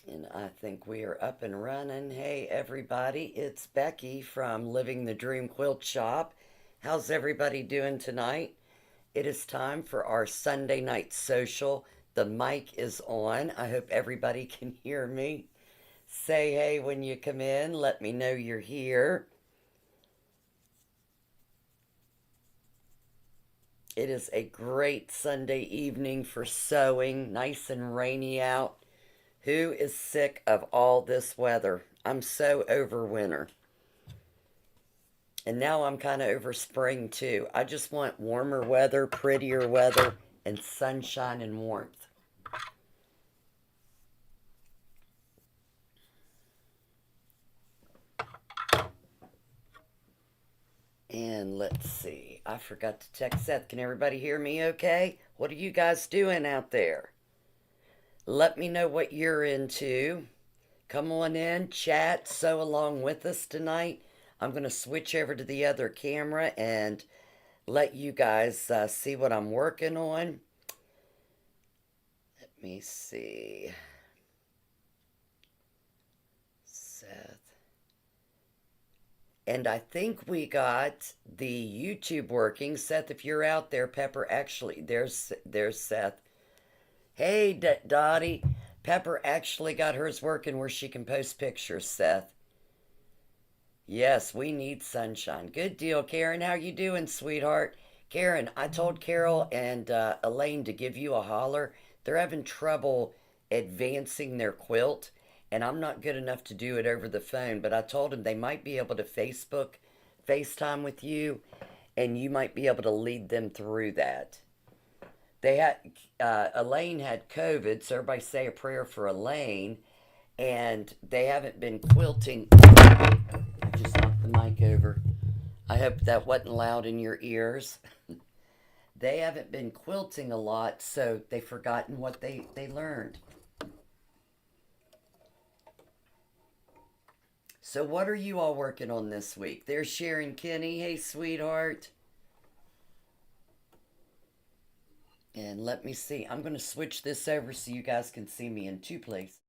And I think we are up and running. Hey, everybody, it's Becky from Living the Dream Quilt Shop. How's everybody doing tonight? It is time for our Sunday night social. The mic is on. I hope everybody can hear me. Say hey when you come in. Let me know you're here. It is a great Sunday evening for sewing. Nice and rainy out. Who is sick of all this weather? I'm so over winter. And now I'm kind of over spring too. I just want warmer weather, prettier weather, and sunshine and warmth. And let's see. I forgot to text Seth. Can everybody hear me okay? What are you guys doing out there? Let me know what you're into. Come on in, chat, sew along with us tonight. I'm going to switch over to the other camera and let you guys see what I'm working on. Let me see. Seth. And I think we got the YouTube working. Seth, if you're out there, Pepper, actually, there's Seth. Hey, Dottie. Pepper actually got hers working where she can post pictures, Seth. Yes, we need sunshine. Good deal, Karen. How you doing, sweetheart? Karen, I told Carol and Elaine to give you a holler. They're having trouble advancing their quilt, and I'm not good enough to do it over the phone, but I told them they might be able to FaceTime with you, and you might be able to lead them through that. They had Elaine had COVID, so everybody say a prayer for Elaine, and they haven't been quilting. I just knocked the mic over. I hope that wasn't loud in your ears. They haven't been quilting a lot, so they've forgotten what they learned. So, what are you all working on this week? There's Sharon Kinney. Hey, sweetheart. And let me see. I'm going to switch this over so you guys can see me in two places.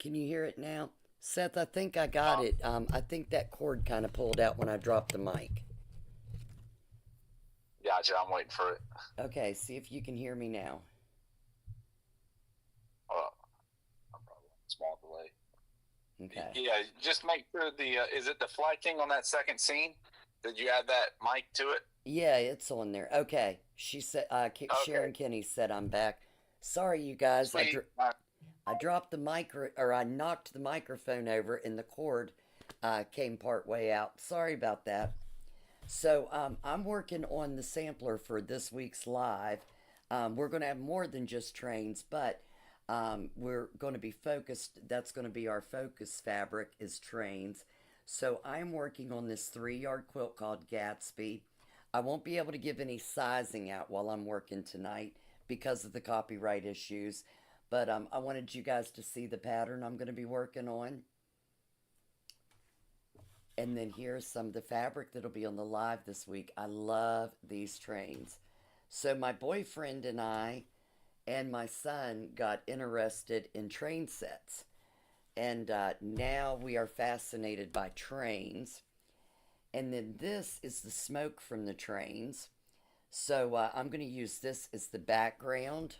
Can you hear it now? Seth, I think I got Um, it. I think that cord kind of pulled out when I dropped the mic. gotcha. I'm waiting for it. Okay, see if you can hear me now. I'm probably on a small delay. Okay. Yeah, just make sure the is it the fly thing on that second scene? Did you add that mic to it? Yeah, it's on there. Okay. She said, Okay, Sharon Kinney said I'm back. Sorry, you guys. sweet. I dropped the or I knocked the microphone over and the cord came part way out. Sorry about that. So I'm working on the sampler for this week's live. We're going to have more than just trains, but we're going to be focused. That's going to be our focus fabric is trains. So I'm working on this 3 yard quilt called Gatsby. I won't be able to give any sizing out while I'm working tonight because of the copyright issues. But I wanted you guys to see the pattern I'm going to be working on. And then here's some of the fabric that'll be on the live this week. I love these trains. So my boyfriend and I and my son got interested in train sets. And now we are fascinated by trains. And then this is the smoke from the trains. So I'm going to use this as the background.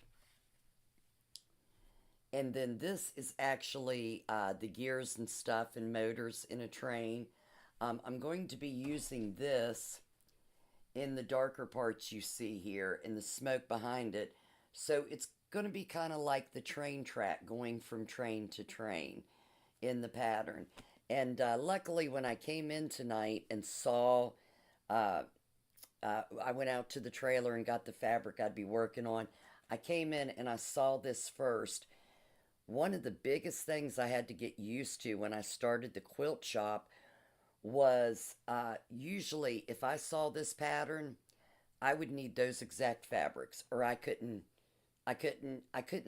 And then this is actually the gears and stuff and motors in a train. I'm going to be using this in the darker parts you see here in the smoke behind it. So it's going to be kind of like the train track going from train to train in the pattern. And luckily when I came in tonight and saw, I went out to the trailer and got the fabric I'd be working on. I came in and I saw this first. One of the biggest things I had to get used to when I started the quilt shop was usually if I saw this pattern, I would need those exact fabrics, or I couldn't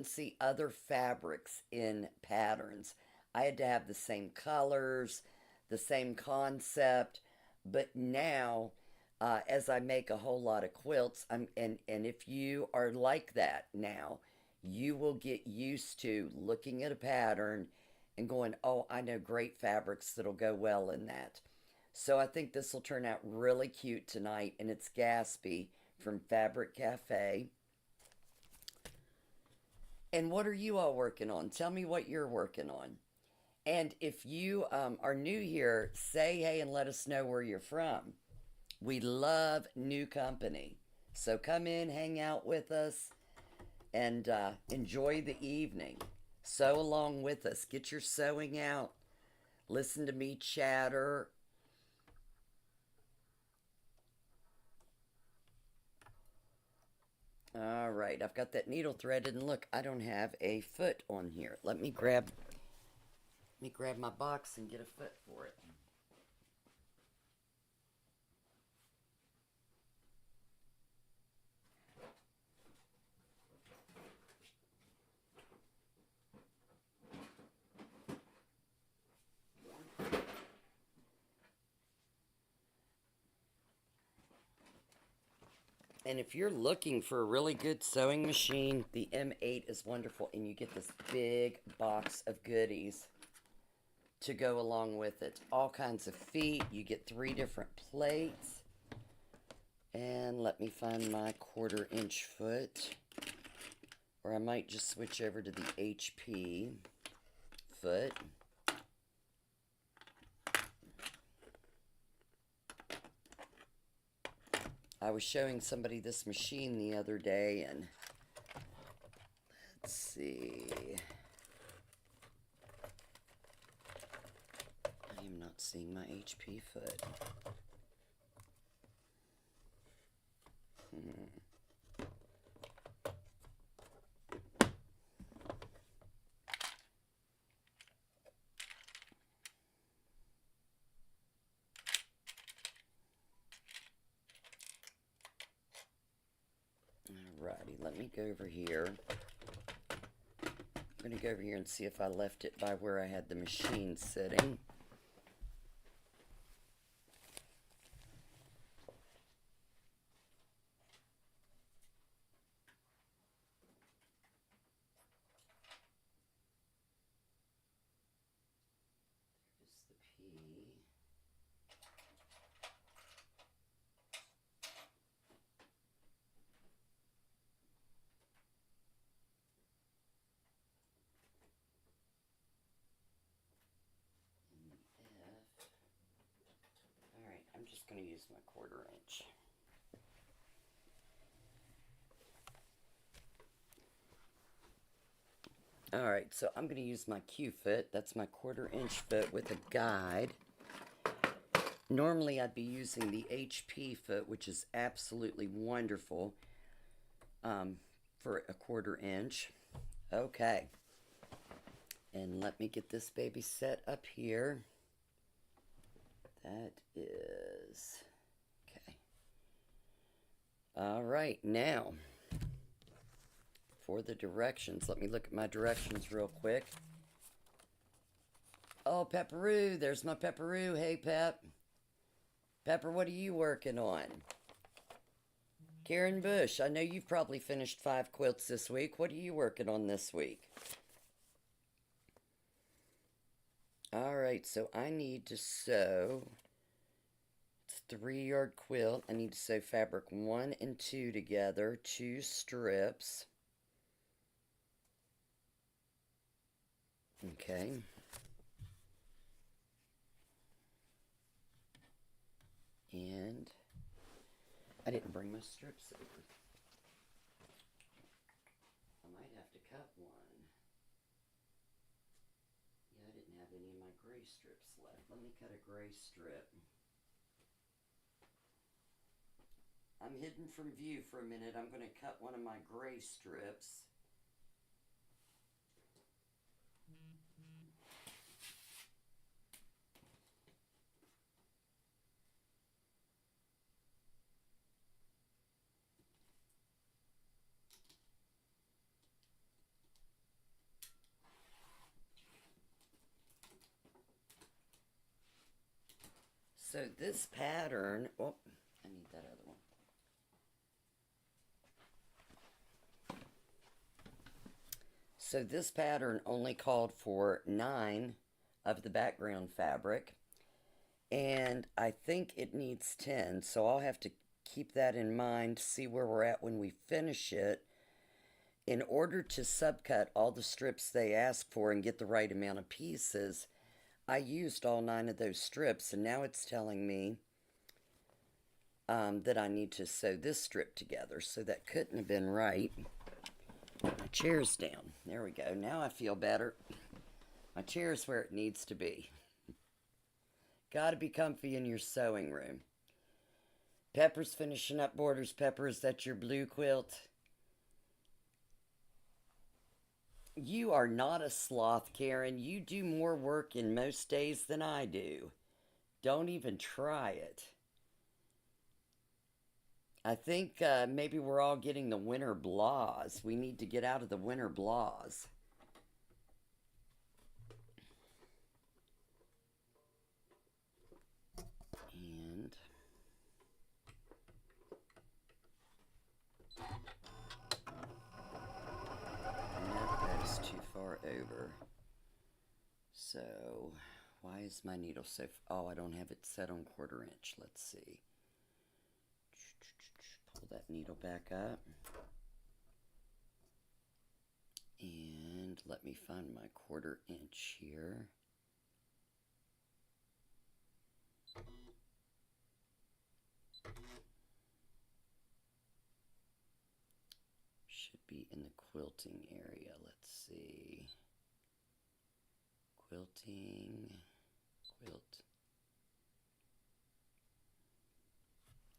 see other fabrics in patterns. I had to have the same colors, the same concept. But now, as I make a whole lot of quilts, and if you are like that now, you will get used to looking at a pattern and going, oh, I know great fabrics that'll go well in that. So I think this will turn out really cute tonight, and it's Gatsby from Fabric Cafe. And what are you all working on? Tell me what you're working on. And if you are new here, say hey and let us know where you're from. We love new company. So come in, hang out with us, and enjoy the evening. Sew along with us. Get your sewing out. Listen to me chatter. All right, I've got that needle threaded, and look, I don't have a foot on here. Let me grab my box and get a foot for it. And if you're looking for a really good sewing machine, the M8 is wonderful. And you get this big box of goodies to go along with it. All kinds of feet. You get 3 different plates. And let me find my 1/4 inch foot. Or I might just switch over to the HP foot. I was showing somebody this machine the other day, and let's see. I am not seeing my HP foot. Alrighty, let me go over here. I'm going to go over here and see if I left it by where I had the machine sitting. There's the P. Alright, I'm just going to use my 1/4 inch. Alright, so I'm going to use my Q foot. That's my 1/4 inch foot with a guide. Normally I'd be using the HP foot, which is absolutely wonderful for a 1/4 inch. Okay. And let me get this baby set up here. That is, okay. All right, now, for the directions. Let me look at my directions real quick. Oh, Pepperoo, there's my Pepperoo. Hey, Pep. Pepper, what are you working on? Karen Bush, I know you've probably finished 5 quilts this week. What are you working on this week? Alright, so I need to sew. It's a 3-yard quilt. I need to sew fabric 1 and 2 together, 2 strips. Okay. And I didn't bring my strips over. I might have to cut one. Yeah, I didn't have any of my gray strips left. Let me cut a gray strip. I'm hidden from view for a minute. I'm going to cut one of my gray strips. So this pattern, oh, I need that other one. So this pattern only called for 9 of the background fabric, and I think it needs 10, so I'll have to keep that in mind, see where we're at when we finish it. In order to subcut all the strips they ask for and get the right amount of pieces, I used all 9 of those strips, and now it's telling me that I need to sew this strip together, so that couldn't have been right. My chair's down. There we go. Now I feel better. My chair's where it needs to be. Gotta be comfy in your sewing room. Pepper's finishing up borders. Pepper, is that your blue quilt? You are not a sloth, Karen. You do more work in most days than I do. Don't even try it. I think maybe we're all getting the winter blahs. We need to get out of the winter blahs. And nope, that is too far over. So, why is my needle so... Oh, I don't have it set on 1/4 inch. Let's see. Pull that needle back up. And let me find my 1/4 inch here. Should be in the quilting area. Let's see. Quilting, quilt.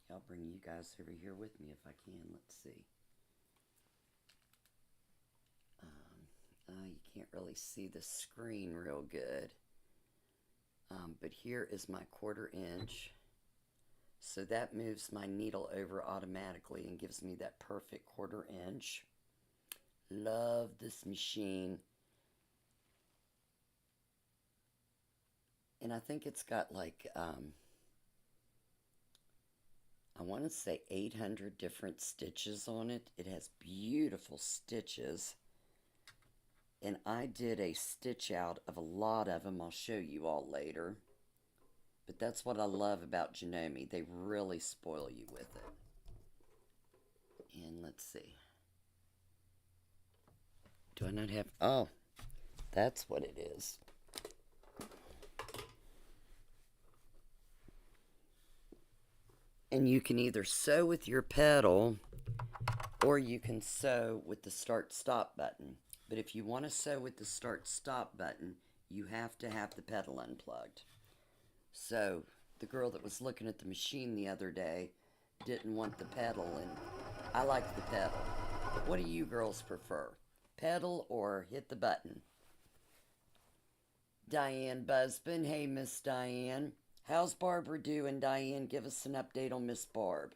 I'll bring you guys over here with me if I can. Let's see. You can't really see the screen real good. But here is my 1/4 inch. So that moves my needle over automatically and gives me that perfect 1/4 inch. Love this machine. And I think it's got like, I want to say 800 different stitches on it. It has beautiful stitches. And I did a stitch out of a lot of them. I'll show you all later. But that's what I love about Janome. They really spoil you with it. And let's see. Do I not have... Oh, that's what it is. And you can either sew with your pedal or you can sew with the start-stop button. But if you want to sew with the start-stop button, you have to have the pedal unplugged. So the girl that was looking at the machine the other day didn't want the pedal, and I like the pedal. What do you girls prefer? Pedal or hit the button? Diane Busbin. Hey, Miss Diane. How's Barbara doing, Diane? Give us an update on Miss Barb.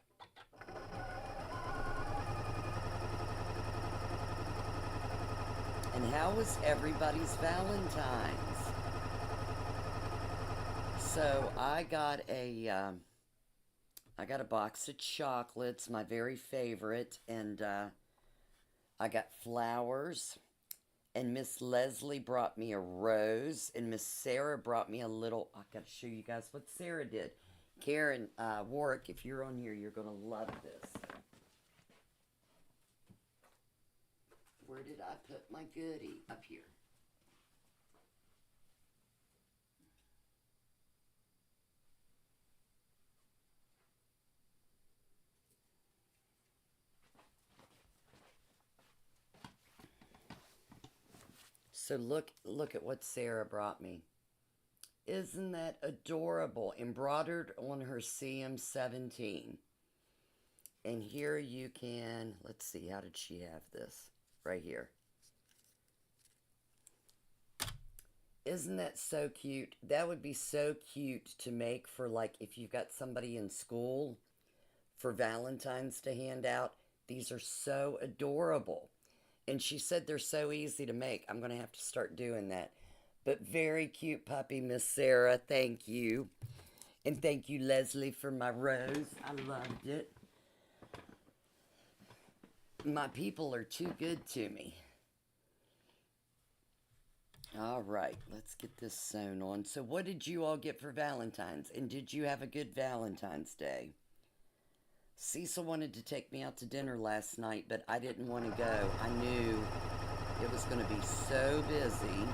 And how was everybody's Valentine's? So I got a box of chocolates, my very favorite, and I got flowers. And Miss Leslie brought me a rose, and Miss Sarah brought me a little. I got to show you guys what Sarah did. Karen Warwick, if you're on here, you're gonna love this. Where did I put my goodie? Up here. So look at what Sarah brought me. Isn't that adorable? Embroidered on her CM17. And here you can, let's see, how did she have this? Right here. Isn't that so cute? That would be so cute to make for, like, if you've got somebody in school for Valentine's to hand out. These are so adorable. And she said they're so easy to make. I'm going to have to start doing that. But very cute puppy, Miss Sarah. Thank you. And thank you, Leslie, for my rose. I loved it. My people are too good to me. All right, let's get this sewn on. So what did you all get for Valentine's? And did you have a good Valentine's Day? Cecil wanted to take me out to dinner last night, but I didn't want to go. I knew it was going to be so busy,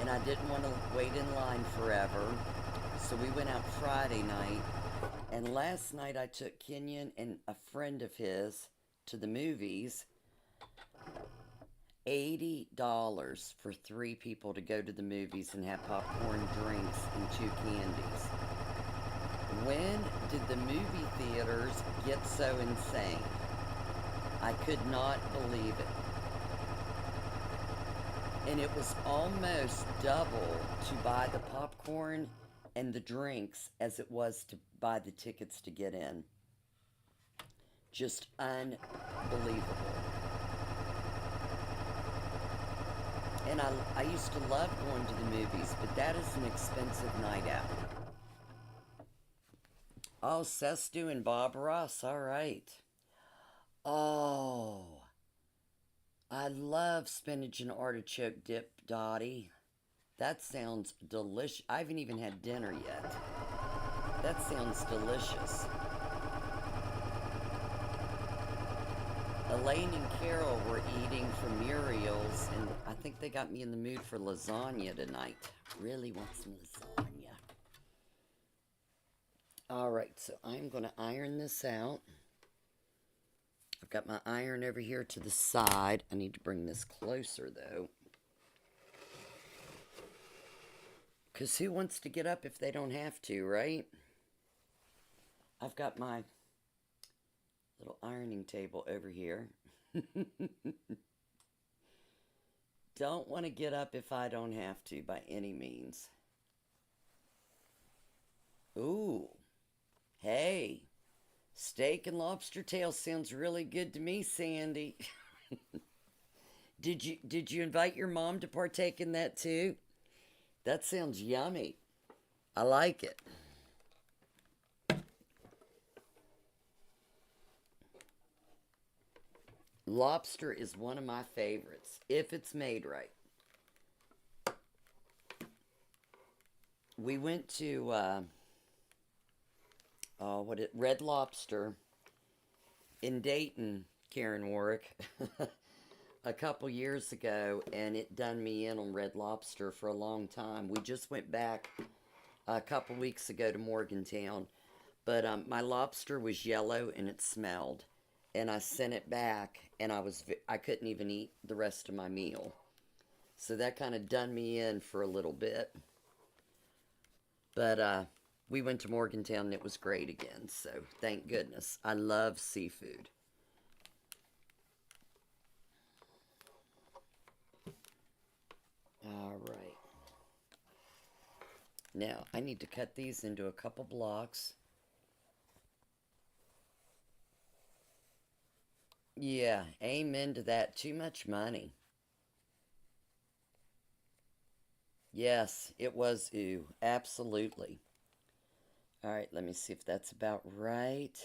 and I didn't want to wait in line forever. So we went out Friday night, and last night I took Kenyon and a friend of his to the movies. $80 for 3 people to go to the movies and have popcorn, drinks, and 2 candies. When did the movie theaters get so insane? I could not believe it. And it was almost double to buy the popcorn and the drinks as it was to buy the tickets to get in. Just unbelievable. And I used to love going to the movies, but that is an expensive night out. Oh, Sestu and Bob Ross, all right. Oh, I love spinach and artichoke dip, Dottie. That sounds delicious. I haven't even had dinner yet. That sounds delicious. Elaine and Carol were eating from Muriel's, and I think they got me in the mood for lasagna tonight. Really want some lasagna. All right, so I'm going to iron this out. I've got my iron over here to the side. I need to bring this closer, though. Because who wants to get up if they don't have to, right? I've got my little ironing table over here. Don't want to get up if I don't have to by any means. Ooh. Hey. Steak and lobster tail sounds really good to me, Sandy. Did you invite your mom to partake in that too? That sounds yummy. I like it. Lobster is one of my favorites, if it's made right. We went to, Red Lobster in Dayton, Karen Warwick, a couple years ago, and it done me in on Red Lobster for a long time. We just went back a couple weeks ago to Morgantown, but my lobster was yellow and it smelled. And I sent it back, and I couldn't even eat the rest of my meal. So that kind of done me in for a little bit. But we went to Morgantown, and it was great again. So thank goodness. I love seafood. All right. Now, I need to cut these into a couple blocks. Yeah, amen to that. Too much money. Yes, it was ooh. Absolutely. All right, let me see if that's about right.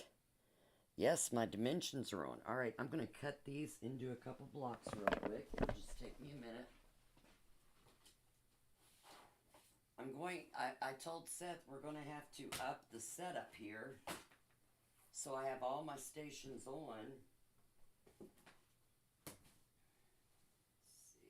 Yes, my dimensions are on. All right, I'm going to cut these into a couple blocks real quick. It'll just take me a minute. I told Seth we're going to have to up the setup here. So I have all my stations on. Let's see.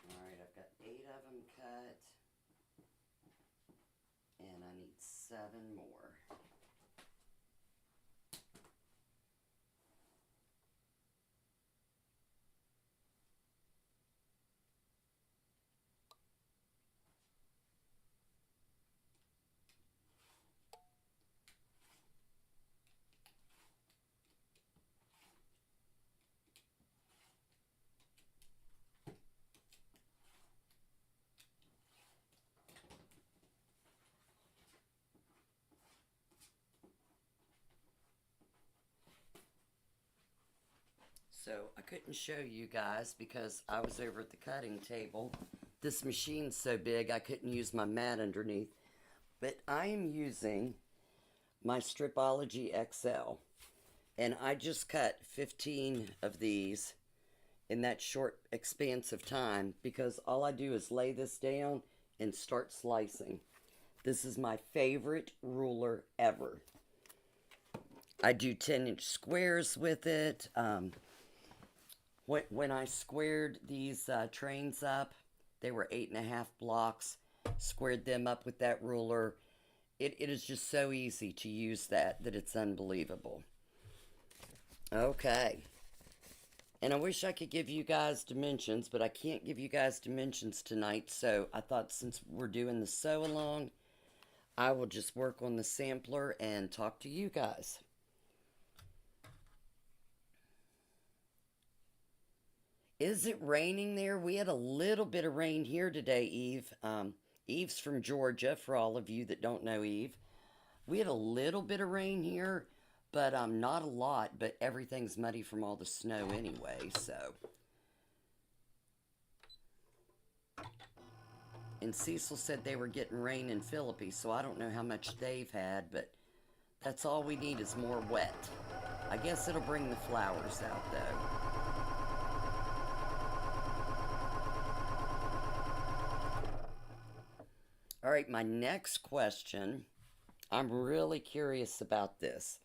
All right, I've got 8 of them cut. And I need 7 more. So I couldn't show you guys because I was over at the cutting table. This machine's so big I couldn't use my mat underneath. But I am using my Stripology XL. And I just cut 15 of these in that short expanse of time because all I do is lay this down and start slicing. This is my favorite ruler ever. I do 10-inch squares with it. When I squared these trains up, they were 8.5 blocks. Squared them up with that ruler. It is just so easy to use that it's unbelievable. Okay. And I wish I could give you guys dimensions, but I can't give you guys dimensions tonight. So I thought since we're doing the sew along, I will just work on the sampler and talk to you guys. Is it raining there? We had a little bit of rain here today, Eve. Eve's from Georgia, for all of you that don't know Eve. We had a little bit of rain here, but not a lot, but everything's muddy from all the snow anyway, so. And Cecil said they were getting rain in Philippines, so I don't know how much they've had, but that's all we need is more wet. I guess it'll bring the flowers out, though. All right, my next question, I'm really curious about this.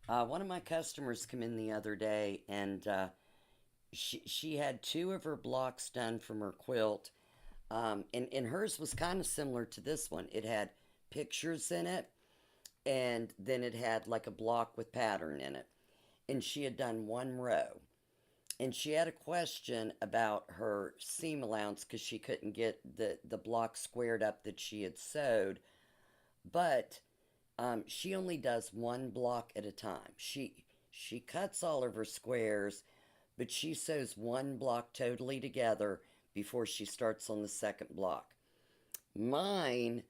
One of my customers come in the other day, and she had 2 of her blocks done from her quilt, and hers was kind of similar to this one. It had pictures in it, and then it had like a block with pattern in it. And she had done 1 row. And she had a question about her seam allowance because she couldn't get the block squared up that she had sewed. But she only does 1 block at a time. She cuts all of her squares, but she sews 1 block totally together before she starts on the second block. Mine,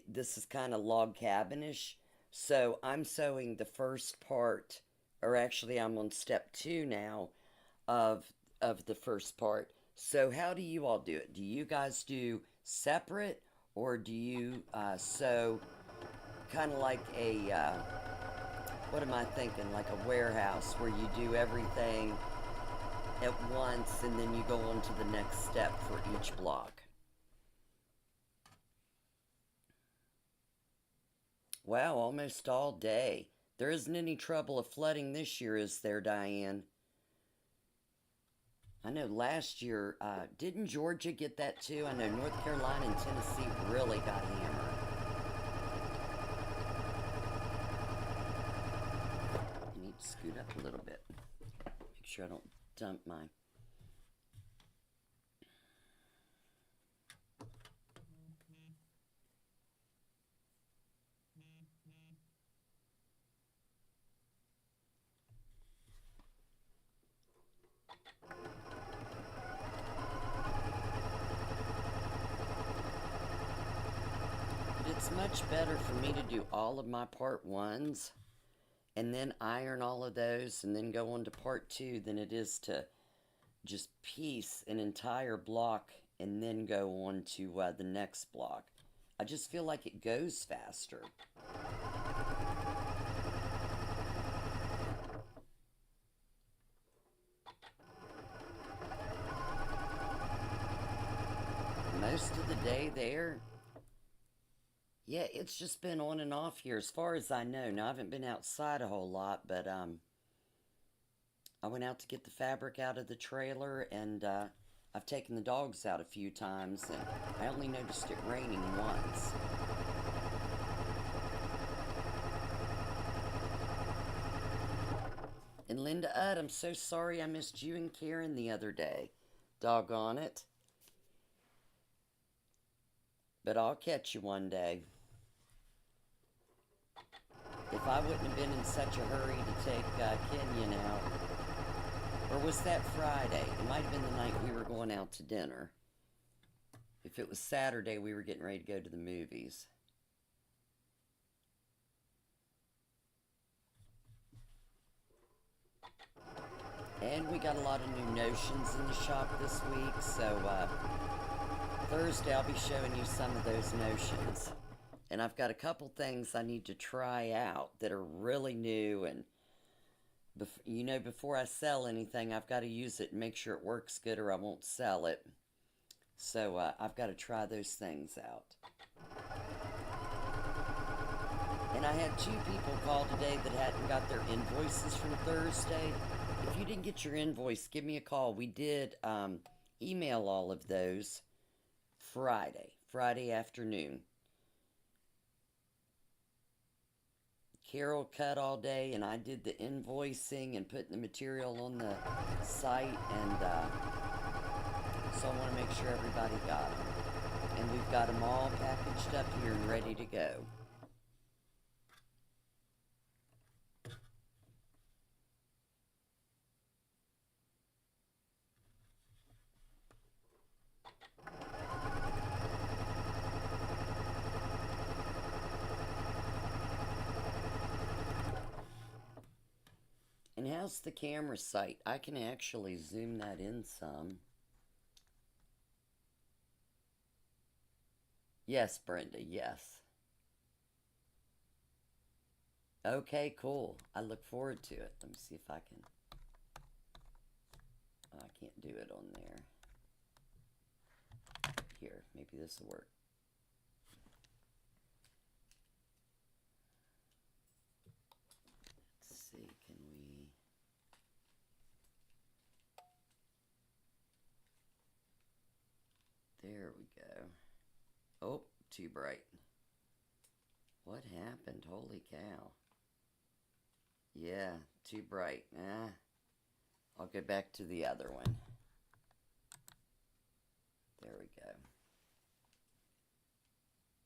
this is kind of log cabinish, so I'm sewing the first part, or actually I'm on step 2 now of the first part. So how do you all do it? Do you guys do separate, or do you sew kind of like a what am I thinking? Like a warehouse where you do everything at once and then you go on to the next step for each block. Wow, almost all day. There isn't any trouble of flooding this year, is there, Diane? I know last year, didn't Georgia get that too? I know North Carolina and Tennessee really got hammered. I need to scoot up a little bit. Make sure I don't dump my... But it's much better for me to do all of my part ones and then iron all of those and then go on to part two than it is to just piece an entire block and then go on to the next block. I just feel like it goes faster. Most of the day there, yeah, it's just been on and off here as far as I know. Now, I haven't been outside a whole lot, but I went out to get the fabric out of the trailer, and I've taken the dogs out a few times, and I only noticed it raining once. And Linda Udd, I'm so sorry I missed you and Karen the other day. Doggone it. But I'll catch you one day. If I wouldn't have been in such a hurry to take Kenyon out, or was that Friday? It might have been the night we were going out to dinner. If it was Saturday, we were getting ready to go to the movies. And we got a lot of new notions in the shop this week, so Thursday I'll be showing you some of those notions. And I've got a couple things I need to try out that are really new, and you know, before I sell anything, I've got to use it and make sure it works good or I won't sell it. So I've got to try those things out. And I had 2 people call today that hadn't got their invoices from Thursday. If you didn't get your invoice, give me a call. We did email all of those Friday afternoon. Carol cut all day, and I did the invoicing and putting the material on the site, and so I want to make sure everybody got them. And we've got them all packaged up here and ready to go. And how's the camera sight? I can actually zoom that in some. Yes, Brenda, yes. Okay, cool. I look forward to it. Let me see if I can. Oh, I can't do it on there. Here, maybe this will work. Let's see, can we... There we go. Oh, too bright. What happened? Holy cow. Yeah, too bright. I'll go back to the other one. There we go.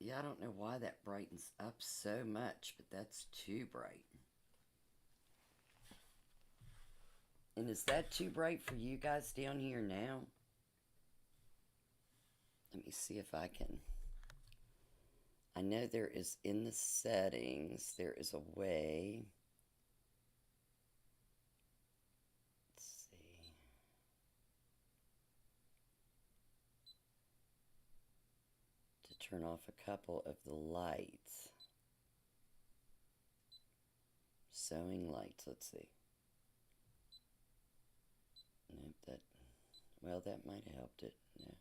Yeah, I don't know why that brightens up so much, but that's too bright. And is that too bright for you guys down here now? Let me see if I can. I know there is in the settings, there is a way. Let's see. To turn off a couple of the lights. Sewing lights, let's see. Nope, well, that might have helped it. No.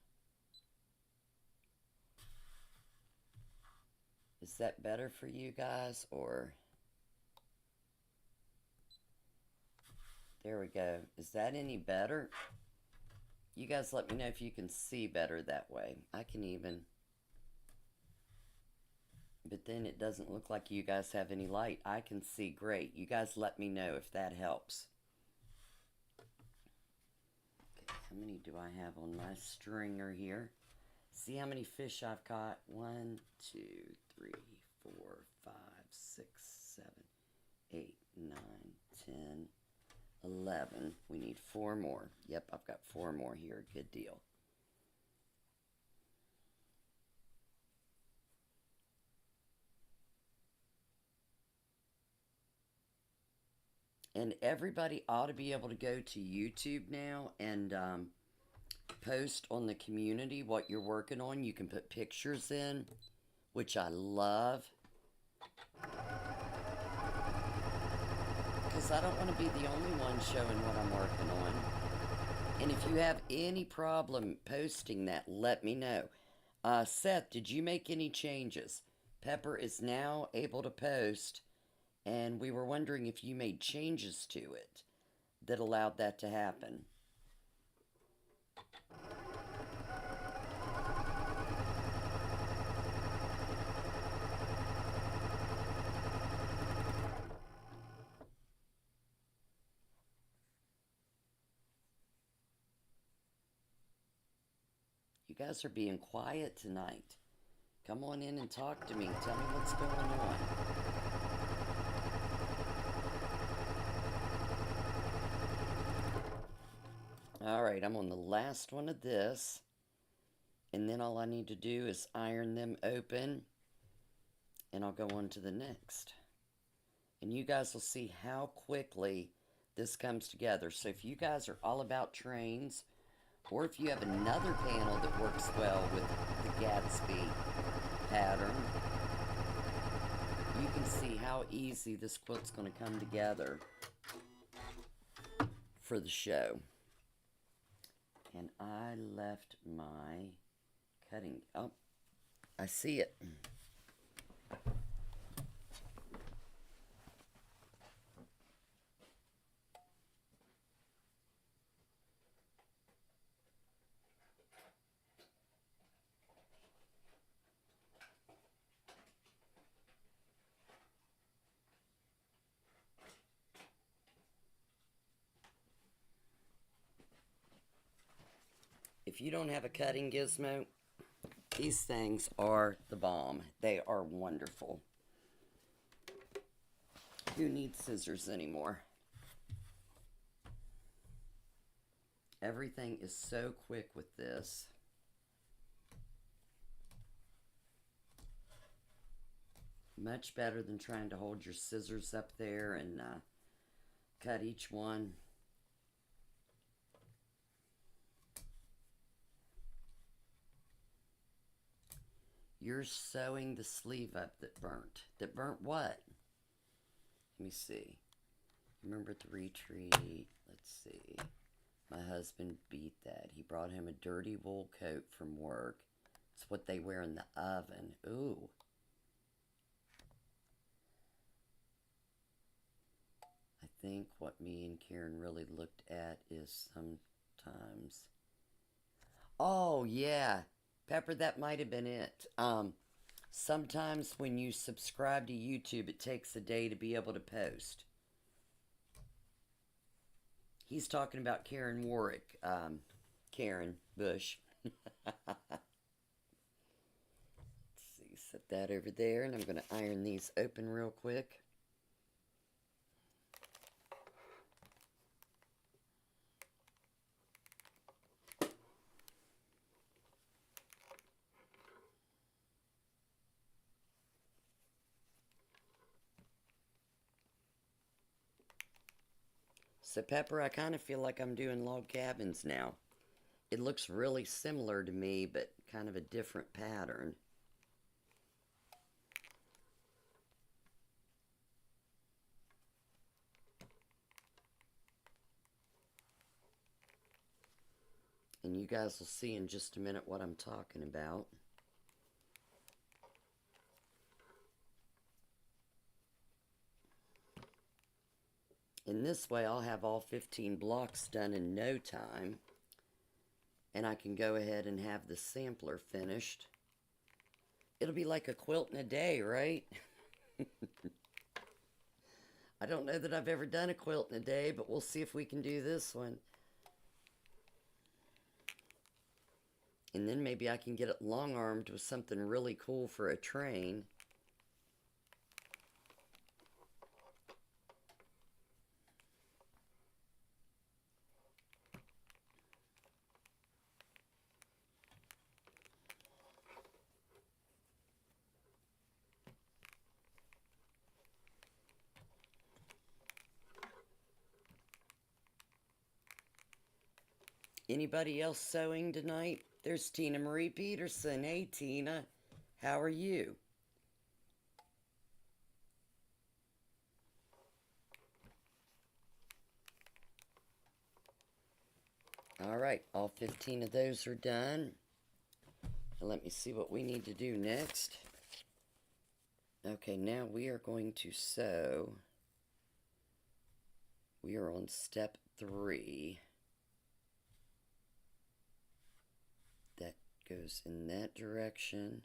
Is that better for you guys, or? There we go. Is that any better? You guys let me know if you can see better that way. I can even. But then it doesn't look like you guys have any light. I can see great. You guys let me know if that helps. Okay, how many do I have on my stringer here? See how many fish I've caught? 1, 2, 3, 4, 5, 6, 7, 8, 9, 10, 11. We need 4 more. Yep, I've got 4 more here. Good deal. And everybody ought to be able to go to YouTube now and post on the community what you're working on. You can put pictures in, which I love. Because I don't want to be the only one showing what I'm working on. And if you have any problem posting that, let me know. Seth, did you make any changes? Pepper is now able to post, and we were wondering if you made changes to it that allowed that to happen. You guys are being quiet tonight. Come on in and talk to me. Tell me what's going on. Alright, I'm on the last one of this. And then all I need to do is iron them open. And I'll go on to the next. And you guys will see how quickly this comes together. So if you guys are all about trains, or if you have another panel that works well with the Gatsby pattern, you can see how easy this quilt's going to come together for the show. And I left my cutting. Oh, I see it. If you don't have a cutting gizmo, these things are the bomb. They are wonderful. Who needs scissors anymore? Everything is so quick with this. Much better than trying to hold your scissors up there and cut each one. You're sewing the sleeve up that burnt. That burnt what? Let me see. Remember the retreat? Let's see. My husband beat that. He brought him a dirty wool coat from work. It's what they wear in the oven. Ooh. I think what me and Karen really looked at is sometimes... Oh, yeah. Pepper, that might have been it. Sometimes when you subscribe to YouTube, it takes a day to be able to post. He's talking about Karen Warwick. Karen Bush. Let's see, set that over there, and I'm going to iron these open real quick. So Pepper, I kind of feel like I'm doing log cabins now. It looks really similar to me, but kind of a different pattern. And you guys will see in just a minute what I'm talking about. In this way, I'll have all 15 blocks done in no time. And I can go ahead and have the sampler finished. It'll be like a quilt in a day, right? I don't know that I've ever done a quilt in a day, but we'll see if we can do this one. And then maybe I can get it long-armed with something really cool for a train. Anybody else sewing tonight? There's Tina Marie Peterson. Hey, Tina. How are you? All right, all 15 of those are done. And let me see what we need to do next. Okay, now we are going to sew. We are on step 3. That goes in that direction.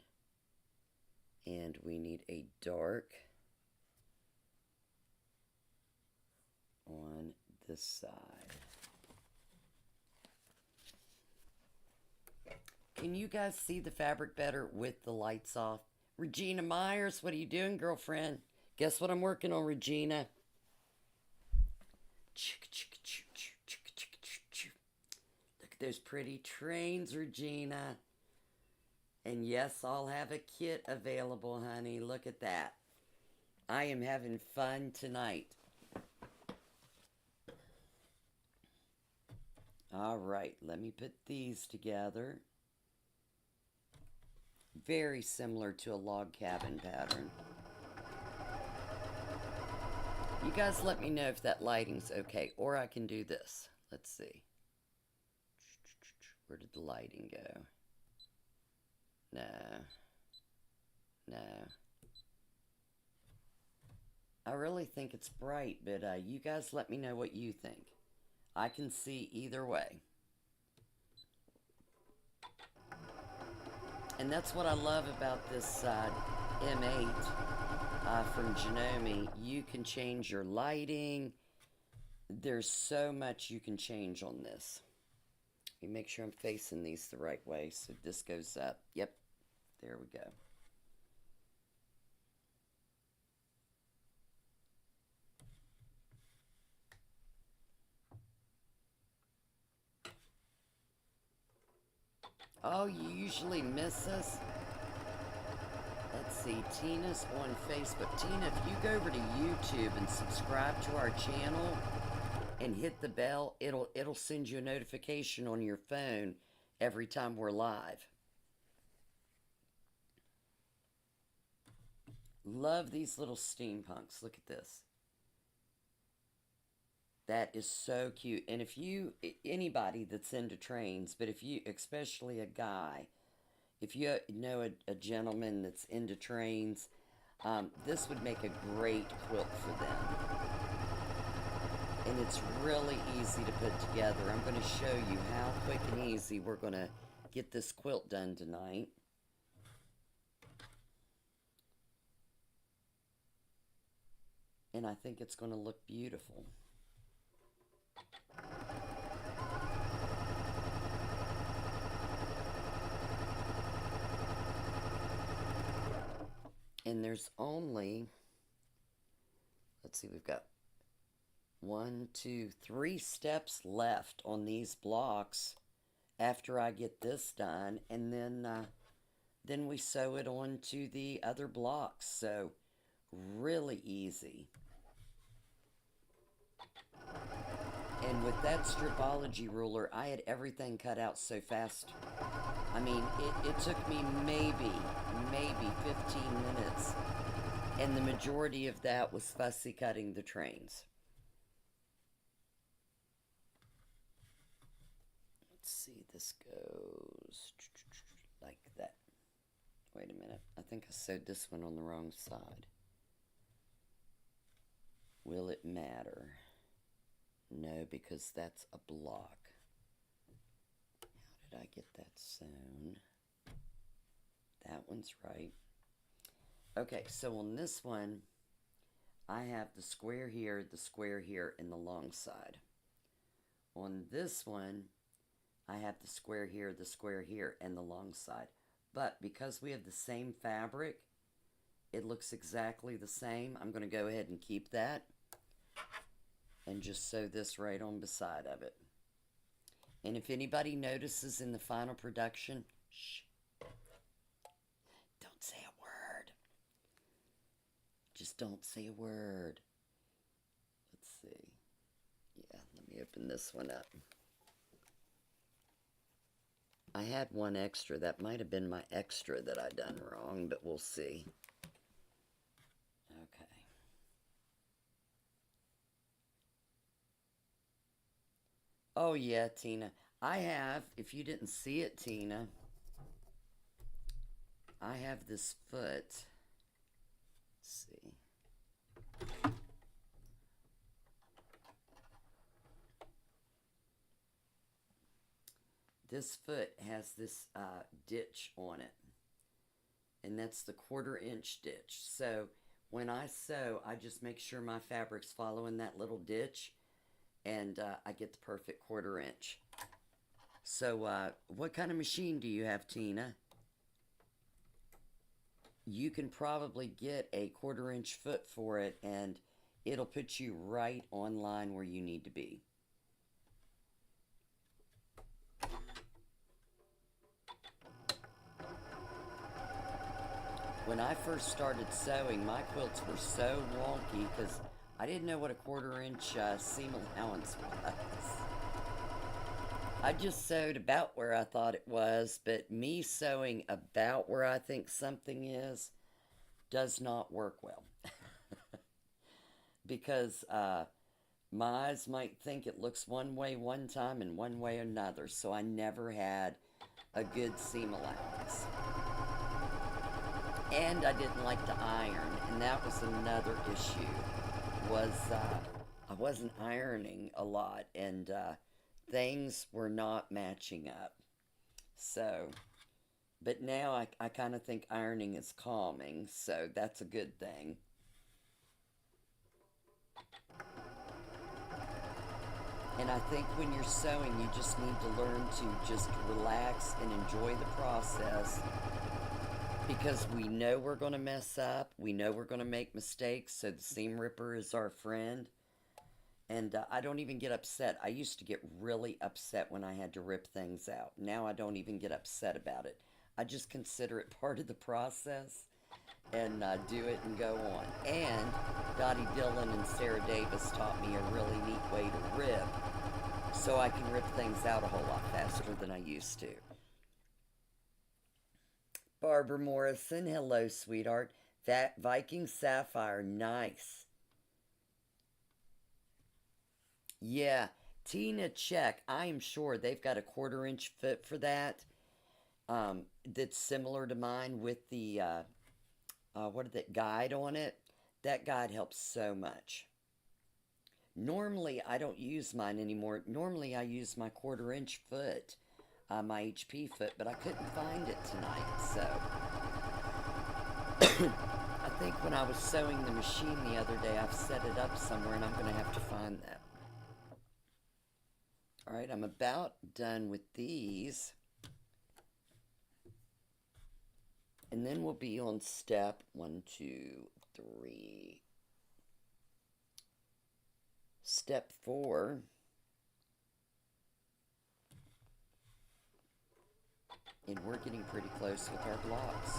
And we need a dark on this side. Can you guys see the fabric better with the lights off? Regina Myers, what are you doing, girlfriend? Guess what I'm working on, Regina? Look at those pretty trains, Regina. And yes, I'll have a kit available, honey. Look at that. I am having fun tonight. All right, let me put these together. Very similar to a log cabin pattern. You guys let me know if that lighting's okay, or I can do this. Let's see. Where did the lighting go? No. No. I really think it's bright, but you guys let me know what you think. I can see either way. And that's what I love about this M8 from Janome. You can change your lighting. There's so much you can change on this. Let me make sure I'm facing these the right way so this goes up. Yep, there we go. Oh, you usually miss us? Let's see, Tina's on Facebook. Tina, if you go over to YouTube and subscribe to our channel and hit the bell, it'll send you a notification on your phone every time we're live. Love these little steampunks. Look at this. That is so cute. And if you, anybody that's into trains, but if you, especially a guy, if you know a gentleman that's into trains, this would make a great quilt for them. And it's really easy to put together. I'm going to show you how quick and easy we're going to get this quilt done tonight. And I think it's going to look beautiful. And there's only, let's see, we've got 1, 2, 3 steps left on these blocks after I get this done, and then we sew it onto the other blocks. So really easy. And with that stripology ruler, I had everything cut out so fast. I mean, it took me maybe 15 minutes. And the majority of that was fussy cutting the trains. Let's see, this goes like that. Wait a minute, I think I sewed this one on the wrong side. Will it matter? No, because that's a block. How did I get that sewn? That one's right. Okay, so on this one, I have the square here, and the long side. On this one, I have the square here, and the long side. But because we have the same fabric, it looks exactly the same. I'm going to go ahead and keep that. And just sew this right on beside of it. And if anybody notices in the final production, shh, don't say a word. Just don't say a word. Let's see. Yeah, let me open this one up. I had one extra. That might have been my extra that I done wrong, but we'll see. Okay. Oh, yeah, Tina. I have, if you didn't see it, Tina, I have this foot. Let's see. This foot has this ditch on it, and that's the 1/4 inch ditch. So when I sew, I just make sure my fabric's following that little ditch, and I get the perfect 1/4 inch. So what kind of machine do you have, Tina? You can probably get a 1/4 inch foot for it, and it'll put you right on line where you need to be. When I first started sewing, my quilts were so wonky because I didn't know what a 1/4 inch seam allowance was. I just sewed about where I thought it was, but me sewing about where I think something is does not work well. Because my eyes might think it looks one way one time and one way another, so I never had a good seam allowance. And I didn't like to iron, and that was another issue, was I wasn't ironing a lot, and things were not matching up. So, but now I kind of think ironing is calming, so that's a good thing. And I think when you're sewing, you just need to learn to just relax and enjoy the process, because we know we're going to mess up. We know we're going to make mistakes, so the seam ripper is our friend. And I don't even get upset. I used to get really upset when I had to rip things out. Now I don't even get upset about it. I just consider it part of the process and do it and go on. And Dottie Dillon and Sarah Davis taught me a really neat way to rip, so I can rip things out a whole lot faster than I used to. Barbara Morrison, hello, sweetheart. That Viking Sapphire, nice. Yeah, Tina, check. I am sure they've got a 1/4 inch foot for that. That's similar to mine with the what is that guide on it? That guide helps so much. Normally, I don't use mine anymore. Normally, I use my 1/4 inch foot, my HP foot, but I couldn't find it tonight, so I think when I was sewing the machine the other day, I've set it up somewhere, and I'm going to have to find that. All right, I'm about done with these. And then we'll be on step 1, 2, 3. Step 4. And we're getting pretty close with our blocks.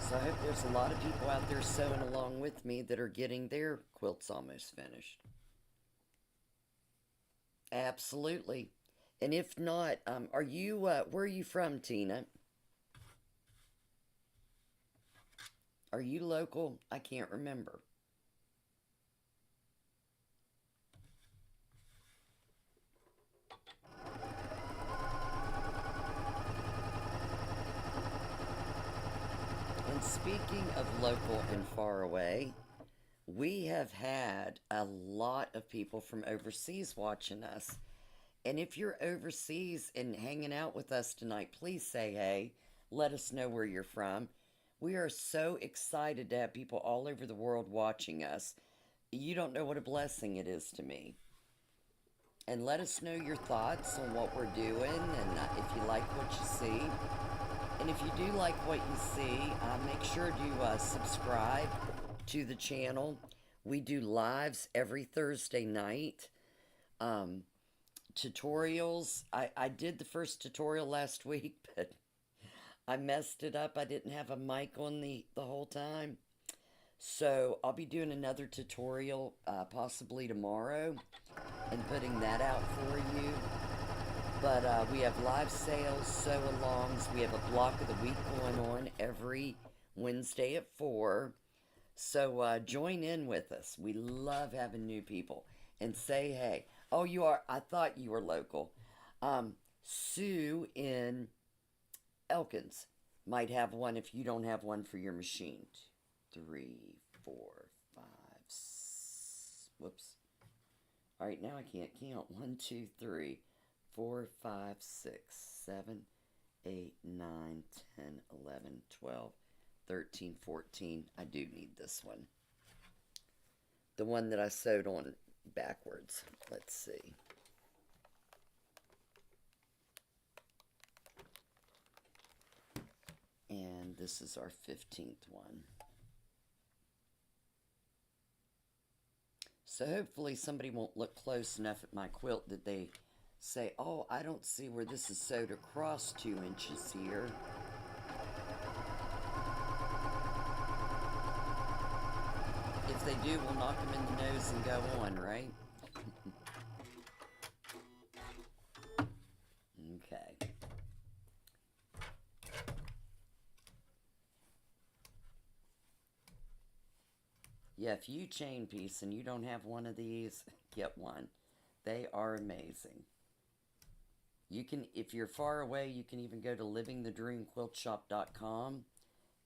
So I hope there's a lot of people out there sewing along with me that are getting their quilts almost finished. Absolutely. And if not, where are you from, Tina? Are you local? I can't remember. And speaking of local and far away, we have had a lot of people from overseas watching us. And if you're overseas and hanging out with us tonight, please say hey. Let us know where you're from. We are so excited to have people all over the world watching us. You don't know what a blessing it is to me. And let us know your thoughts on what we're doing, and if you like what you see. And if you do like what you see, make sure to subscribe to the channel. We do lives every Thursday night. Tutorials. I did the first tutorial last week, but I messed it up. I didn't have a mic on the whole time. So I'll be doing another tutorial possibly tomorrow and putting that out for you. But we have live sales, sew-alongs. We have a block of the week going on every Wednesday at 4. So join in with us. We love having new people. And say hey. Oh, you are? I thought you were local. Sue in Elkins might have one if you don't have one for your machine. 3, 4, 5, whoops. All right, now I can't count. 1, 2, 3, 4, 5, 6, 7, 8, 9, 10, 11, 12, 13, 14. I do need this one. The one that I sewed on backwards. Let's see. And this is our 15th one. So hopefully somebody won't look close enough at my quilt that they say, oh, I don't see where this is sewed across 2 inches here. If they do, we'll knock them in the nose and go on, right? Okay. Yeah, if you chain piece and you don't have one of these, get one. They are amazing. You can, if you're far away, you can even go to livingthedreamquiltshop.com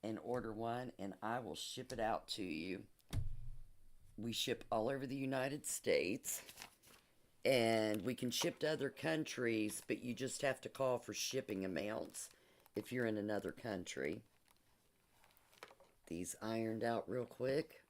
and order one, and I will ship it out to you. We ship all over the United States, and we can ship to other countries, but you just have to call for shipping amounts if you're in another country. These ironed out real quick.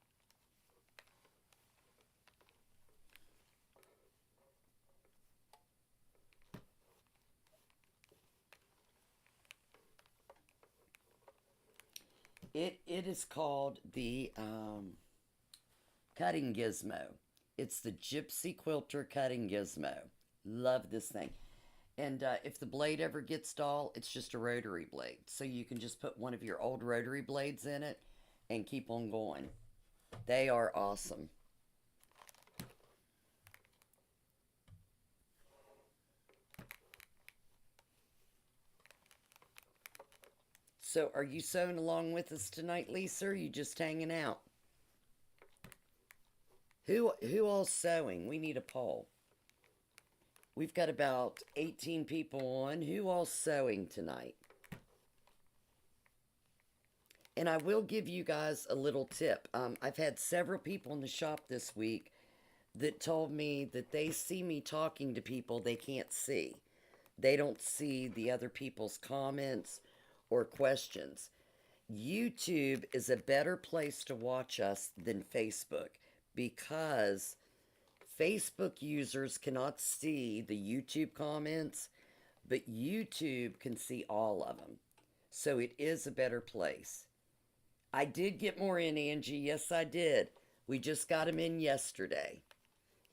It is called the cutting gizmo. It's the Gypsy Quilter cutting gizmo. Love this thing. And if the blade ever gets dull, it's just a rotary blade. So you can just put one of your old rotary blades in it and keep on going. They are awesome. So are you sewing along with us tonight, Lisa, or are you just hanging out? Who all's sewing? We need a poll. We've got about 18 people on. Who all's sewing tonight? And I will give you guys a little tip. I've had several people in the shop this week that told me that they see me talking to people they can't see. They don't see the other people's comments or questions. YouTube is a better place to watch us than Facebook because Facebook users cannot see the YouTube comments, but YouTube can see all of them. So it is a better place. I did get more in, Angie. Yes, I did. We just got them in yesterday.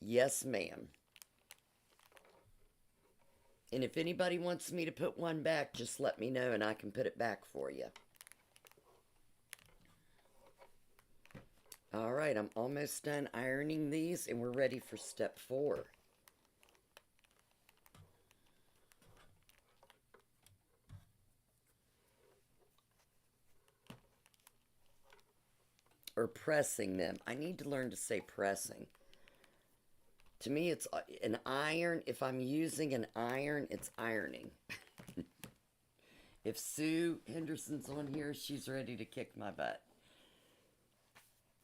Yes, ma'am. And if anybody wants me to put one back, just let me know and I can put it back for you. All right, I'm almost done ironing these and we're ready for step 4. Or pressing them. I need to learn to say pressing. To me, it's an iron. If I'm using an iron, it's ironing. If Sue Henderson's on here, she's ready to kick my butt.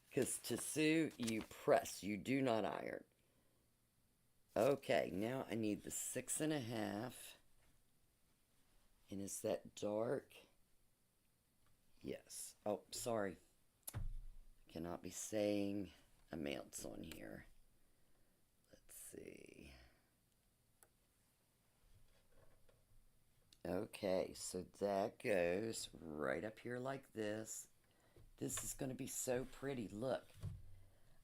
Because to Sue, you press. You do not iron. Okay, now I need the 6.5. And is that dark? Yes. Oh, sorry. Cannot be saying amounts on here. Let's see. Okay, so that goes right up here like this. This is going to be so pretty. Look.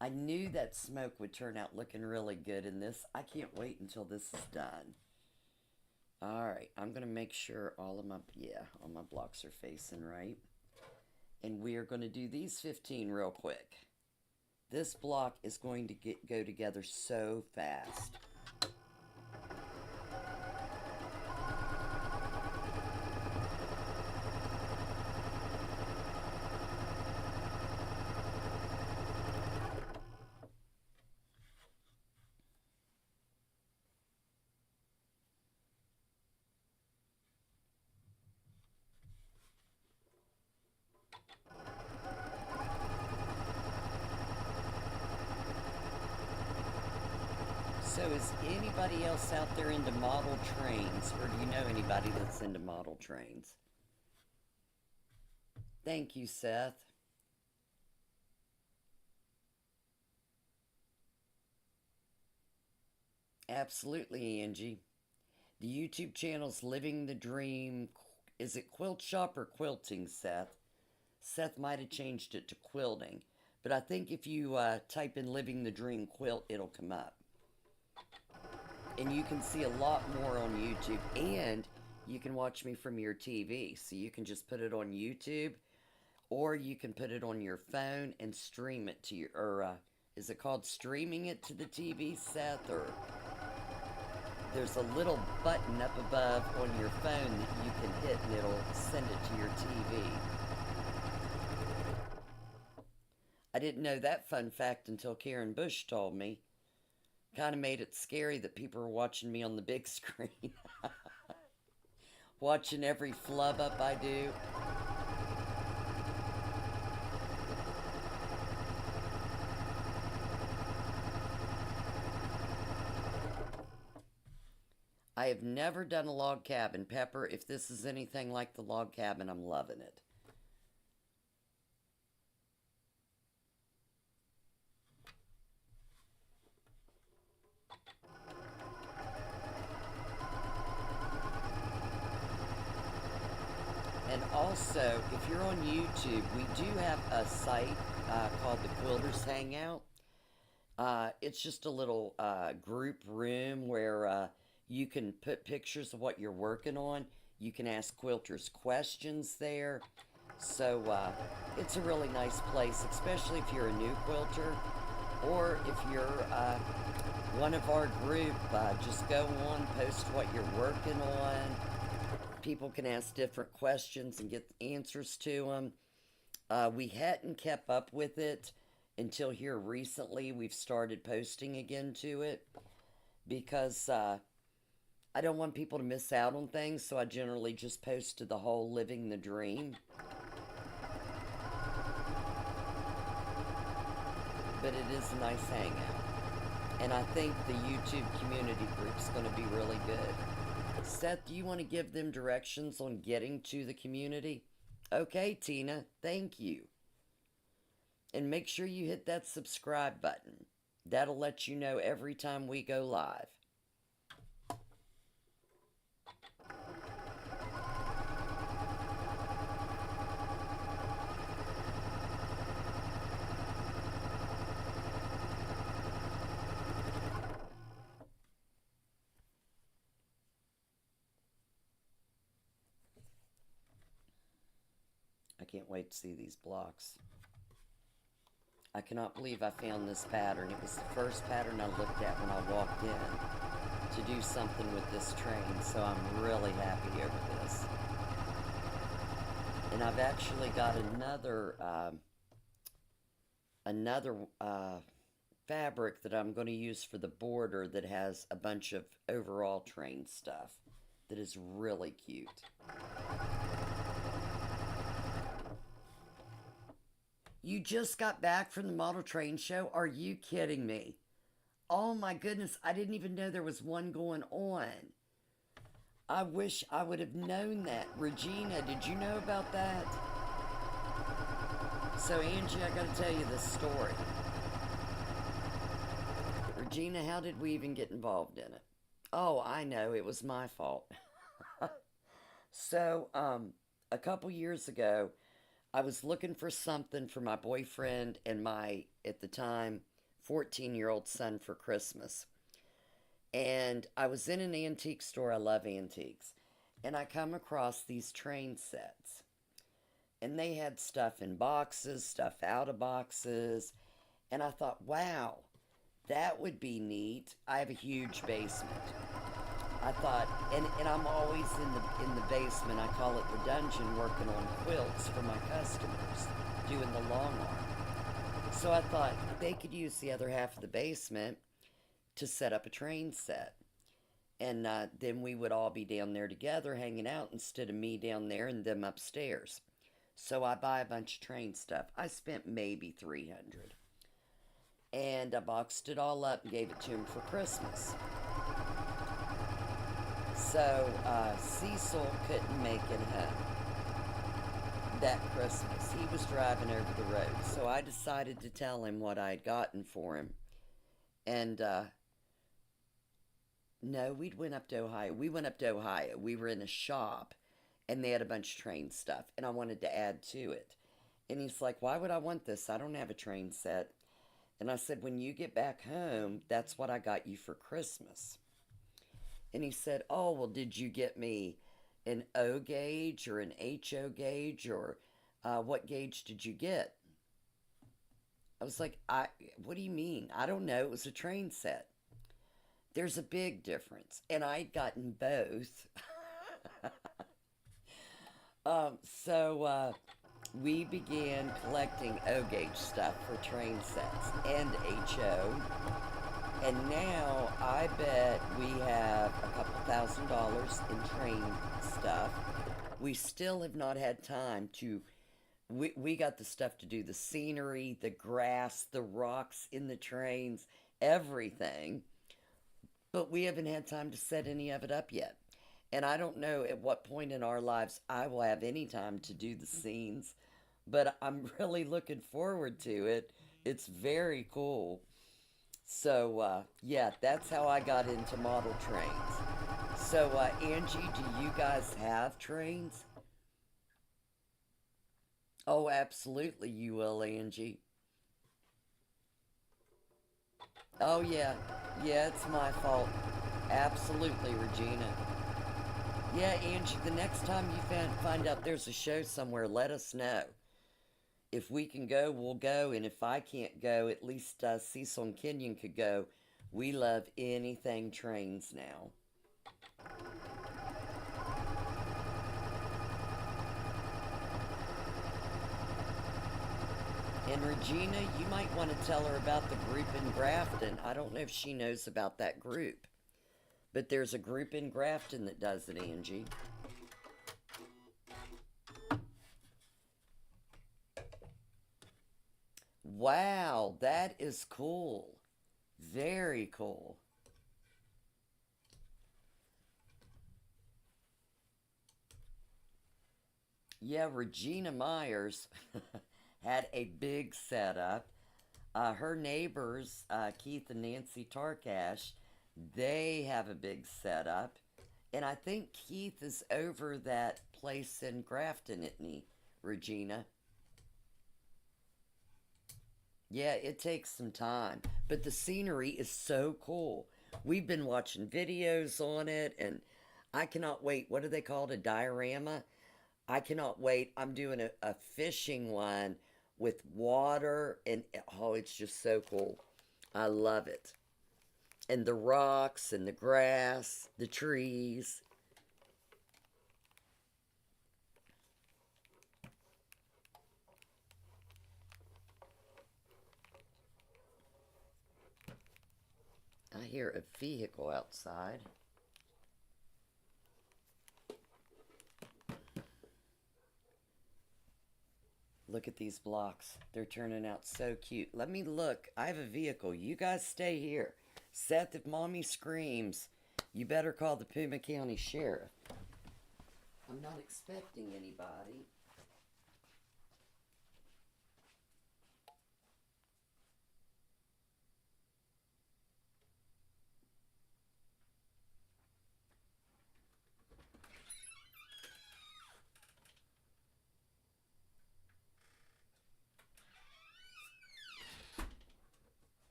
I knew that smoke would turn out looking really good in this. I can't wait until this is done. Alright, I'm going to make sure all my blocks are facing right. And we are going to do these 15 real quick. This block is going to go together so fast. So is anybody else out there into model trains, or do you know anybody that's into model trains? Thank you, Seth. Absolutely, Angie. The YouTube channel's Living the Dream. Is it Quilt Shop or Quilting, Seth? Seth might have changed it to quilting. But I think if you type in Living the Dream Quilt, it'll come up. And you can see a lot more on YouTube. And you can watch me from your TV. So you can just put it on YouTube. Or you can put it on your phone and stream it to your... Or is it called streaming it to the TV, Seth? Or... There's a little button up above on your phone that you can hit and it'll send it to your TV. I didn't know that fun fact until Karen Bush told me. Kind of made it scary that people were watching me on the big screen. Watching every flub up I do. I have never done a log cabin. Pepper, if this is anything like the log cabin, I'm loving it. And also, if you're on YouTube, we do have a site called the Quilters Hangout. It's just a little group room where you can put pictures of what you're working on. You can ask quilters questions there. So it's a really nice place, especially if you're a new quilter or if you're one of our group. Just go on, post what you're working on. People can ask different questions and get answers to them. We hadn't kept up with it until here recently. We've started posting again to it because I don't want people to miss out on things, so I generally just post to the whole Living the Dream. But it is a nice hangout. And I think the YouTube community group's going to be really good. Seth, do you want to give them directions on getting to the community? Okay, Tina, thank you. And make sure you hit that subscribe button. That'll let you know every time we go live. I can't wait to see these blocks. I cannot believe I found this pattern. It was the first pattern I looked at when I walked in to do something with this train, so I'm really happy over this. And I've actually got another fabric that I'm going to use for the border that has a bunch of overall train stuff that is really cute. You just got back from the model train show? Are you kidding me? Oh my goodness, I didn't even know there was one going on. I wish I would have known that. Regina, did you know about that? So Angie, I gotta tell you this story. Regina, how did we even get involved in it? Oh, I know, it was my fault. So, a couple years ago, I was looking for something for my boyfriend and my, at the time, 14-year-old son for Christmas. And I was in an antique store. I love antiques. And I come across these train sets. And they had stuff in boxes, stuff out of boxes. And I thought, wow, that would be neat. I have a huge basement. I thought, and I'm always in the basement. I call it the dungeon, working on quilts for my customers, doing the long arm. So I thought they could use the other half of the basement to set up a train set. And then we would all be down there together hanging out instead of me down there and them upstairs. So I buy a bunch of train stuff. I spent maybe 300. And I boxed it all up and gave it to him for Christmas. So Cecil couldn't make it home that Christmas. He was driving over the road. So I decided to tell him what I had gotten for him. And no, we went up to Ohio. We went up to Ohio. We were in a shop and they had a bunch of train stuff and I wanted to add to it. And he's like, why would I want this? I don't have a train set. And I said, when you get back home, that's what I got you for Christmas. And he said, oh, well, did you get me an O gauge or an HO gauge or what gauge did you get? I was like, what do you mean? I don't know. It was a train set. There's a big difference. And I'd gotten both. So we began collecting O gauge stuff for train sets and HO. And now I bet we have a couple $1,000s in train stuff. We still have not had time to. We got the stuff to do the scenery, the grass, the rocks in the trains, everything. But we haven't had time to set any of it up yet. And I don't know at what point in our lives I will have any time to do the scenes. But I'm really looking forward to it. It's very cool. So, yeah, that's how I got into model trains. So, Angie, do you guys have trains? Oh, absolutely, you will, Angie. Oh, yeah. Yeah, it's my fault. Absolutely, Regina. Yeah, Angie, the next time you find out there's a show somewhere, let us know. If we can go, we'll go. And if I can't go, at least Cecil and Kenyon could go. We love anything trains now. And Regina, you might want to tell her about the group in Grafton. I don't know if she knows about that group. But there's a group in Grafton that does it, Angie. Wow, that is cool. Very cool. Yeah, Regina Myers had a big setup. Her neighbors, Keith and Nancy Tarkash, they have a big setup. And I think Keith is over that place in Grafton, isn't he, Regina? Yeah, it takes some time, but the scenery is so cool. We've been watching videos on it, and I cannot wait. What do they call it? A diorama? I cannot wait. I'm doing a fishing one with water, and oh, it's just so cool. I love it. And the rocks, and the grass, the trees. I hear a vehicle outside. Look at these blocks. They're turning out so cute. Let me look. I have a vehicle. You guys stay here. Seth, if mommy screams, you better call the Pima County Sheriff. I'm not expecting anybody.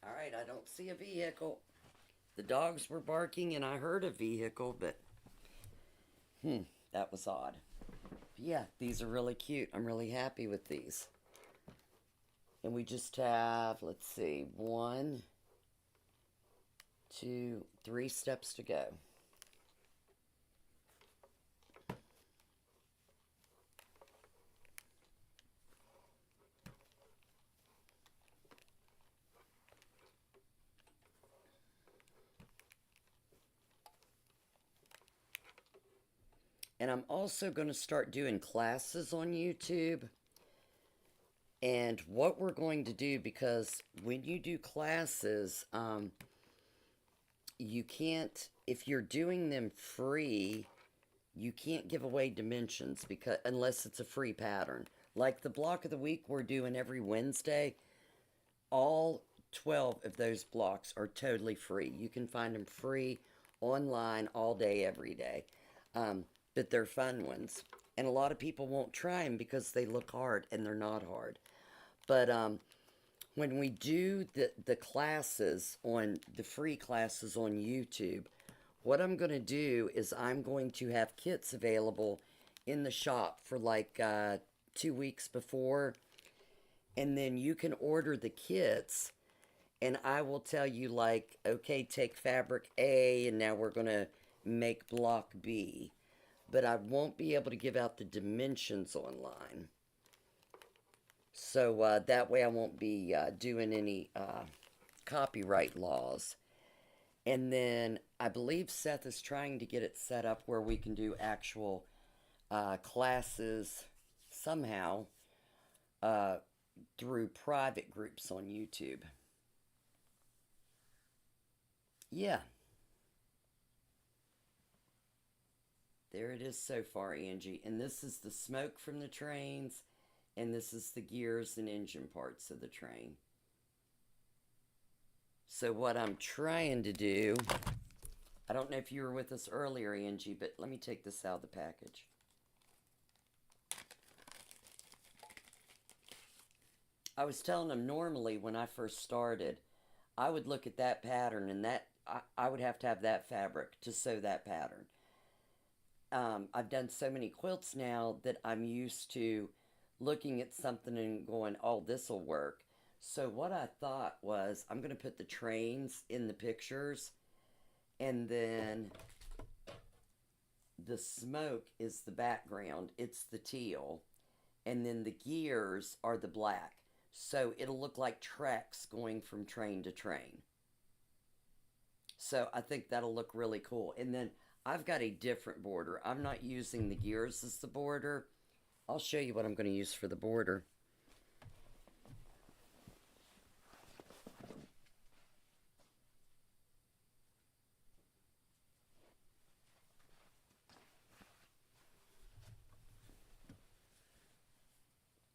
All right, I don't see a vehicle. The dogs were barking and I heard a vehicle, but That was odd. But yeah, these are really cute. I'm really happy with these. And we just have, let's see, 1, 2, 3 steps to go. And I'm also going to start doing classes on YouTube. And what we're going to do, because when you do classes, you can't, if you're doing them free, you can't give away dimensions because unless it's a free pattern. Like the block of the week we're doing every Wednesday, all 12 of those blocks are totally free. You can find them free online all day, every day. But they're fun ones. And a lot of people won't try them because they look hard, and they're not hard. But when we do the classes on, the free classes on YouTube, what I'm going to do is I'm going to have kits available in the shop for like 2 weeks before. And then you can order the kits, and I will tell you like, okay, take fabric A, and now we're going to make block B. But I won't be able to give out the dimensions online. So that way I won't be doing any copyright laws. And then I believe Seth is trying to get it set up where we can do actual classes somehow through private groups on YouTube. Yeah. There it is so far, Angie. And this is the smoke from the trains, and this is the gears and engine parts of the train. So what I'm trying to do, I don't know if you were with us earlier, Angie, but let me take this out of the package. I was telling them normally when I first started, I would look at that pattern, and that I would have to have that fabric to sew that pattern. I've done so many quilts now that I'm used to looking at something and going, oh, this will work. So what I thought was, I'm going to put the trains in the pictures, and then the smoke is the background. It's the teal. And then the gears are the black. So it'll look like tracks going from train to train. So I think that'll look really cool. And then I've got a different border. I'm not using the gears as the border. I'll show you what I'm going to use for the border.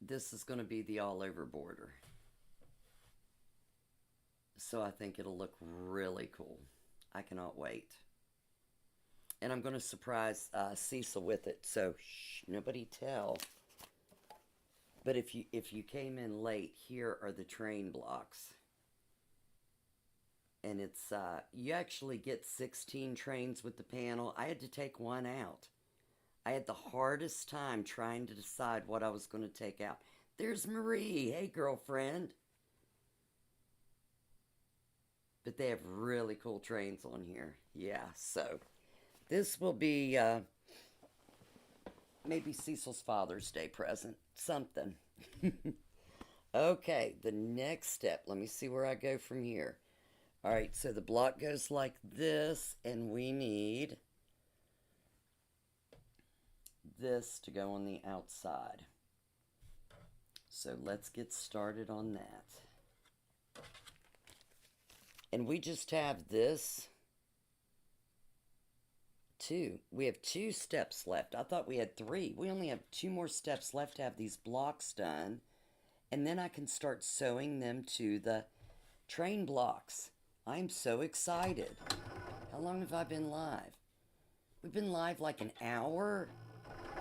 This is going to be the all over border. So I think it'll look really cool. I cannot wait. And I'm going to surprise Cecil with it, so shh, nobody tell. But if you came in late, here are the train blocks. And it's, you actually get 16 trains with the panel. I had to take one out. I had the hardest time trying to decide what I was going to take out. There's Marie. Hey, girlfriend. But they have really cool trains on here. Yeah, so this will be maybe Cecil's Father's Day present. Something. Okay, the next step. Let me see where I go from here. All right, so the block goes like this, and we need this to go on the outside. So let's get started on that. And we just have this two. We have 2 steps left. I thought we had 3. We only have 2 more steps left to have these blocks done. And then I can start sewing them to the train blocks. I'm so excited. How long have I been live? We've been live like an hour.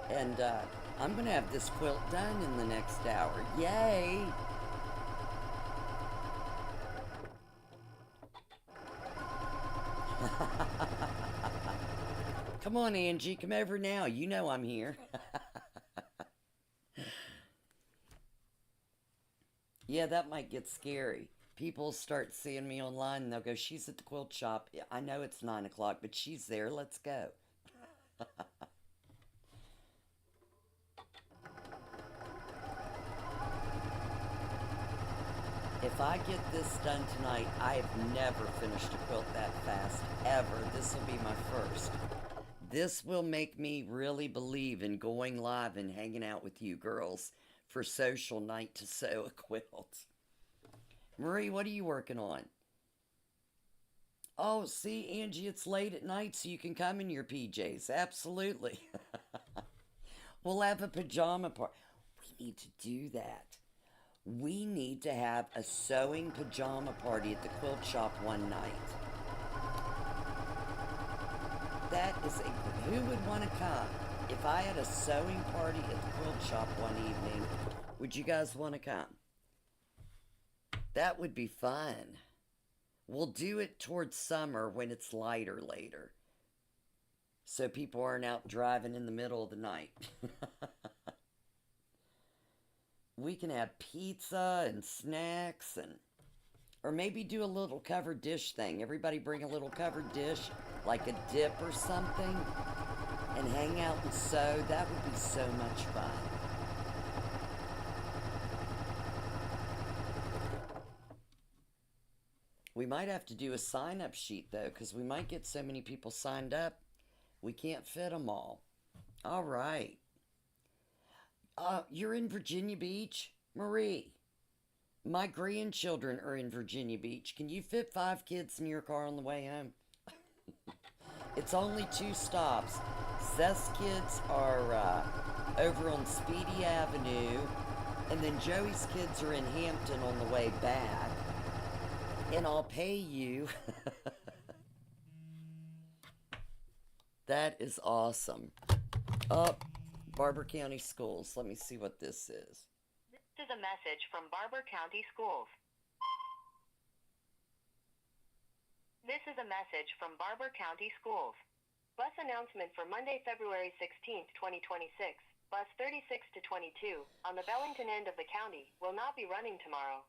And I'm going to have this quilt done in the next hour. Yay! Come on, Angie, come over now. You know I'm here. Yeah, that might get scary. People start seeing me online and they'll go, she's at the quilt shop. Yeah, I know it's 9 o'clock, but she's there. Let's go. If I get this done tonight, I have never finished a quilt that fast, ever. This will be my first. This will make me really believe in going live and hanging out with you girls for social night to sew a quilt. Marie, what are you working on? Oh, see, Angie, it's late at night, so you can come in your PJs. Absolutely. We'll have a pajama party. We need to do that. We need to have a sewing pajama party at the quilt shop one night. That is a... Who would want to come? If I had a sewing party at the quilt shop one evening, would you guys want to come? That would be fun. We'll do it towards summer when it's lighter later. So people aren't out driving in the middle of the night. We can have pizza and snacks and... Or maybe do a little covered dish thing. Everybody bring a little covered dish, like a dip or something, and hang out and sew. That would be so much fun. We might have to do a sign-up sheet, though, because we might get so many people signed up, we can't fit them all. All right. You're in Virginia Beach? Marie, my grandchildren are in Virginia Beach. Can you fit 5 kids in your car on the way home? It's only 2 stops. Seth's kids are over on Speedy Avenue, and then Joey's kids are in Hampton on the way back. And I'll pay you. That is awesome. Up, Barber County Schools. Let me see what this is. This is a message from Barber County Schools. This is a message from Barber County Schools. Bus announcement for Monday, February 16th, 2026. Bus 36 to 22 on the Bellington end of the county will not be running tomorrow.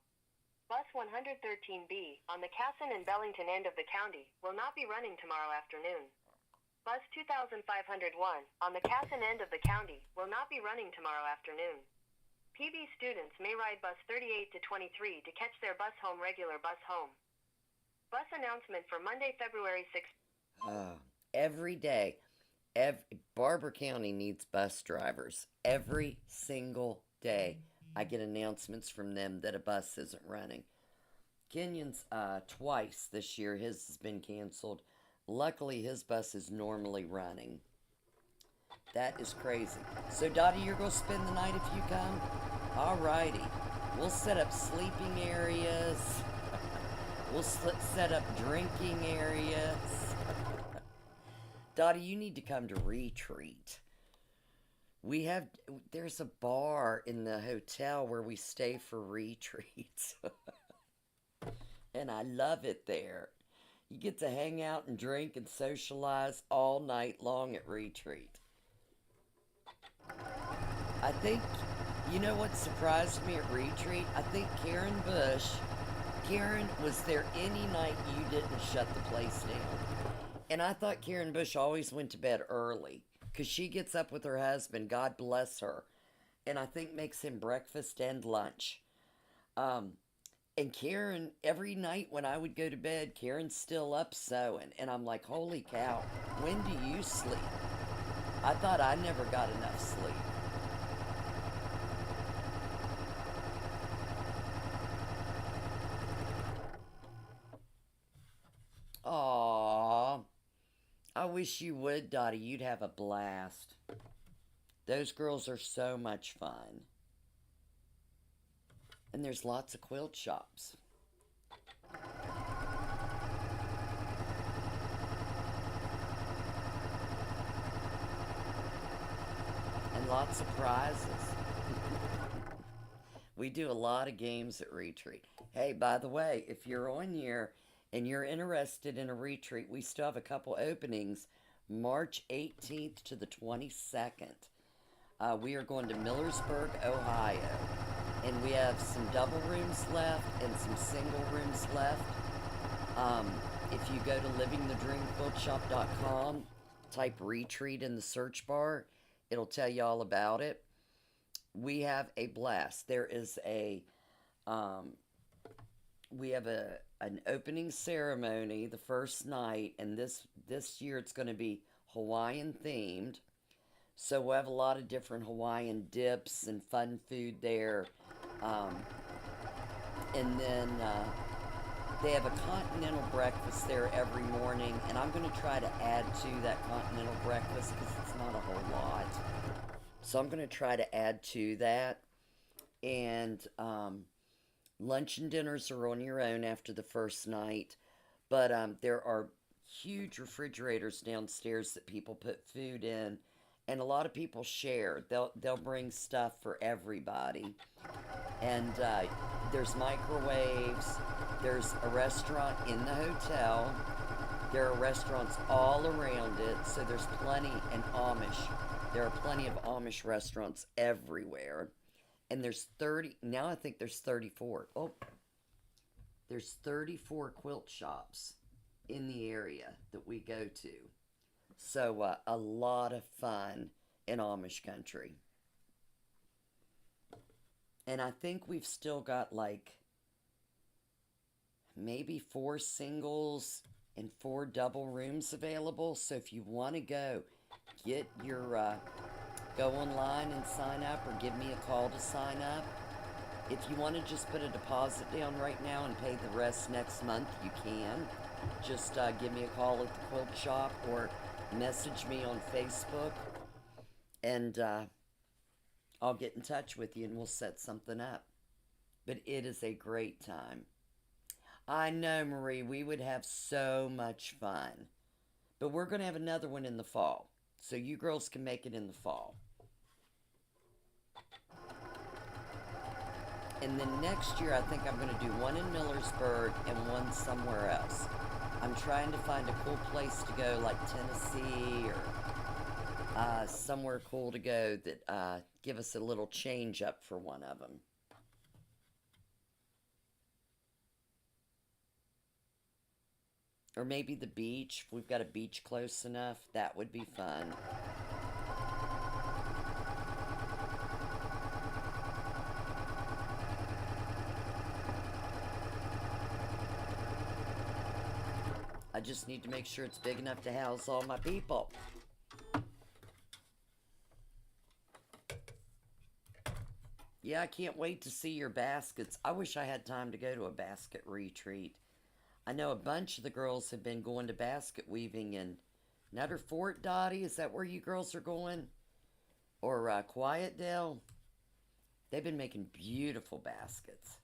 Bus 113B on the Casson and Bellington end of the county will not be running tomorrow afternoon. Bus 2501 on the Casson end of the county will not be running tomorrow afternoon. PB students may ride bus 38 to 23 to catch their bus home regular bus home. Bus announcement for Monday, February 6th. Every day, Barber County needs bus drivers. Every single day, I get announcements from them that a bus isn't running. Kenyon's twice this year, his has been canceled. Luckily, his bus is normally running. That is crazy. So, Dottie, you're going to spend the night if you come? Alrighty. We'll set up sleeping areas. We'll set up drinking areas. Dottie, you need to come to retreat. There's a bar in the hotel where we stay for retreats. And I love it there. You get to hang out and drink and socialize all night long at retreat. I think, you know what surprised me at retreat? I think Karen was there any night you didn't shut the place down. And I thought Karen Bush always went to bed early. Because she gets up with her husband, God bless her, and I think makes him breakfast and lunch. And Karen, every night when I would go to bed, Karen's still up sewing. And I'm like, holy cow, when do you sleep? I thought I never got enough sleep. Aww. I wish you would, Dottie. You'd have a blast. Those girls are so much fun. And there's lots of quilt shops. And lots of prizes. We do a lot of games at retreat. Hey, by the way, if you're on here and you're interested in a retreat, we still have a couple openings March 18th to the 22nd. We are going to Millersburg, Ohio. And we have some double rooms left and some single rooms left. If you go to livingthedreamquiltshop.com, type retreat in the search bar, it'll tell you all about it. We have a blast. There is we have an opening ceremony the first night, and this year it's going to be Hawaiian themed. So we'll have a lot of different Hawaiian dips and fun food there. And then they have a continental breakfast there every morning, and I'm going to try to add to that continental breakfast because it's not a whole lot. So I'm going to try to add to that. And lunch and dinners are on your own after the first night. But there are huge refrigerators downstairs that people put food in. And a lot of people share. They'll bring stuff for everybody. And there's microwaves. There's a restaurant in the hotel. There are restaurants all around it. So there's plenty, and Amish. There are plenty of Amish restaurants everywhere. And there's 30, now I think there's 34. Oh, there's 34 quilt shops in the area that we go to. So a lot of fun in Amish country. And I think we've still got like maybe 4 singles and 4 double rooms available. So if you want to go, get your, go online and sign up, or give me a call to sign up. If you want to just put a deposit down right now and pay the rest next month, you can. Just give me a call at the quilt shop, or message me on Facebook, and I'll get in touch with you and we'll set something up. But it is a great time. I know, Marie, we would have so much fun. But we're going to have another one in the fall, so you girls can make it in the fall. And then next year, I think I'm going to do one in Millersburg and one somewhere else. I'm trying to find a cool place to go, like Tennessee, or somewhere cool to go that give us a little change up for one of them. Or maybe the beach. If we've got a beach close enough, that would be fun. I just need to make sure it's big enough to house all my people. Yeah, I can't wait to see your baskets. I wish I had time to go to a basket retreat. I know a bunch of the girls have been going to basket weaving in Nutter Fort, Dottie. Is that where you girls are going? Or Quietdale? They've been making beautiful baskets.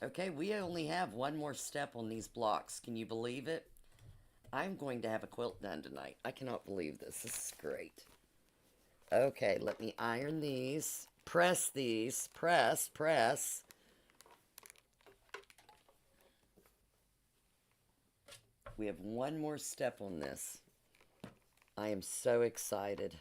Okay, we only have one more step on these blocks. Can you believe it? I'm going to have a quilt done tonight. I cannot believe this. This is great. Okay, let me iron these. Press these. Press, press. We have one more step on this. I am so excited.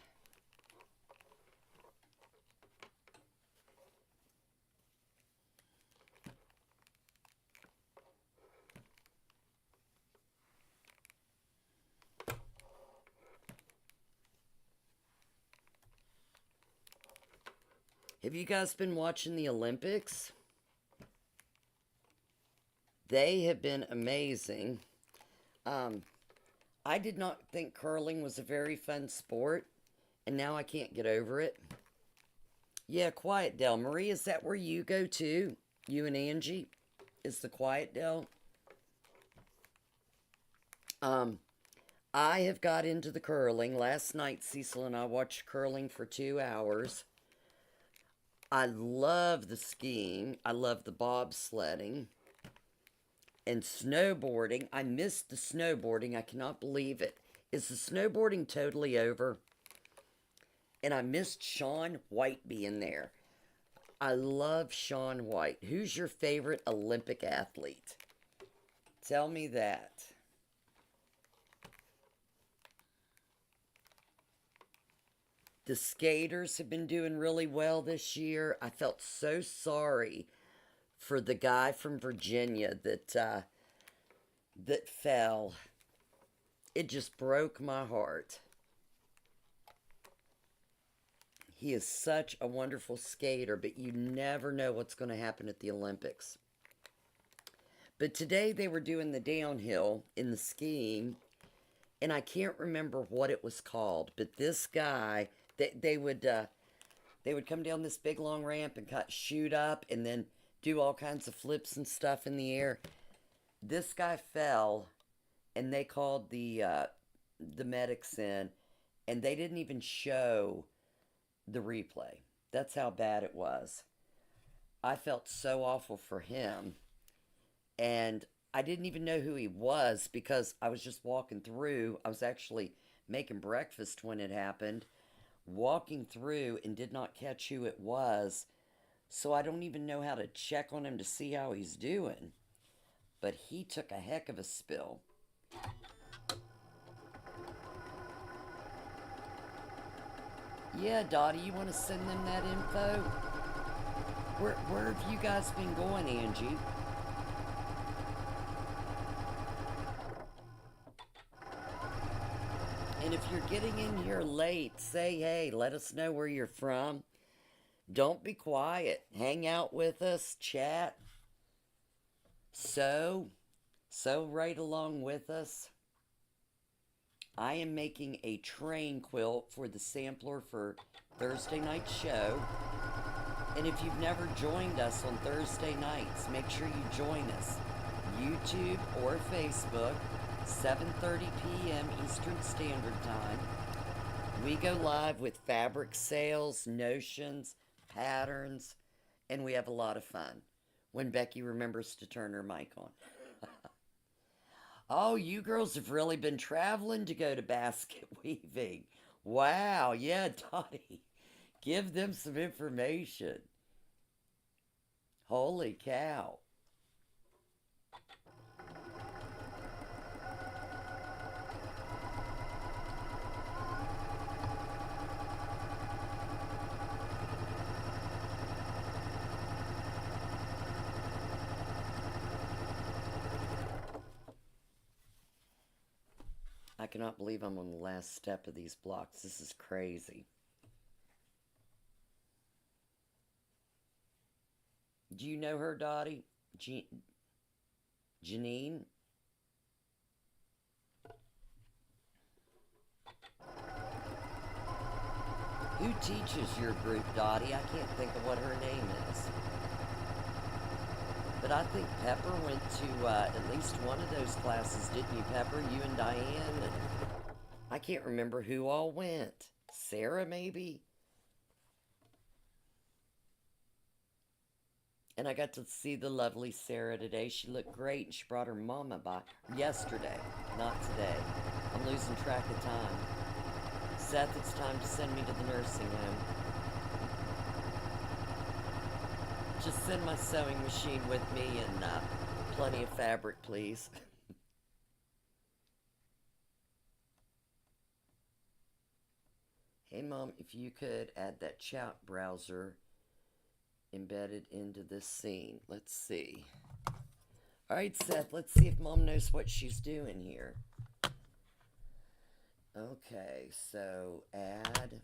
Have you guys been watching the Olympics? They have been amazing. I did not think curling was a very fun sport, and now I can't get over it. Yeah, Quietdale. Marie, is that where you go to? You and Angie? Is the Quietdale? I have got into the curling. Last night, Cecil and I watched curling for 2 hours. I love the skiing. I love the bobsledding. And snowboarding. I missed the snowboarding. I cannot believe it. Is the snowboarding totally over? And I missed Shaun White being there. I love Shaun White. Who's your favorite Olympic athlete? Tell me that. The skaters have been doing really well this year. I felt so sorry for the guy from Virginia that fell. It just broke my heart. He is such a wonderful skater, but you never know what's going to happen at the Olympics. But today they were doing the downhill in the skiing, and I can't remember what it was called. But this guy, they would come down this big long ramp and shoot up, and then do all kinds of flips and stuff in the air. This guy fell, and they called the medics in, and they didn't even show the replay. That's how bad it was. I felt so awful for him. And I didn't even know who he was because I was just walking through. I was actually making breakfast when it happened, walking through, and did not catch who it was. So I don't even know how to check on him to see how he's doing. But he took a heck of a spill. Yeah, Dottie, you want to send them that info? Where have you guys been going, Angie? And if you're getting in here late, say hey, let us know where you're from. Don't be quiet. Hang out with us, chat. Sew right along with us. I am making a train quilt for the sampler for Thursday night show. And if you've never joined us on Thursday nights, make sure you join us. YouTube or Facebook, 7:30 p.m. Eastern Standard Time. We go live with fabric sales, notions, patterns, and we have a lot of fun when Becky remembers to turn her mic on. Oh, you girls have really been traveling to go to basket weaving. Wow, yeah, Dottie. Give them some information. Holy cow. I cannot believe I'm on the last step of these blocks. This is crazy. Do you know her, Dottie? Janine? Who teaches your group, Dottie? I can't think of what her name is. But I think Pepper went to at least one of those classes, didn't you, Pepper? You and Diane? And I can't remember who all went. Sarah, maybe? And I got to see the lovely Sarah today. She looked great, and she brought her mama by yesterday, not today. I'm losing track of time. Seth, it's time to send me to the nursing home. Just send my sewing machine with me and plenty of fabric, please. Hey, Mom, if you could add that chat browser embedded into this scene. Let's see. All right, Seth, let's see if Mom knows what she's doing here. Okay, so add.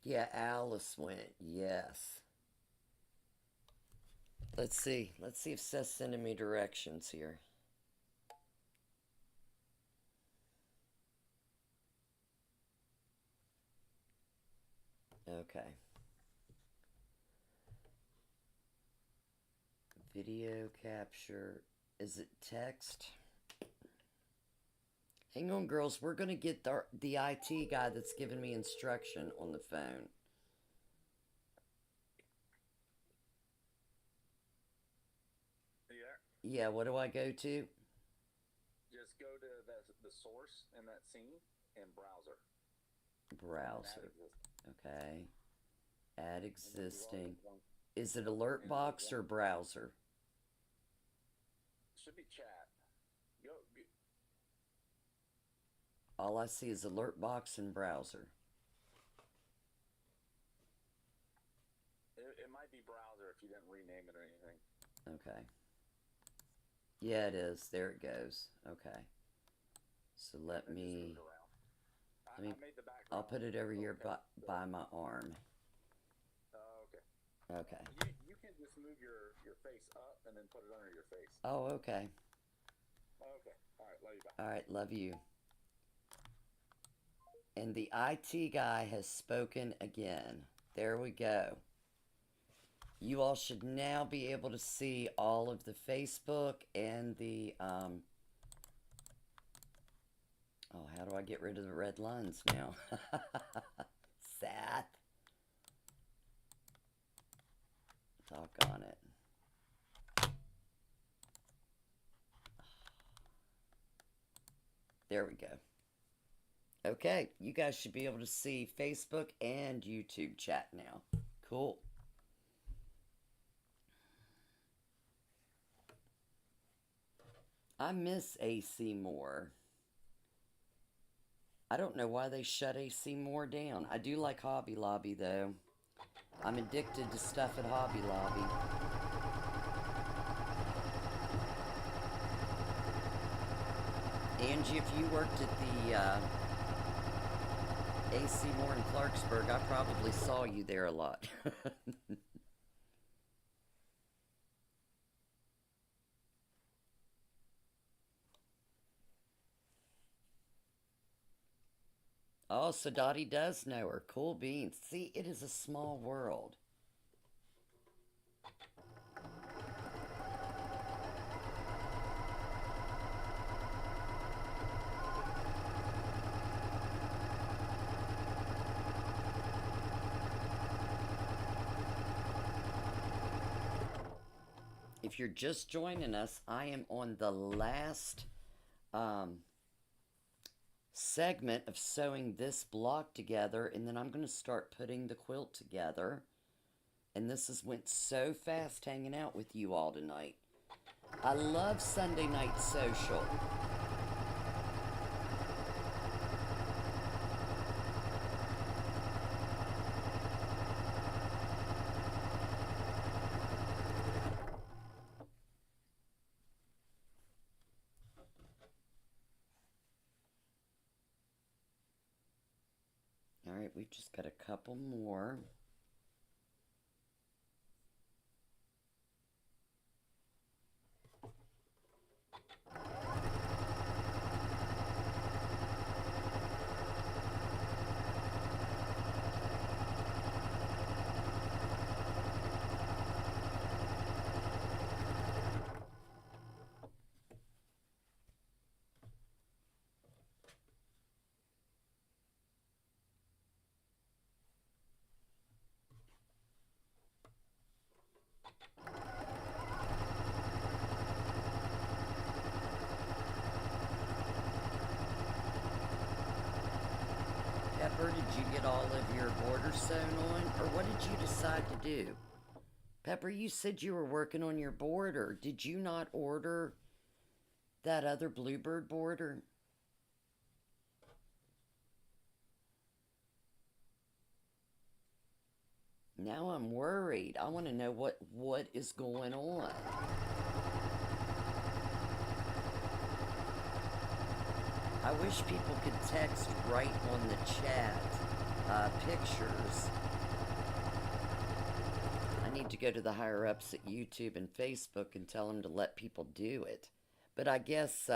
Yeah, Alice went. Yes. Let's see. Let's see if Seth's sending me directions here. Okay. Video capture. Is it text? Hang on, girls. We're going to get the IT guy that's giving me instruction on the phone. Yeah. Yeah, what do I go to? Just go to the source in that scene and browser. Browser. Okay. Add existing. One, Is it alert box or browser? should be chat. Go. All I see is alert box and browser. It might be browser if you didn't rename it or anything. Okay. Yeah, it is. There it goes. Okay. So let me. I made the background. I'll put it over here by my arm. Okay. Okay. You can just move your face up and then put it under your face. Oh, okay. Okay. All right. Love you. Bye. All right. Love you. And the IT guy has spoken again. There we go. You all should now be able to see all of the Facebook and the, oh, how do I get rid of the red lines now? Seth. Doggone it. There we go. Okay, you guys should be able to see Facebook and YouTube chat now. Cool. I miss AC Moore. I don't know why they shut AC Moore down. I do like Hobby Lobby though. I'm addicted to stuff at Hobby Lobby. Angie, if you worked at the AC Moore in Clarksburg, I probably saw you there a lot. Oh, so Dottie does know her. Cool beans. See, it is a small world. If you're just joining us, I am on the last segment of sewing this block together, and then I'm going to start putting the quilt together. And this has went so fast hanging out with you all tonight. I love Sunday night social. Alright, we've just got a couple more. Pepper, did you get all of your border sewn on? Or what did you decide to do? Pepper, you said you were working on your border. Did you not order that other bluebird border? Now I'm worried. I want to know what is going on. I wish people could text right on the chat pictures. I need to go to the higher ups at YouTube and Facebook and tell them to let people do it. But I guess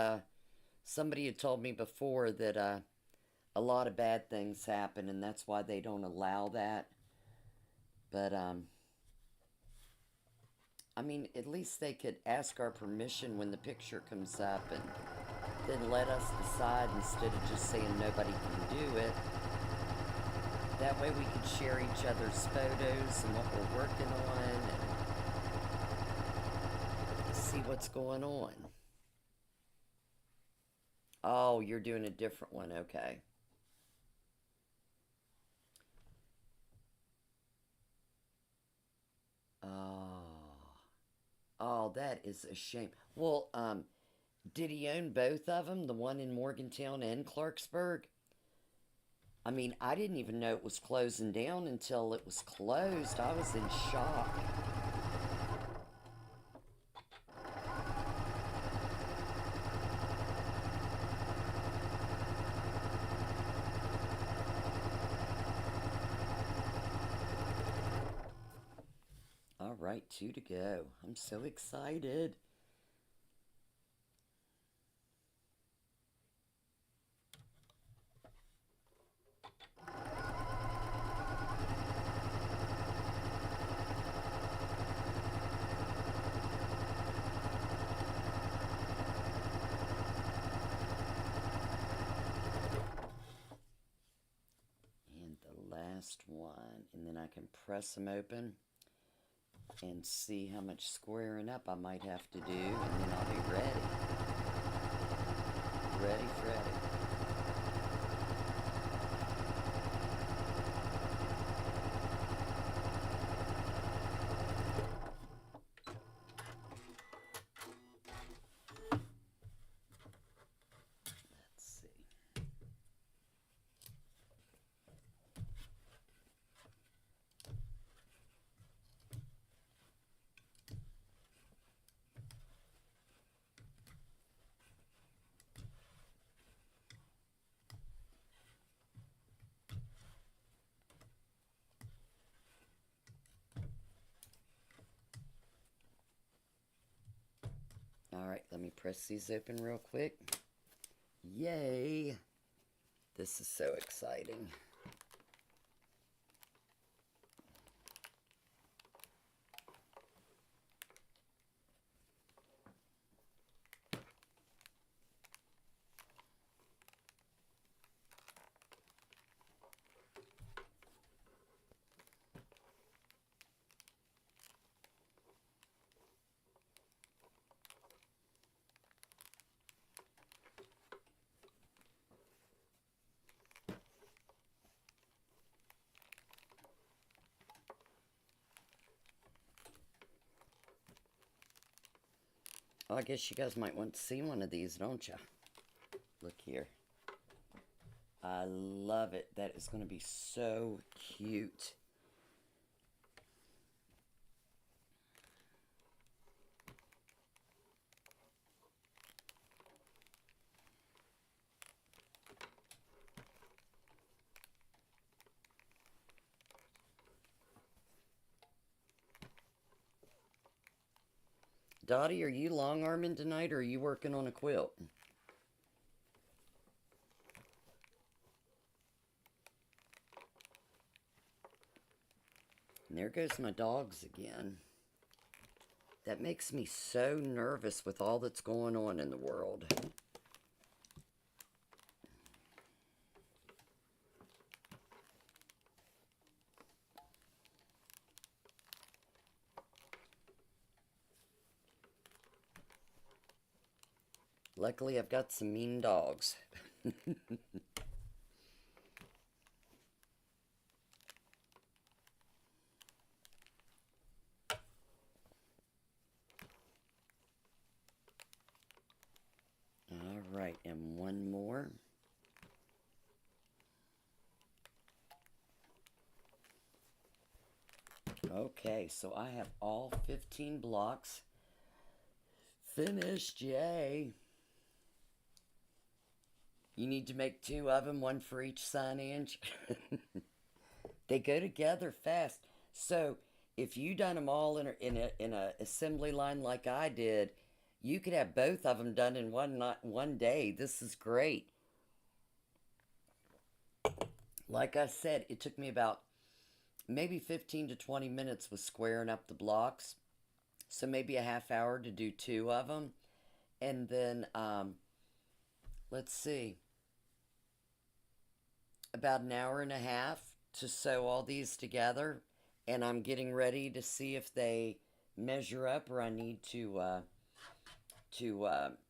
somebody had told me before that a lot of bad things happen, and that's why they don't allow that. But I mean, at least they could ask our permission when the picture comes up and then let us decide instead of just saying nobody can do it. That way we could share each other's photos and what we're working on. And see what's going on. Oh, you're doing a different one. Okay. Oh. Oh, that is a shame. Well, did he own both of them? The one in Morgantown and Clarksburg? I mean, I didn't even know it was closing down until it was closed. I was in shock. All right, 2 to go. I'm so excited. And the last one. And then I can press them open and see how much squaring up I might have to do, and then I'll be ready. Ready, Freddy. Let's see. Alright, let me press these open real quick. Yay! This is so exciting. Oh, I guess you guys might want to see one of these, don't you? Look here. I love it. That is going to be so cute. Dottie, are you long arming tonight, or are you working on a quilt? And there goes my dogs again. That makes me so nervous with all that's going on in the world. Luckily, I've got some mean dogs. All right, and one more. Okay, so I have all 15 blocks finished. Yay! You need to make 2 of them, one for each sign inch. They go together fast. So if you done them all in a assembly line like I did, you could have both of them done in one day. This is great. Like I said, it took me about maybe 15 to 20 minutes with squaring up the blocks. So maybe a half hour to do 2 of them. And then, let's see, about an hour and a half to sew all these together. And I'm getting ready to see if they measure up, or I need to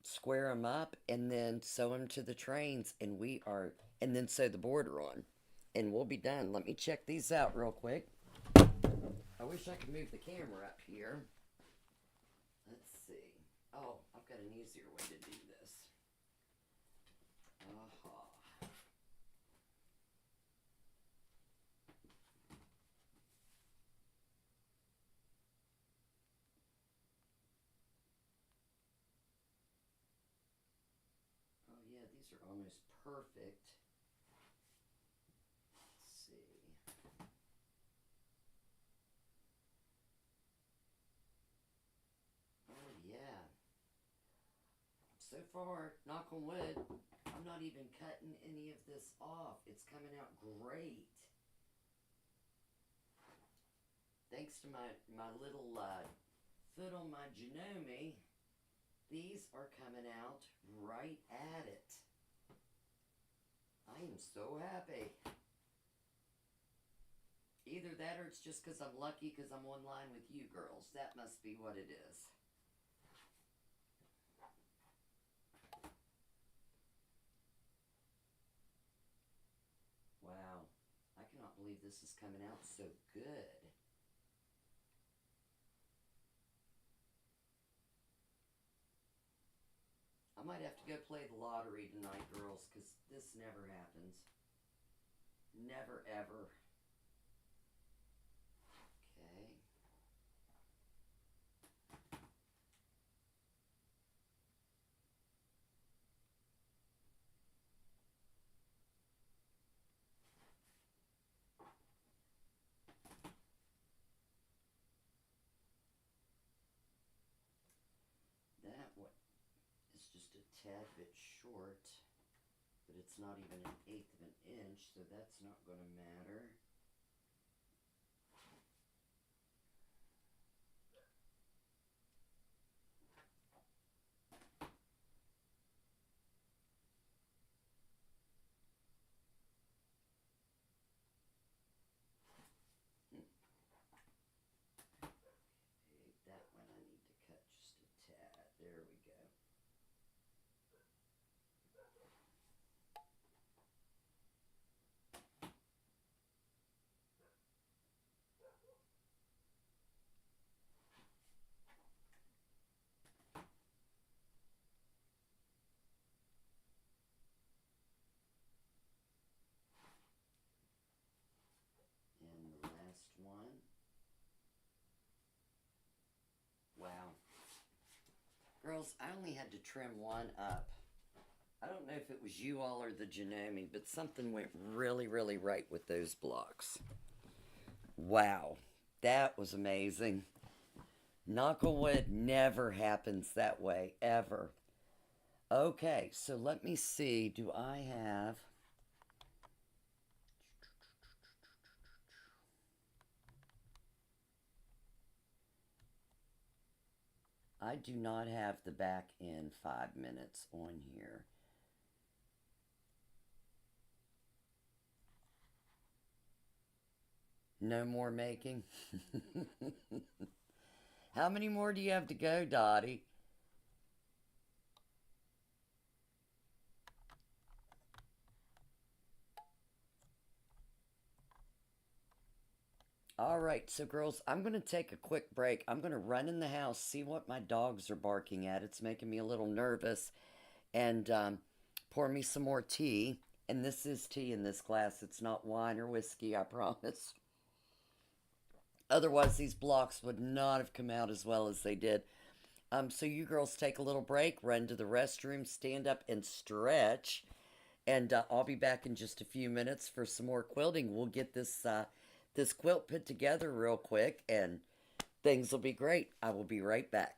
square them up and then sew them to the trains, and then sew the border on, and we'll be done. Let me check these out real quick. I wish I could move the camera up here. Let's see. Oh, I've got an easier way to do this. Aha. Oh yeah, these are almost perfect. Let's see. Oh yeah. So far, knock on wood, I'm not even cutting any of this off. It's coming out great. Thanks to my little foot on my Janome, these are coming out right at it. I am so happy. Either that or it's just because I'm lucky because I'm online with you girls. That must be what it is. Wow. I cannot believe this is coming out so good. I might have to go play the lottery tonight, girls, because this never happens. Never, ever. Okay. That one is just a tad bit short, but it's not even an eighth of an inch, so that's not going to matter. That one I need to cut just a tad. There we go. And the last one. Wow. Girls, I only had to trim one up. I don't know if it was you all or the Janome, but something went really, really right with those blocks. Wow. That was amazing. Knock on wood, never happens that way, ever. Okay, so let me see. Do I have... I do not have the back end 5 minutes on here. No more making? How many more do you have to go, Dottie? All right, so girls, I'm going to take a quick break. I'm going to run in the house, see what my dogs are barking at. It's making me a little nervous. And pour me some more tea. And this is tea in this glass. It's not wine or whiskey, I promise. Otherwise, these blocks would not have come out as well as they did. So you girls take a little break, run to the restroom, stand up and stretch. And I'll be back in just a few minutes for some more quilting. We'll get this this quilt put together real quick, and things will be great. I will be right back.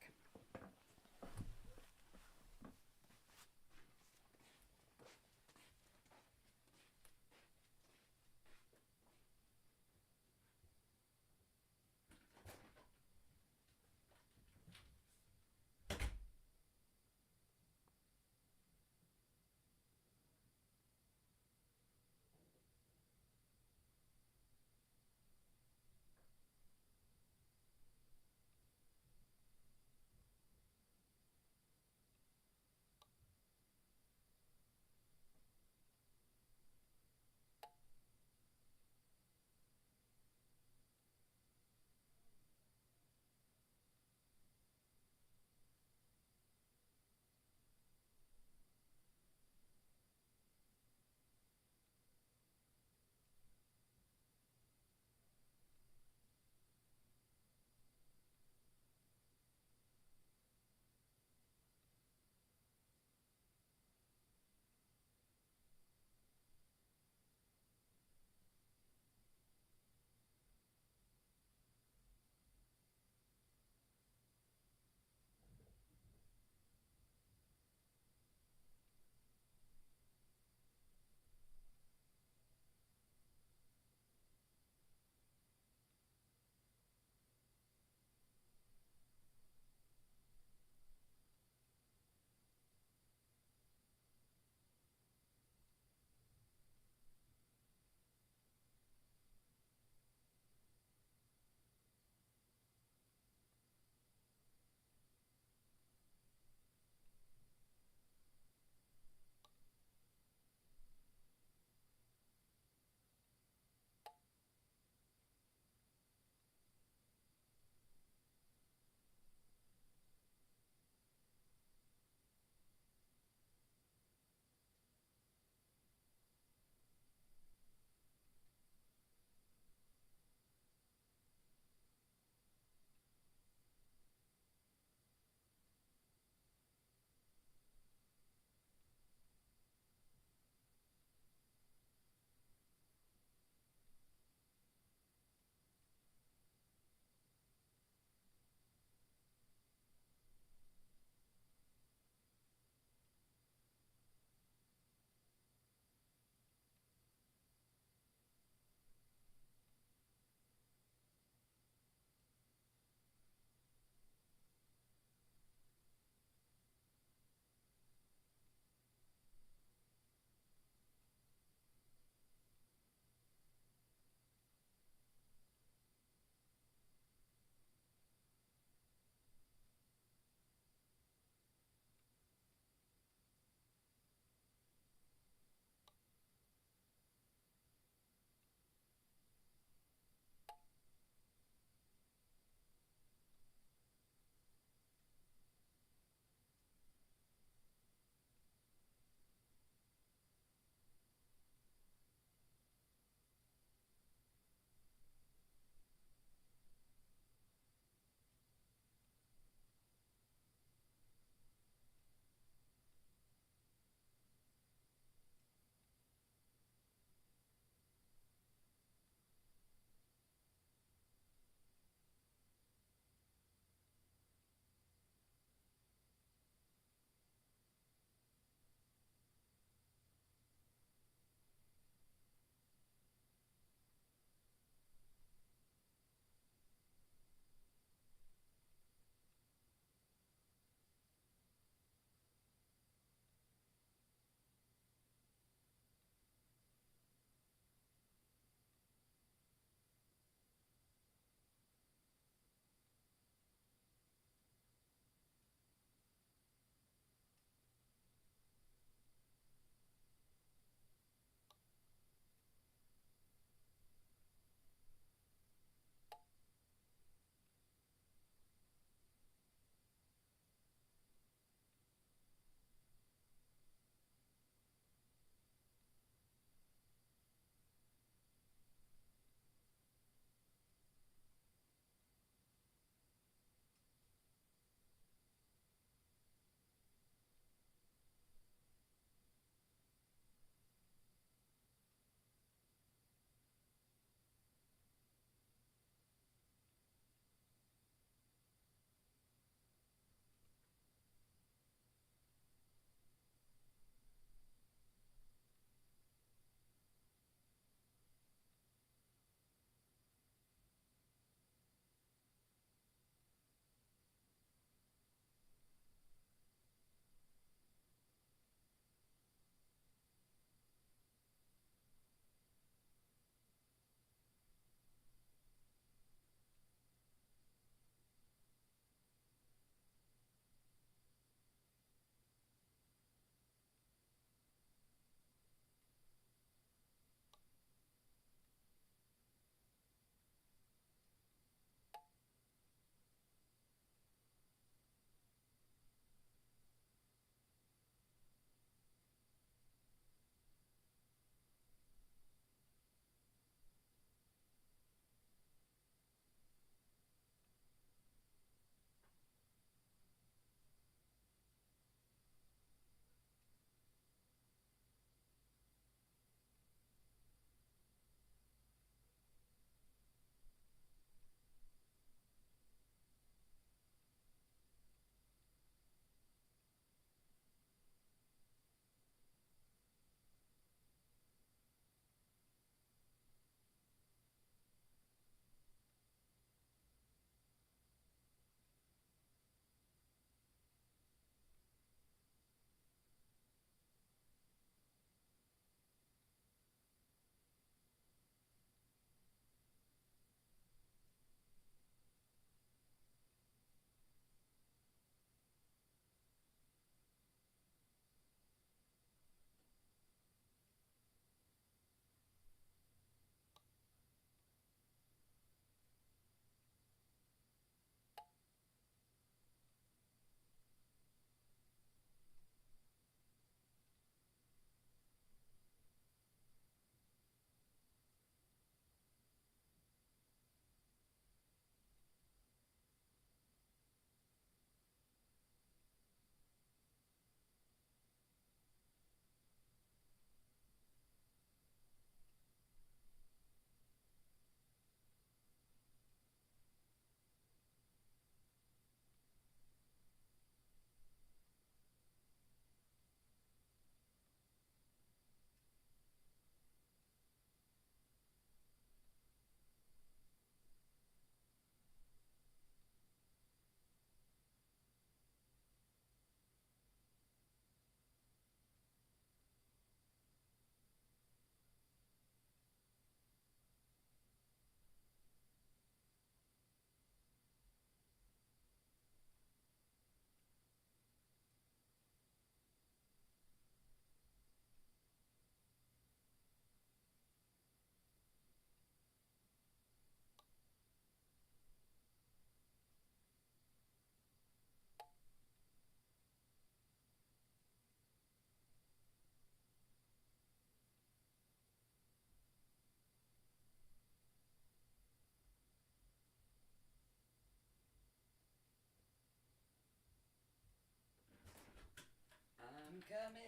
come in.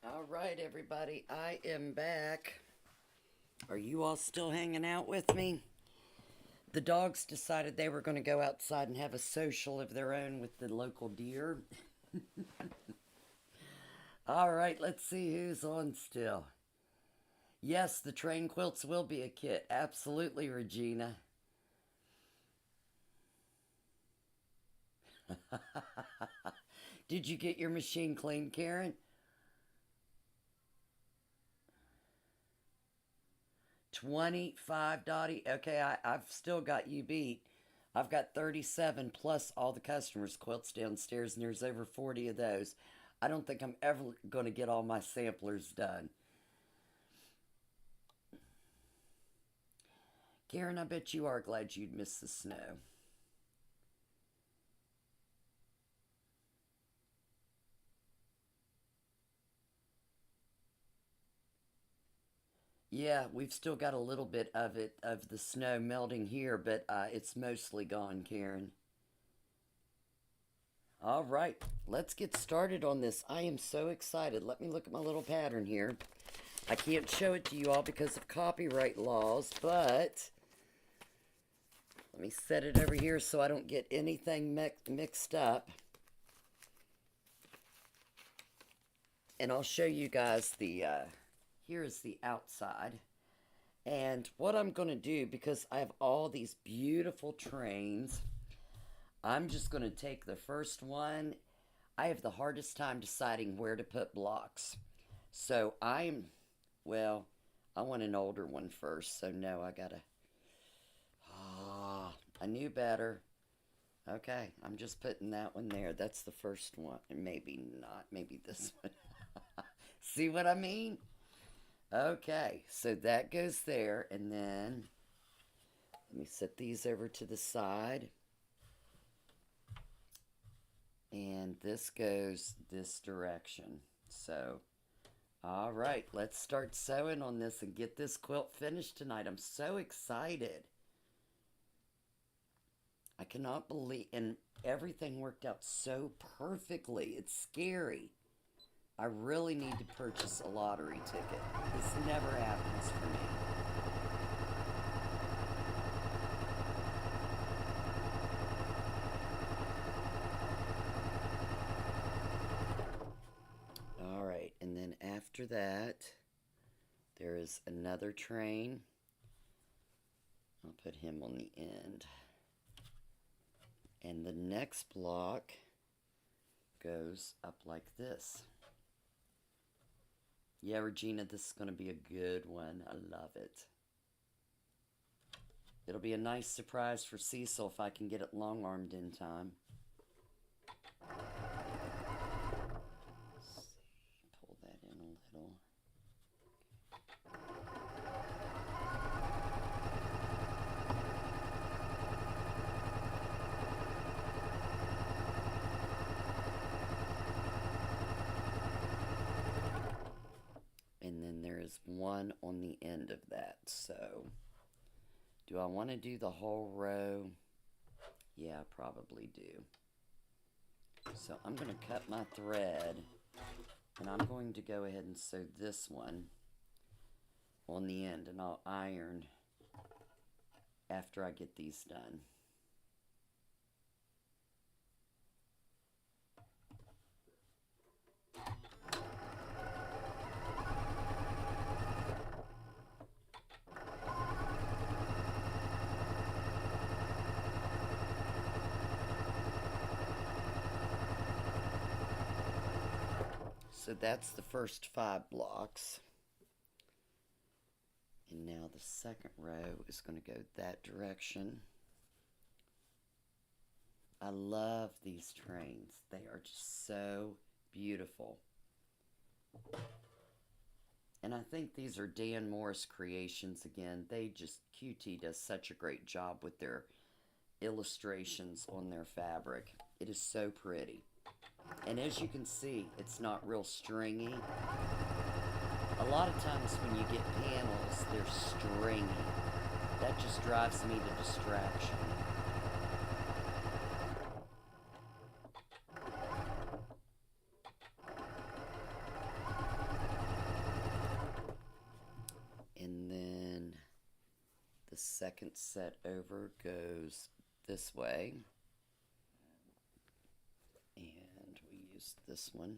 All right, everybody, I am back. Are you all still hanging out with me? The dogs decided they were going to go outside and have a social of their own with the local deer. All right, let's see who's on still. Yes, the train quilts will be a kit. Absolutely, Regina. Did you get your machine cleaned, Karen? 25, Dottie. Okay, I've still got you beat. I've got 37 plus all the customers' quilts downstairs, and there's over 40 of those. I don't think I'm ever going to get all my samplers done. Karen, I bet you are glad you'd missed the snow. Yeah, we've still got a little bit of it, of the snow melting here, but it's mostly gone, Karen. All right, let's get started on this. I am so excited. Let me look at my little pattern here. I can't show it to you all because of copyright laws, but let me set it over here so I don't get anything mixed up. And I'll show you guys the... Here's the outside. And what I'm going to do, because I have all these beautiful trains, I'm just going to take the first one. I have the hardest time deciding where to put blocks. So well, I want an older one first. So no, I gotta, I knew better. Okay, I'm just putting that one there. That's the first one. And maybe not, maybe this one. See what I mean? Okay, so that goes there, and then let me set these over to the side. And this goes this direction. So, all right, let's start sewing on this and get this quilt finished tonight. I'm so excited. I cannot believe, and everything worked out so perfectly. It's scary. I really need to purchase a lottery ticket. This never happens for me. All right, and then after that, there is another train. I'll put him on the end. And the next block goes up like this. Yeah, Regina, this is going to be a good one. I love it. It'll be a nice surprise for Cecil if I can get it long-armed in time. Let's see, pull that in a little. And then there is one on the end of that. So, do I want to do the whole row? Yeah, I probably do. So I'm going to cut my thread, and I'm going to go ahead and sew this one on the end, and I'll iron after I get these done. So that's the first 5 blocks. And now the second row is going to go that direction. I love these trains. They are just so beautiful. And I think these are Dan Morris creations again. QT does such a great job with their illustrations on their fabric. It is so pretty. And as you can see, it's not real stringy. A lot of times when you get panels, they're stringy. That just drives me to distraction. second set over goes this way. And we use this one.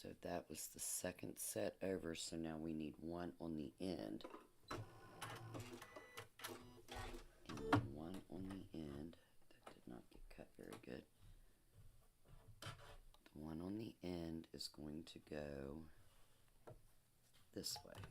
So that was the second set over, so now we need one on the end. And then one on the end. That did not get cut very good. The one on the end is going to go this way.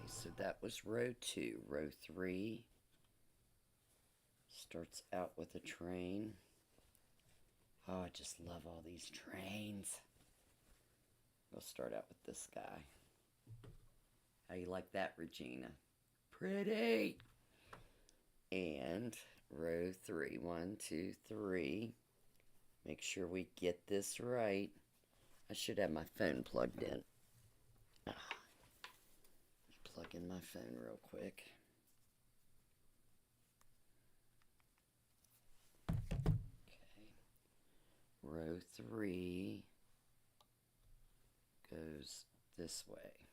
So that was row 2. Row 3 starts out with a train. Oh, I just love all these trains. We'll start out with this guy. How you like that, Regina? Pretty! And row 3. 1, 2, 3. Make sure we get this right. I should have my phone plugged in. Plug in my phone real quick. Okay. Row 3 goes this way.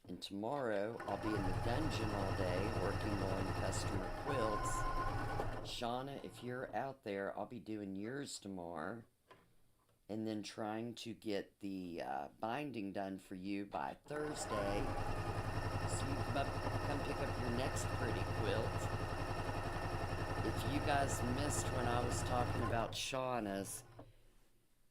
And tomorrow I'll be in the dungeon all day working on customer quilts. Shauna, if you're out there, I'll be doing yours tomorrow. And then trying to get the binding done for you by Thursday. So you come pick up your next pretty quilt. If you guys missed when I was talking about Shauna's,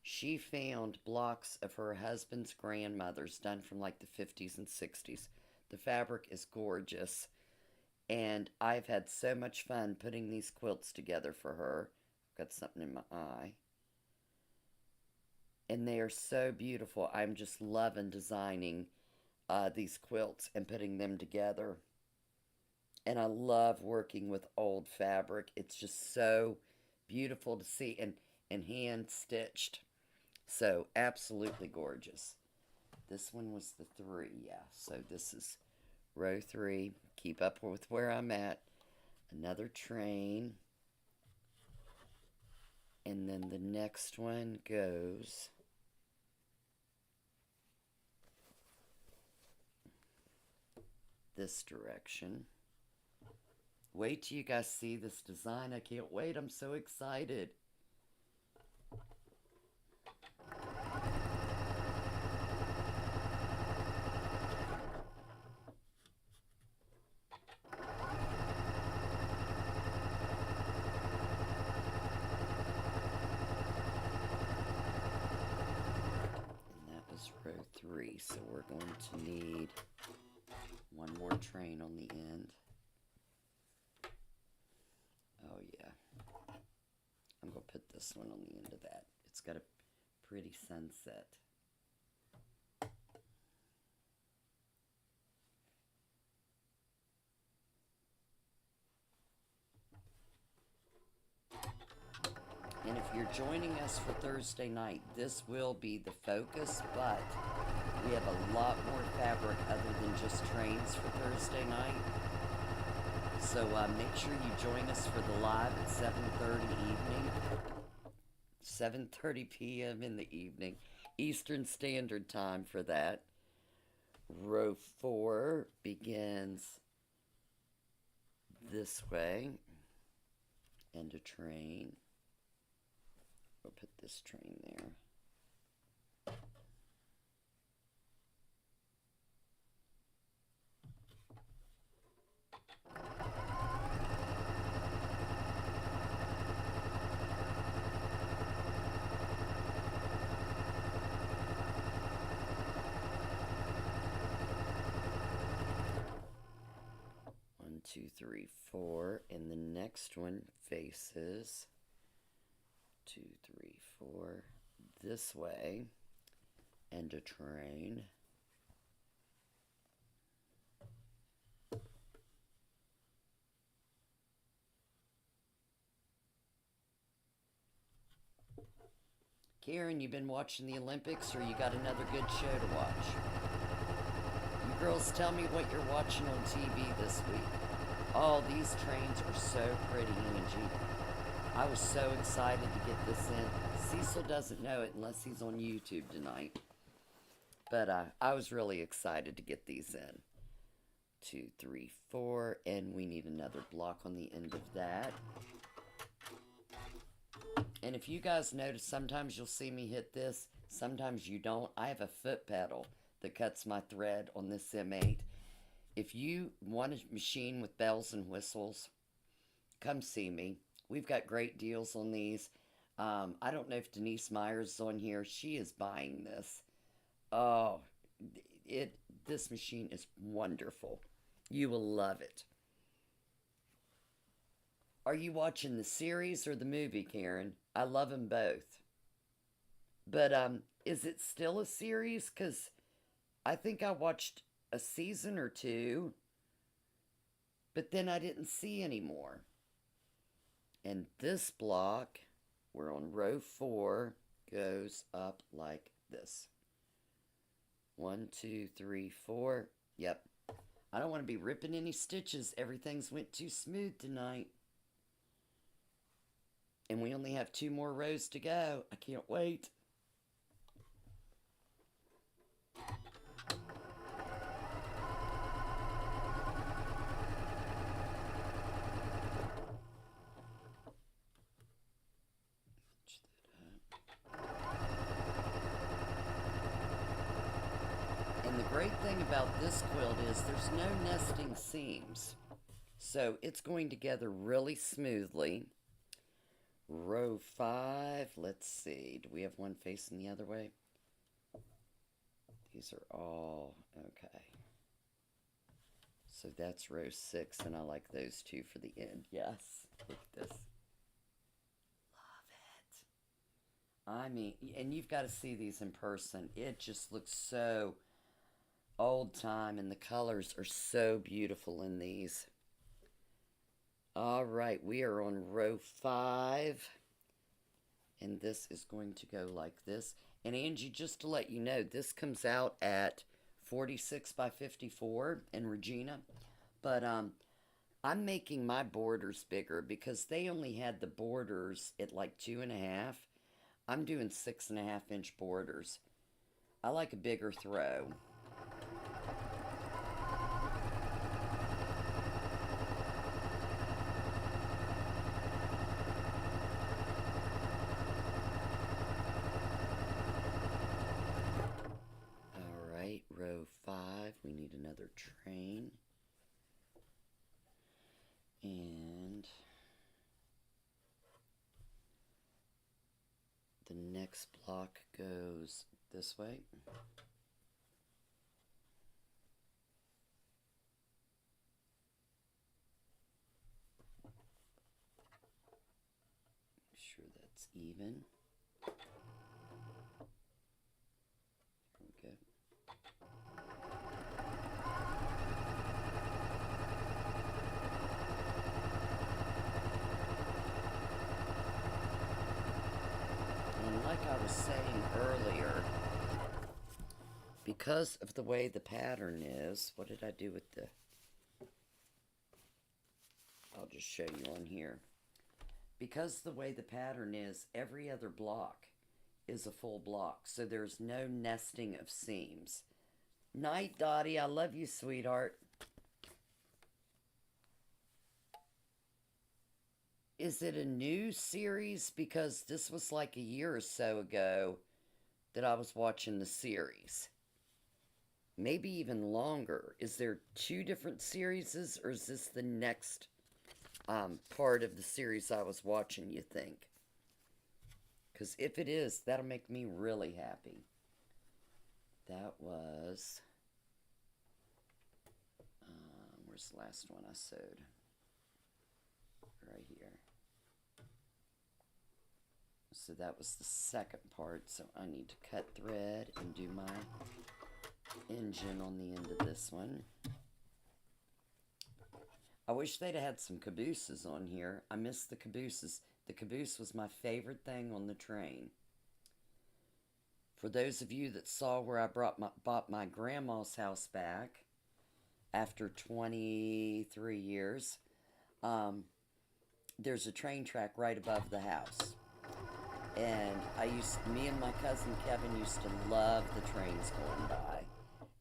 she found blocks of her husband's grandmother's done from like the 50s and 60s. The fabric is gorgeous. And I've had so much fun putting these quilts together for her. I've got something in my eye. And they are so beautiful. I'm just loving designing these quilts and putting them together. And I love working with old fabric. It's just so beautiful to see and hand stitched. So absolutely gorgeous. This one was the 3, yeah. So this is row 3. Keep up with where I'm at. Another train. And then the next one goes this direction. Wait till you guys see this design. I can't wait. I'm so excited. Row 3, so we're going to need one more train on the end. Oh yeah, I'm going to put this one on the end of that. It's got a pretty sunset. And if you're joining us for Thursday night, this will be the focus, but we have a lot more fabric other than just trains for Thursday night. So make sure you join us for the live at 7:30 evening. 7:30 p.m. in the evening. Eastern Standard Time for that. Row 4 begins this way. And a train. We'll put this train there. 2, 3, 4, and the next one faces 2, 3, 4 this way, and a train. Karen, you been watching the Olympics, or you got another good show to watch? You girls tell me what you're watching on TV this week. Oh, these trains are so pretty, Angie. I was so excited to get this in. Cecil doesn't know it unless he's on YouTube tonight. But I was really excited to get these in. 2, 3, 4, and we need another block on the end of that. And if you guys notice, sometimes you'll see me hit this, sometimes you don't. I have a foot pedal that cuts my thread on this M8. If you want a machine with bells and whistles, come see me. We've got great deals on these. I don't know if Denise Myers is on here. She is buying this. Oh, this machine is wonderful. You will love it. Are you watching the series or the movie, Karen? I love them both. But is it still a series? Because I think I watched a season or two, but then I didn't see any more. And this block, we're on row 4, goes up like this. 1, 2, 3, 4. Yep. I don't want to be ripping any stitches. Everything's went too smooth tonight. And we only have 2 more rows to go. I can't wait. And the great thing about this quilt is there's no nesting seams. So it's going together really smoothly. Row 5, let's see, do we have one facing the other way? These are all, okay. So that's row 6, and I like those 2 for the end. Yes, look at this. Love it. I mean, and you've got to see these in person. It just looks so old time, and the colors are so beautiful in these. All right, we are on row 5, and this is going to go like this. And Angie, just to let you know, this comes out at 46 by 54 in Regina, but I'm making my borders bigger because they only had the borders at like 2.5. I'm doing 6.5-inch borders. I like a bigger throw. Row 5, we need another train, and the next block goes this way. Make sure that's even. Like I was saying earlier, because of the way the pattern is, what did I do with the, I'll just show you on here. Because the way the pattern is, every other block is a full block, so there's no nesting of seams. Night, Dottie, I love you, sweetheart. Is it a new series? Because this was like a year or so ago that I was watching the series. Maybe even longer. Is there 2 different series, or is this the next part of the series I was watching, you think? Because if it is, that'll make me really happy. That was... where's Where's the last one I sewed? Right here. So that was the second part, so I need to cut thread and do my engine on the end of this one. I wish they'd had some cabooses on here. I miss the cabooses. The caboose was my favorite thing on the train. For those of you that saw where I bought my grandma's house back after 23 years, there's a train track right above the house. And me and my cousin Kevin used to love the trains going by.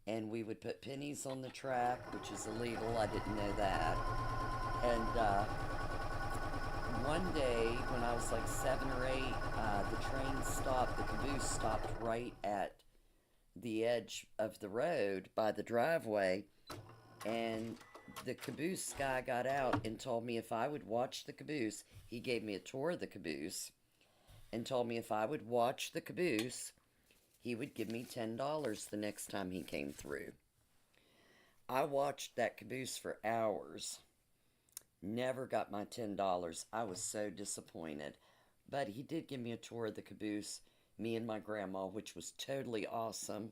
And we would put pennies on the track, which is illegal. I didn't know that. And one day, when I was like 7 or 8, the train stopped, the caboose stopped right at the edge of the road by the driveway. And the caboose guy got out and told me if I would watch the caboose, he gave me a tour of the caboose and told me if I would watch the caboose, he would give me $10 the next time he came through. I watched that caboose for hours. Never got my $10. I was so disappointed. But he did give me a tour of the caboose, me and my grandma, which was totally awesome.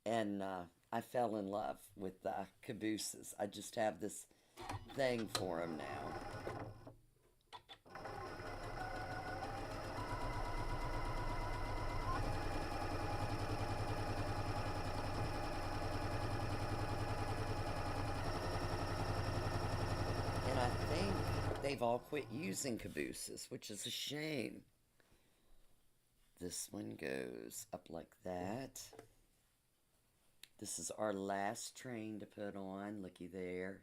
And I fell in love with cabooses. I just have this thing for them now. And I think they've all quit using cabooses, which is a shame. This one goes up like that. This is our last train to put on. Looky there.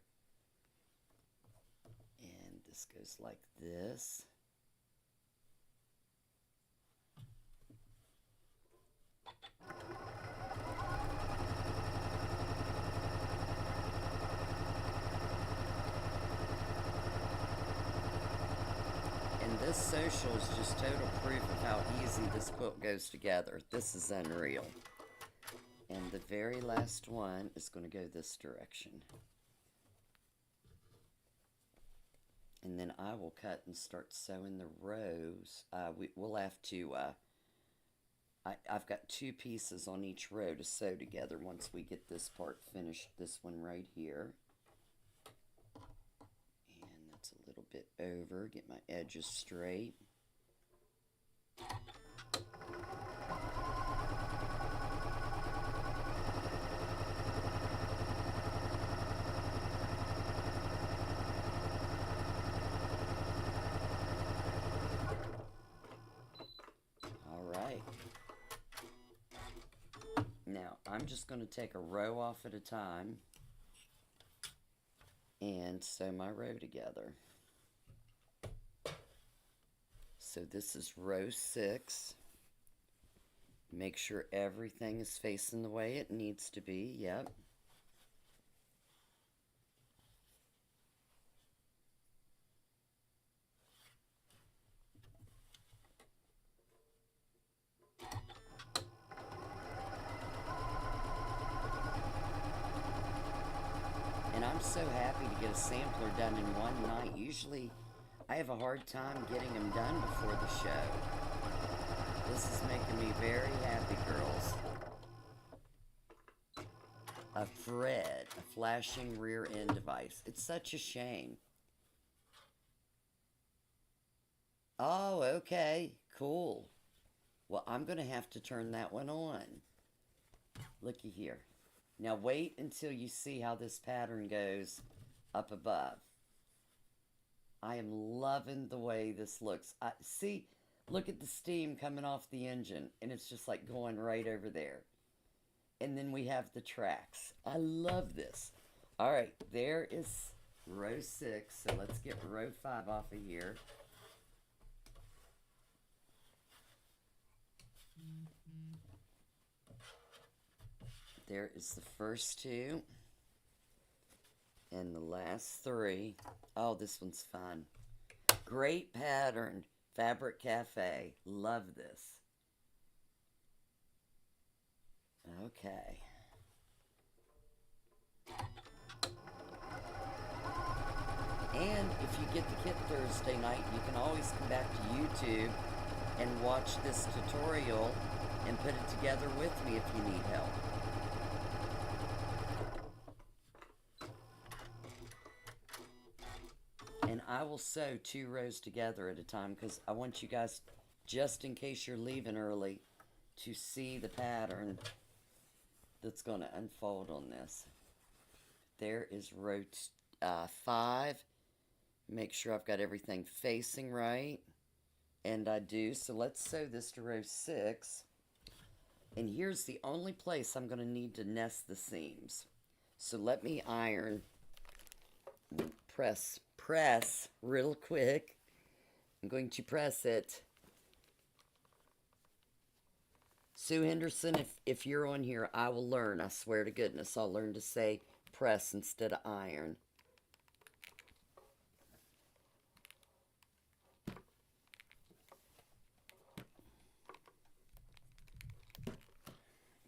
And this goes like this. And this social is just total proof of how easy this quilt goes together. This is unreal. And the very last one is going to go this direction. And then I will cut and start sewing the rows. We'll have to, I've got 2 pieces on each row to sew together once we get this part finished. This one right here. And that's a little bit over. Get my edges straight. Now, I'm just going to take a row off at a time and sew my row together. So this is row 6. Make sure everything is facing the way it needs to be. Yep. And I'm so happy to get a sampler done in one night. Usually, I have a hard time getting them done before the show. This is making me very happy, girls. A Fred, a flashing rear end device. It's such a shame. Oh, okay, cool. Well, I'm going to have to turn that one on. Looky here. Now wait until you see how this pattern goes up above. I am loving the way this looks. See, look at the steam coming off the engine, and it's just like going right over there. And then we have the tracks. I love this. All right, there is row 6. So let's get row 5 off of here. There is the first 2. And the last 3. Oh, this one's fun. Great pattern. Fabric Cafe. Love this. Okay. if you get the kit Thursday night, you can always come back to YouTube and watch this tutorial and put it together with me if you need help. And I will sew 2 rows together at a time because I want you guys, just in case you're leaving early, to see the pattern that's going to unfold on this. There is row 5. Make sure I've got everything facing right. And I do. So let's sew this to row 6. And here's the only place I'm going to need to nest the seams. So let me iron, press real quick. I'm going to press it. Sue Henderson, if you're on here, I will learn. I swear to goodness, I'll learn to say press instead of iron.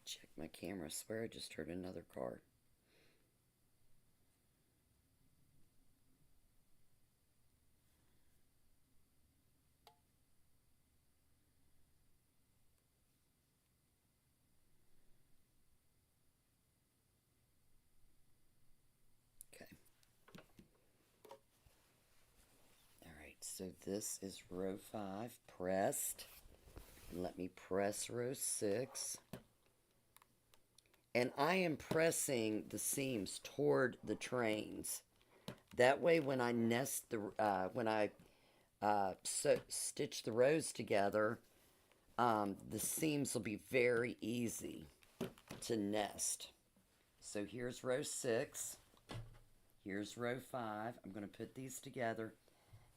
Check my camera. I swear I just heard another car. So this is row 5 pressed. And let me press row 6. And I am pressing the seams toward the trains. That way when I nest the, stitch the rows together, the seams will be very easy to nest. So here's row 6. Here's row 5. I'm going to put these together.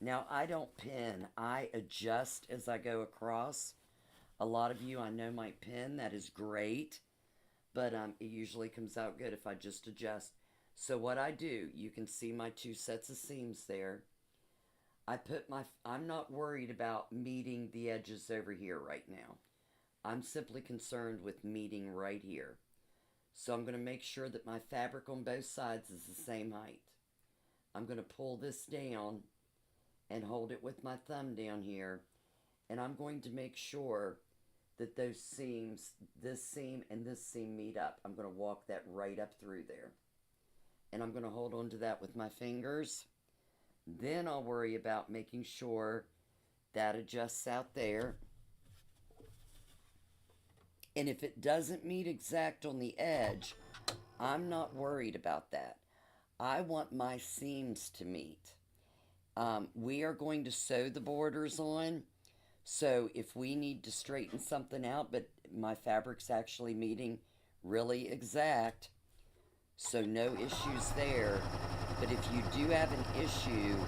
Now, I don't pin. I adjust as I go across. A lot of you I know might pin. That is great. But it usually comes out good if I just adjust. So what I do, you can see my 2 sets of seams there. I'm not worried about meeting the edges over here right now. I'm simply concerned with meeting right here. So I'm going to make sure that my fabric on both sides is the same height. I'm going to pull this down and hold it with my thumb down here, and I'm going to make sure that those seams, this seam and this seam meet up. I'm going to walk that right up through there, and I'm going to hold on to that with my fingers. Then I'll worry about making sure that adjusts out there, and if it doesn't meet exact on the edge, I'm not worried about that. I want my seams to meet. We are going to sew the borders on, so if we need to straighten something out, but my fabric's actually meeting really exact, so no issues there. But if you do have an issue,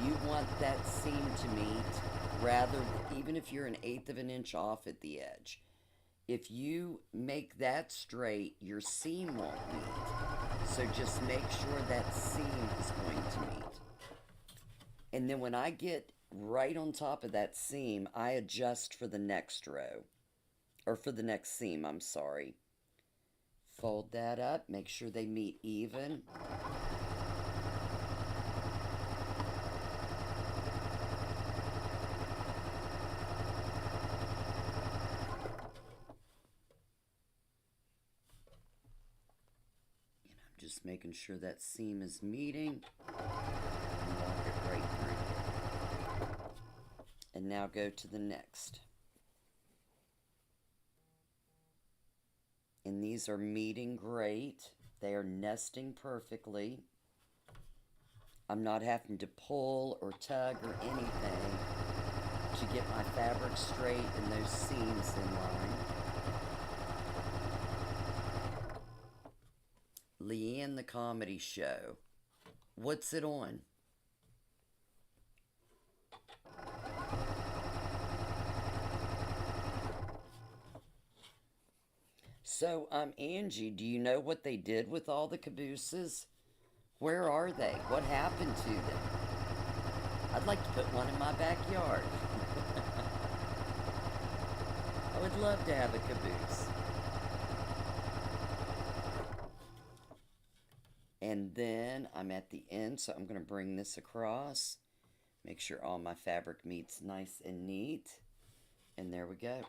you want that seam to meet, even if you're 1/8 of an inch off at the edge. If you make that straight, your seam won't meet. So just make sure that seam is going to meet. And then when I get right on top of that seam, I adjust for the next row. Or for the next seam, I'm sorry. Fold that up, make sure they meet even. And I'm just making sure that seam is meeting. Walk it right through. And now go to the next. And these are meeting great. They are nesting perfectly. I'm not having to pull or tug or anything to get my fabric straight and those seams in line. Leanne the Comedy Show. What's it on? So, Angie, do you know what they did with all the cabooses? Where are they? What happened to them? I'd like to put one in my backyard. I would love to have a caboose. And And then I'm at the end, so I'm going to bring this across. Make sure all my fabric meets nice and neat. And there we go.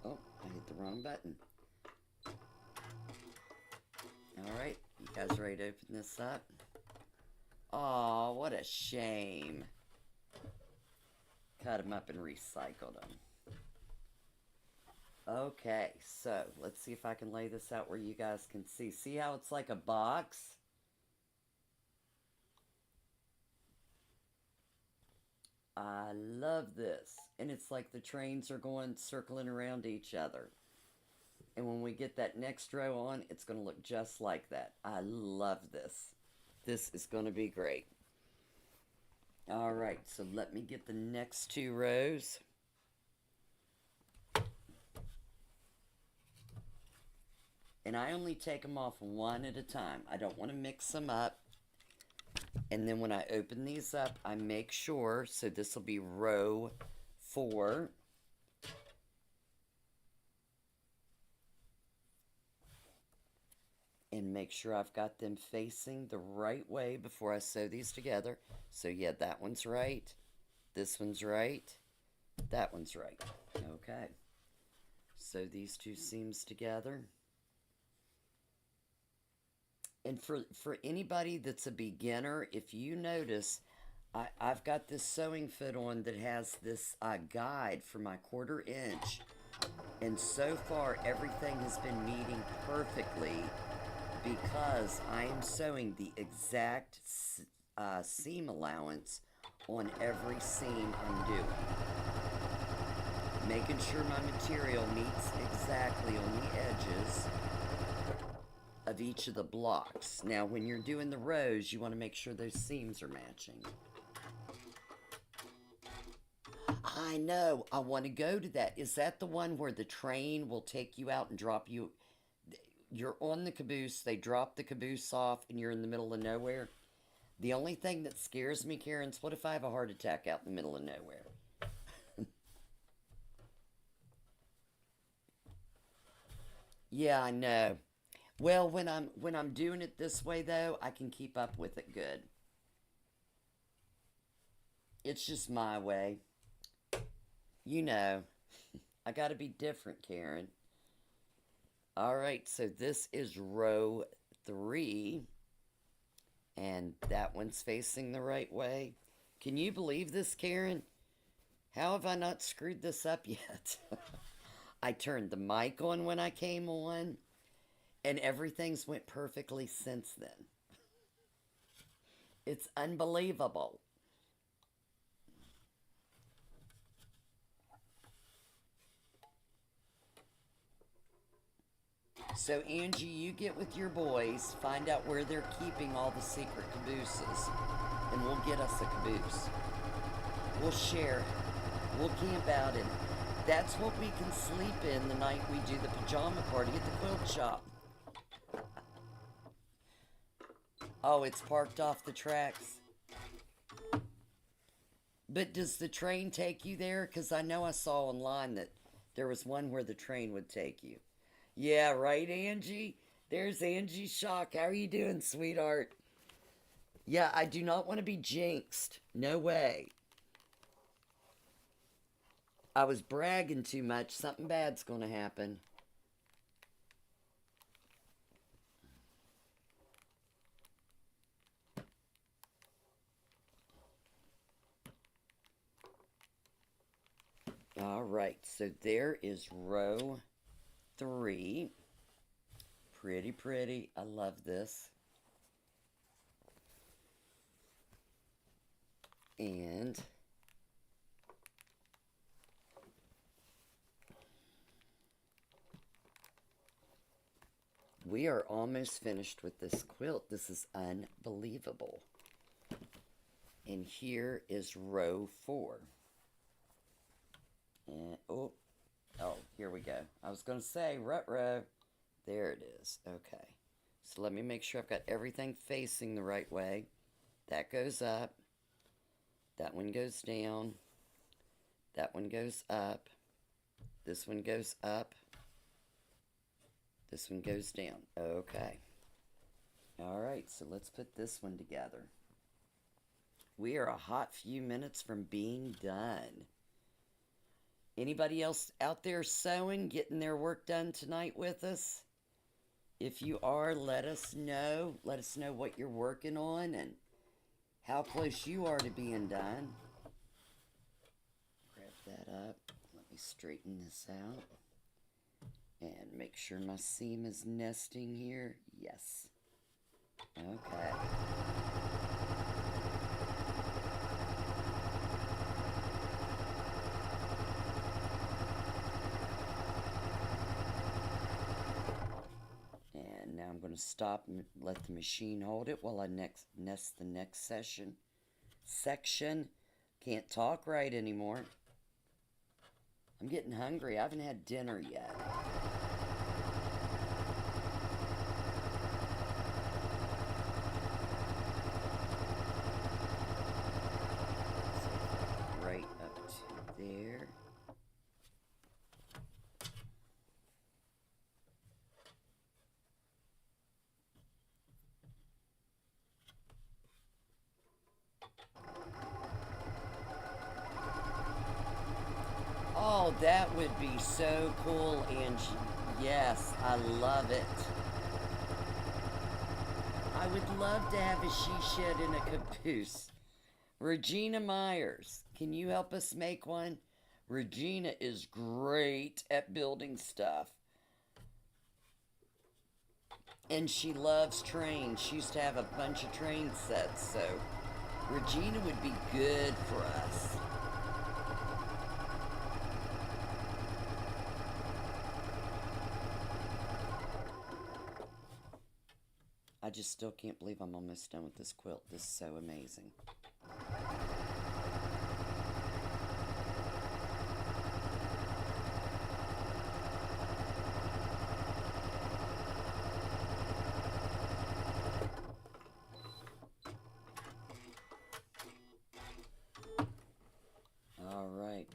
Oh, I hit the wrong button. Alright, you guys ready to open this up? Aw, what a shame. Cut them up and recycled them. Okay, so let's see if I can lay this out where you guys can see. See how it's like a box? I love this. And it's like the trains are going circling around each other. And when we get that next row on, it's going to look just like that. I love this. This is going to be great. Alright, so let me get the next 2 rows. And I only take them off one at a time. I don't want to mix them up. And then when I open these up, I make sure, so this will be row 4. And make sure I've got them facing the right way before I sew these together. So yeah, that one's right. This one's right. That one's right. Okay. Sew these 2 seams together. And for anybody that's a beginner, if you notice, I've got this sewing foot on that has this guide for my 1/4 inch. And so far, everything has been meeting perfectly because I am sewing the exact seam allowance on every seam I'm doing. Making sure my material meets exactly on the edges of each of the blocks. Now, when you're doing the rows, you want to make sure those seams are matching. I know, I want to go to that. Is that the one where the train will take you out and drop you? You're on the caboose, they drop the caboose off, and you're in the middle of nowhere? The only thing that scares me, Karen, is what if I have a heart attack out in the middle of nowhere? Yeah, I know. Well, when I'm doing it this way though, I can keep up with it good. It's just my way. You know, I gotta be different, Karen. Alright, so this is row 3. And that one's facing the right way. Can you believe this, Karen? How have I not screwed this up yet? I turned the mic on when I came on. And everything's went perfectly since then. It's unbelievable. So Angie, you get with your boys, find out where they're keeping all the secret cabooses, and we'll get us a caboose. We'll share. We'll camp out in it. That's what we can sleep in the night we do the pajama party at the quilt shop. Oh, it's parked off the tracks. But does the train take you there? Because I know I saw online that there was one where the train would take you. Yeah, right, Angie? There's Angie Shock. How are you doing, sweetheart? Yeah, I do not want to be jinxed. No way. I was bragging too much. Something bad's going to happen. All right, so there is row 3. Pretty, pretty. I love this. And we are almost finished with this quilt. This is unbelievable. And here is row 4. And, oh, here we go. I was going to say, ruh-roh. There it is. Okay. So let me make sure I've got everything facing the right way. That goes up. That one goes down. That one goes up. This one goes up. This one goes down. Okay. Alright, so let's put this one together. We are a hot few minutes from being done. Anybody else out there sewing, getting their work done tonight with us? If you are, let us know. Let us know what you're working on and how close you are to being done. Grab that up. Let me straighten this out. And make sure my seam is nesting here. Yes. Okay. And now I'm going to stop and let the machine hold it while I nest the next section. Can't talk right anymore. I'm getting hungry. I haven't had dinner yet. So right up to there. Oh, that would be so cool, Angie. Yes, I love it. I would love to have a she shed in a caboose. Regina Myers, can you help us make one? Regina is great at building stuff. And she loves trains. She used to have a bunch of train sets, so Regina would be good for us. I just still can't believe I'm almost done with this quilt. This is so amazing. All right.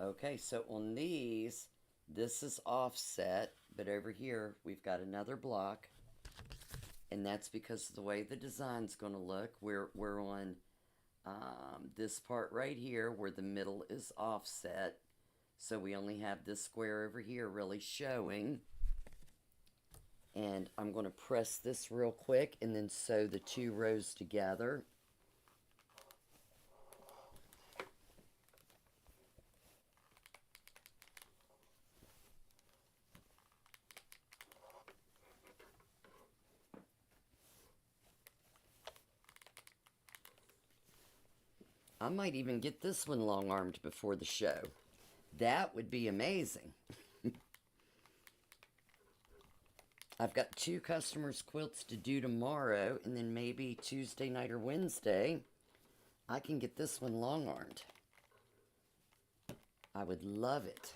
Okay, so on these, this is offset, but over here we've got another block, and that's because of the way the design's going to look. We're on this part right here where the middle is offset, so we only have this square over here really showing. And I'm going to press this real quick and then sew the two rows together. I might even get this one long-armed before the show. That would be amazing. I've got 2 customers' quilts to do tomorrow, and then maybe Tuesday night or Wednesday, I can get this one long-armed. I would love it.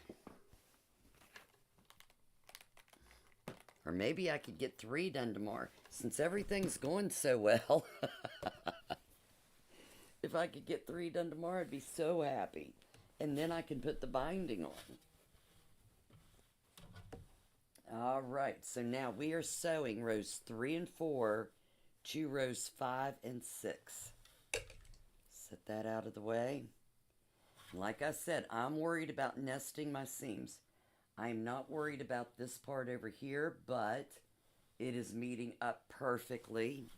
Or maybe I could get 3 done tomorrow, since everything's going so well. If I could get 3 done tomorrow, I'd be so happy. And then I can put the binding on. Alright, so now we are sewing rows 3 and 4 to rows 5 and 6. Set that out of the way. Like I said, I'm worried about nesting my seams. I'm not worried about this part over here, but it is meeting up perfectly.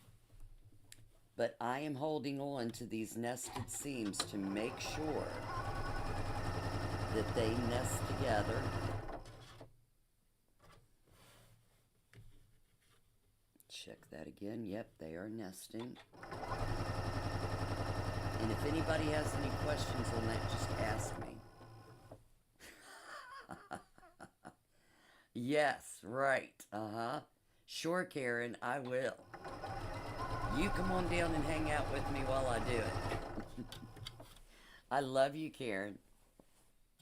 But I am holding on to these nested seams to make sure that they nest together. Check that again. Yep, they are nesting. And if anybody has any questions on that, just ask me. Yes, right. Sure, Karen, I will. You come on down and hang out with me while I do it. I love you, Karen.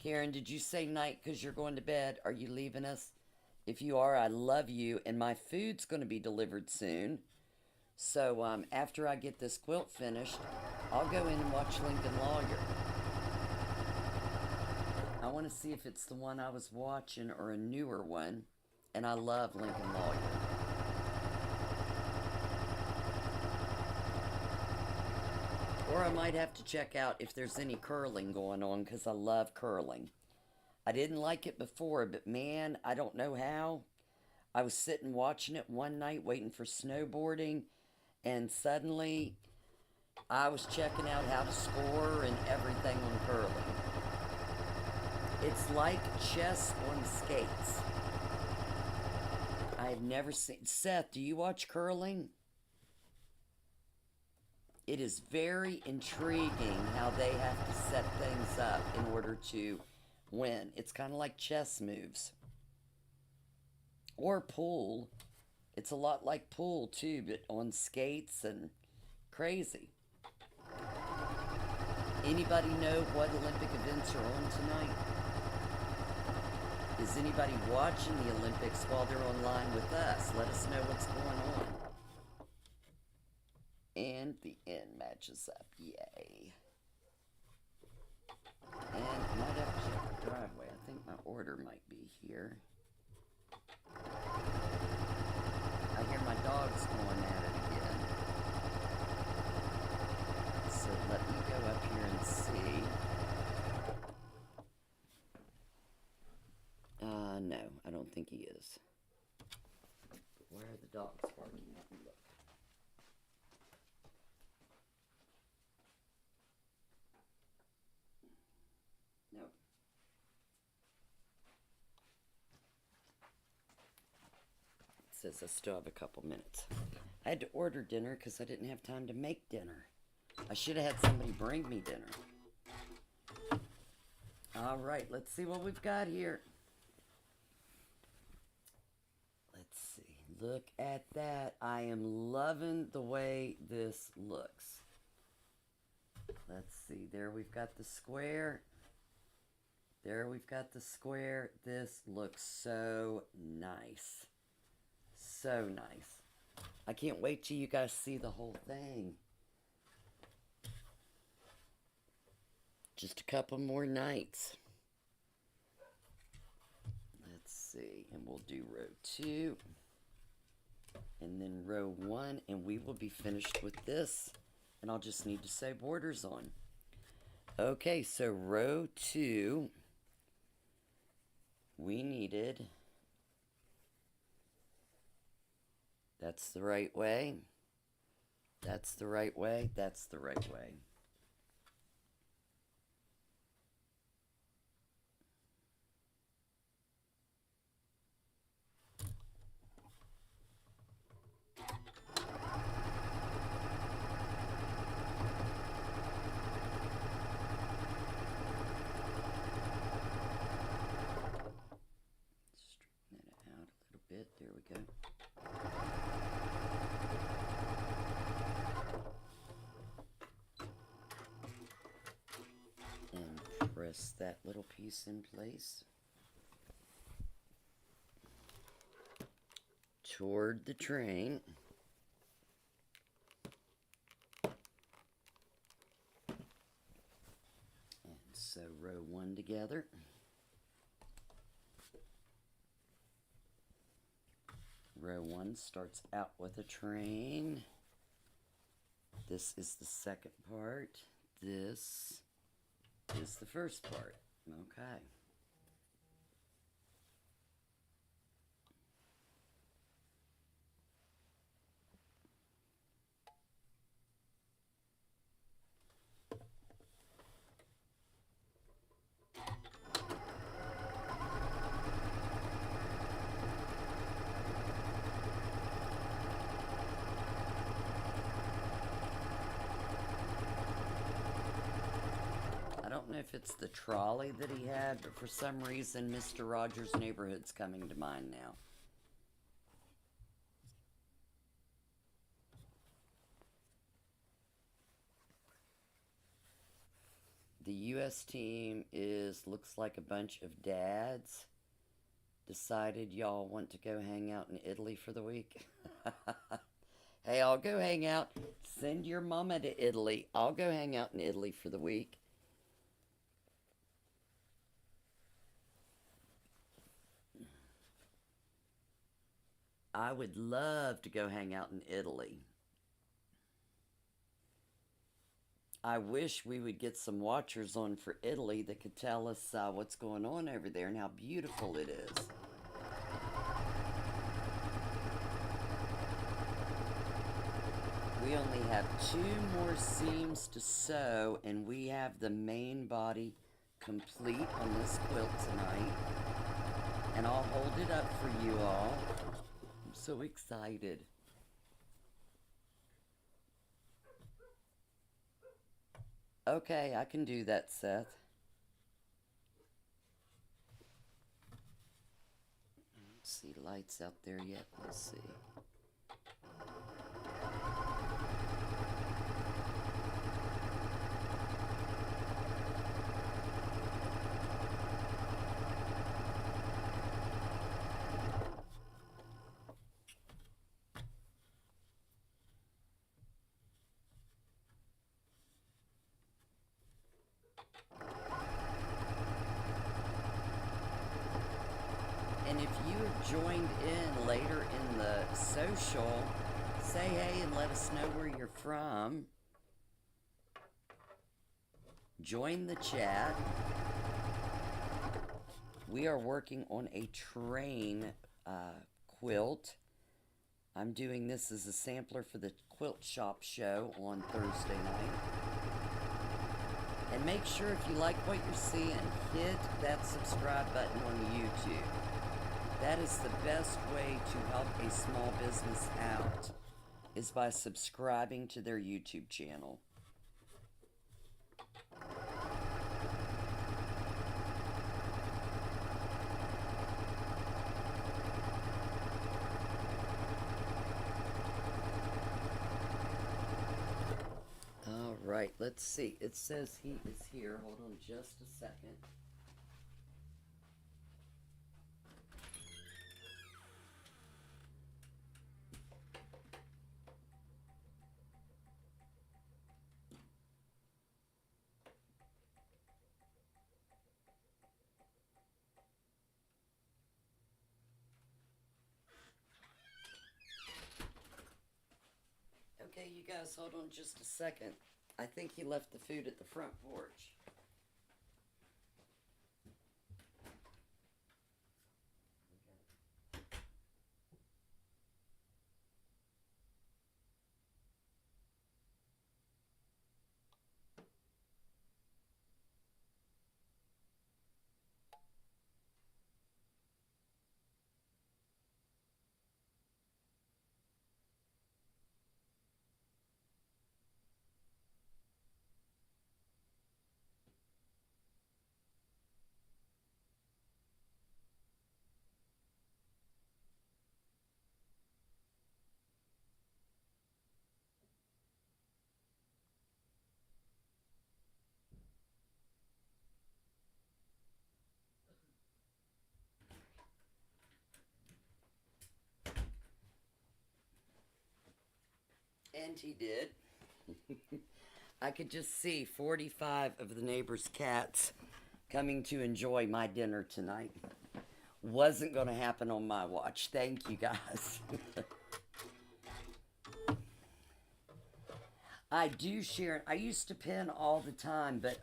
Karen, did you say night because you're going to bed? Are you leaving us? If you are, I love you, and my food's going to be delivered soon. So after I get this quilt finished, I'll go in and watch Lincoln Lawyer. I want to see if it's the one I was watching or a newer one, and I love Lincoln Lawyer. Or I might have to check out if there's any curling going on, because I love curling. I didn't like it before, but man, I don't know how. I was sitting watching it one night waiting for snowboarding, and suddenly I was checking out how to score and everything on curling. It's like chess on skates. I've never seen... Seth, do you watch curling? It is very intriguing how they have to set things up in order to win. It's kind of like chess moves. Or pool. It's a lot like pool too, but on skates and crazy. Anybody know what Olympic events are on tonight? Is anybody watching the Olympics while they're online with us? Let us know what's going on. And the end matches up. Yay. And I might have to check the driveway. I think my order might be here. I hear my dogs going at it again. So let me go up here and see. No, I don't think he is. Where are the dogs barking at me? Look. No. It says I still have a couple minutes. I had to order dinner because I didn't have time to make dinner. I should have had somebody bring me dinner. All right, let's see what we've got here. Let's see. Look at that. I am loving the way this looks. Let's see. There we've got the square. There we've got the square. This looks so nice. So nice. I can't wait till you guys see the whole thing. Just a couple more nights. Let's see. And we'll do row 2. And then row 1. And we will be finished with this. And I'll just need to sew borders on. Okay, so row 2. We needed... That's the right way. That's the right way. That's the right way. Straighten it out a little bit. There we go. Press that little piece in place toward the train. And sew row 1 together. Row 1 starts out with a train. This is the second part. This is the first part. Okay. I don't know if it's the trolley that he had, but for some reason Mr. Rogers' Neighborhood's coming to mind now. the U.S. team looks like a bunch of dads decided y'all want to go hang out in Italy for the week. Hey, I'll go hang out. Send your mama to Italy. I'll go hang out in Italy for the week. I would love to go hang out in Italy. I wish we would get some watchers on for Italy that could tell us what's going on over there and how beautiful it is. We only have 2 more seams to sew, and we have the main body complete on this quilt tonight. And I'll hold it up for you all. I'm so excited. Okay, I can do that, Seth. I don't see lights out there yet. Let's see. And if you have joined in later in the social, say hey and let us know where you're from. Join the chat. We are working on a train quilt. I'm doing this as a sampler for the Quilt Shop show on Thursday night. And make sure if you like what you're seeing, hit that subscribe button on YouTube. That is the best way to help a small business out, is by subscribing to their YouTube channel. All right, let's see. It says he is here. Hold on just a second. Okay, you guys, hold on just a second. I think he left the food at the front porch. And he did. I could just see 45 of the neighbors' cats coming to enjoy my dinner tonight. Wasn't going to happen on my watch. Thank you, guys. I do share. I used to pin all the time, but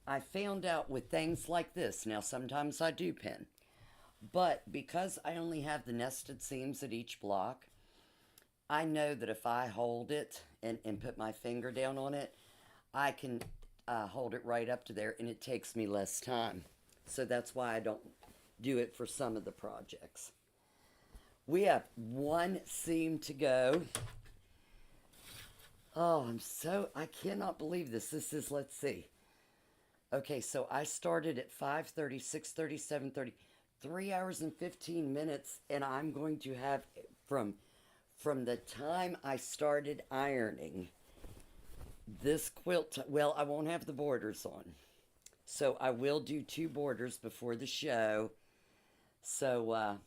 I found out with things like this. Now, sometimes I do pin. But because I only have the nested seams at each block, I know that if I hold it and put my finger down on it, I can hold it right up to there, and it takes me less time. So that's why I don't do it for some of the projects. We have 1 seam to go. Oh, I cannot believe this. This is, let's see. Okay, so I started at 5:30, 6:30, 7:30, 3 hours and 15 minutes, and I'm going to have from the time I started ironing this quilt, well, I won't have the borders on. So I will do 2 borders before the show. So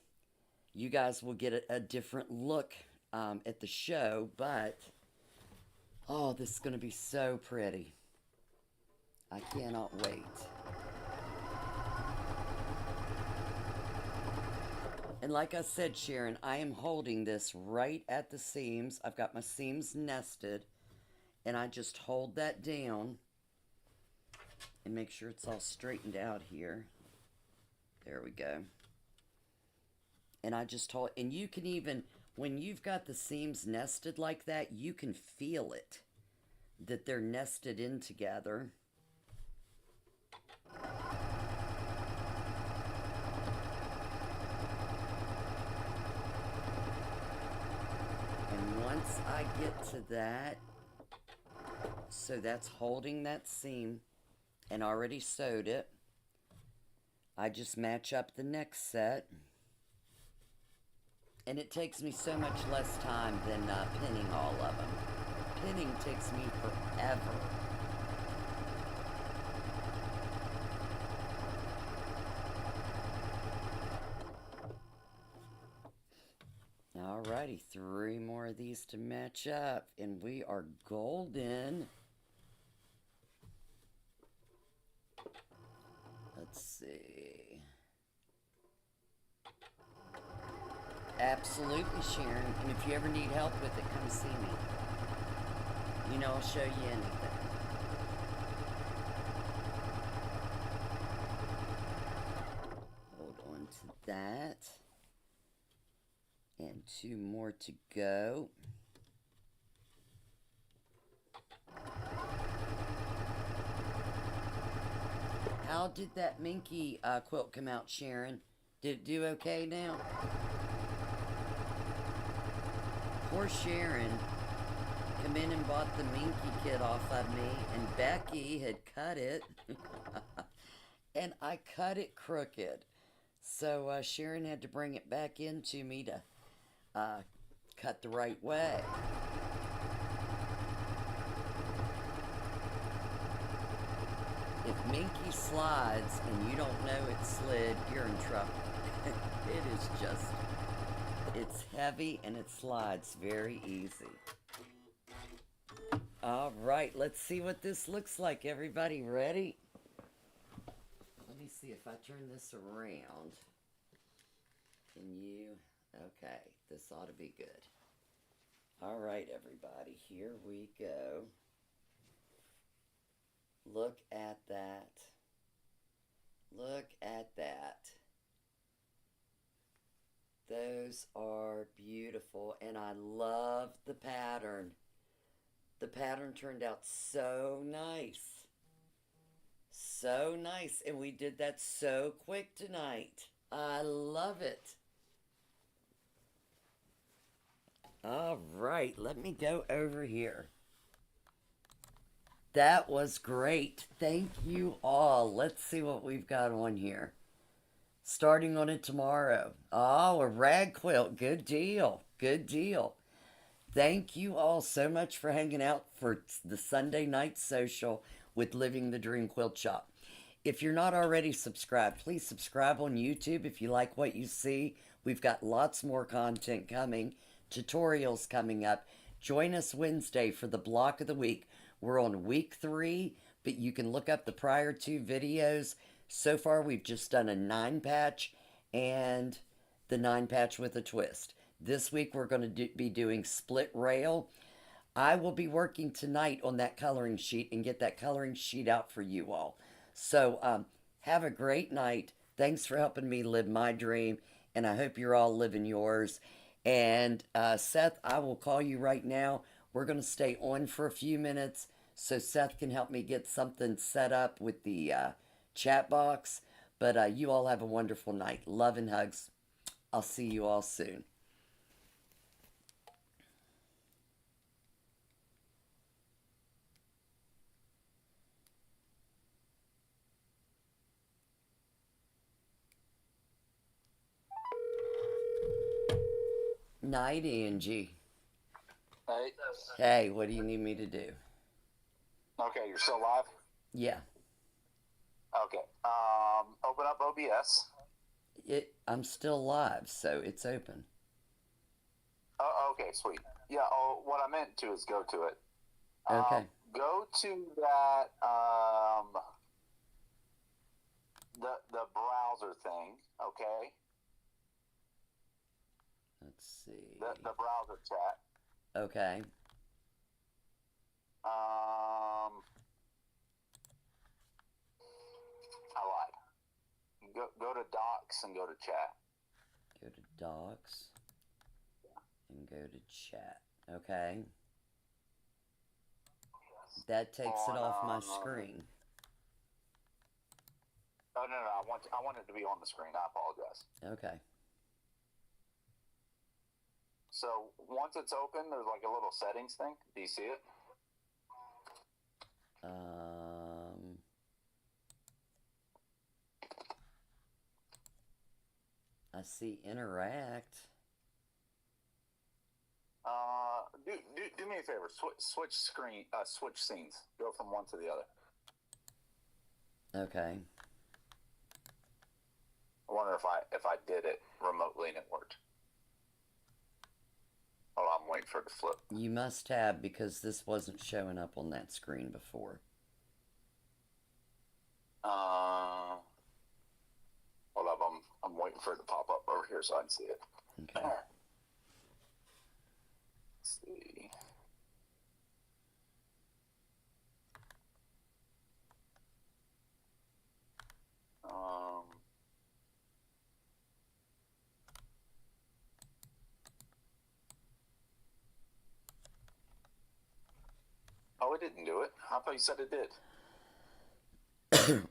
you guys will get a different look at the show. But, oh, this is going to be so pretty. I cannot wait. And like I said, Sharon, I am holding this right at the seams. I've got my seams nested. And I just hold that down and make sure it's all straightened out here. There we go. And I just hold, and you can even, when you've got the seams nested like that, you can feel it, that they're nested in together. And once I get to that, so that's holding that seam and already sewed it, I just match up the next set. And it takes me so much less time than pinning all of them. Pinning takes me forever. Alrighty, 3 more of these to match up, and we are golden. Let's see. Absolutely, Sharon. And if you ever need help with it, come see me. You know, I'll show you anything. Hold on to that. And 2 more to go. How did that Minky quilt come out, Sharon? Did it do okay now? Poor Sharon come in and bought the Minky kit off of me, and Becky had cut it. And I cut it crooked. So Sharon had to bring it back into me to cut the right way. If Minky slides and you don't know it slid, you're in trouble. It is just, it's heavy and it slides very easy. All right, let's see what this looks like. Everybody ready? Let me see if I turn this around. Can you? Okay, this ought to be good. All right, everybody, here we go. Look at that. Look at that. Those are beautiful, and I love the pattern. The pattern turned out so nice. So nice, and we did that so quick tonight. I love it. All right, let me go over here. That was great. Thank you all. Let's see what we've got on here. Starting on it tomorrow. Oh, a rag quilt. Good deal. Good deal. Thank you all so much for hanging out for the Sunday night social with Living the Dream Quilt Shop. If you're not already subscribed, please subscribe on YouTube if you like what you see. We've got lots more content coming, tutorials coming up. Join us Wednesday for the block of the week. We're on week 3, but you can look up the prior 2 videos. So far, we've just done a 9-patch and the 9-patch with a twist. This week, we're going to be doing split rail. I will be working tonight on that coloring sheet and get that coloring sheet out for you all. So, have a great night. Thanks for helping me live my dream, and I hope you're all living yours. And Seth, I will call you right now. We're going to stay on for a few minutes so Seth can help me get something set up with the chat box. But you all have a wonderful night. Love and hugs. I'll see you all soon. Night, Angie. Hey. Hey, what do you need me to do? Okay, you're still live? Yeah. Okay. Open up OBS. I'm still live, so it's open. Oh, okay, sweet. Yeah, what I meant to is go to it. Okay. Go to that, the browser thing, okay? Let's see. The browser chat. Okay. I lied. Go to docs and go to chat. Go to docs and go to chat. Okay. That takes it off my screen. Oh no, I want it to be on the screen. I apologize. Okay. So once it's open, there's like a little settings thing. Do you see it? I see interact. Do me a favor. Switch screen. Switch scenes. Go from one to the other. Okay. I wonder if I did it remotely and it worked. Hold on, I'm waiting for it to flip. You must have, because this wasn't showing up on that screen before. Hold up, I'm waiting for it to pop up over here so I can see it. Okay. Let's see. Oh, it didn't do it. I thought you said it did.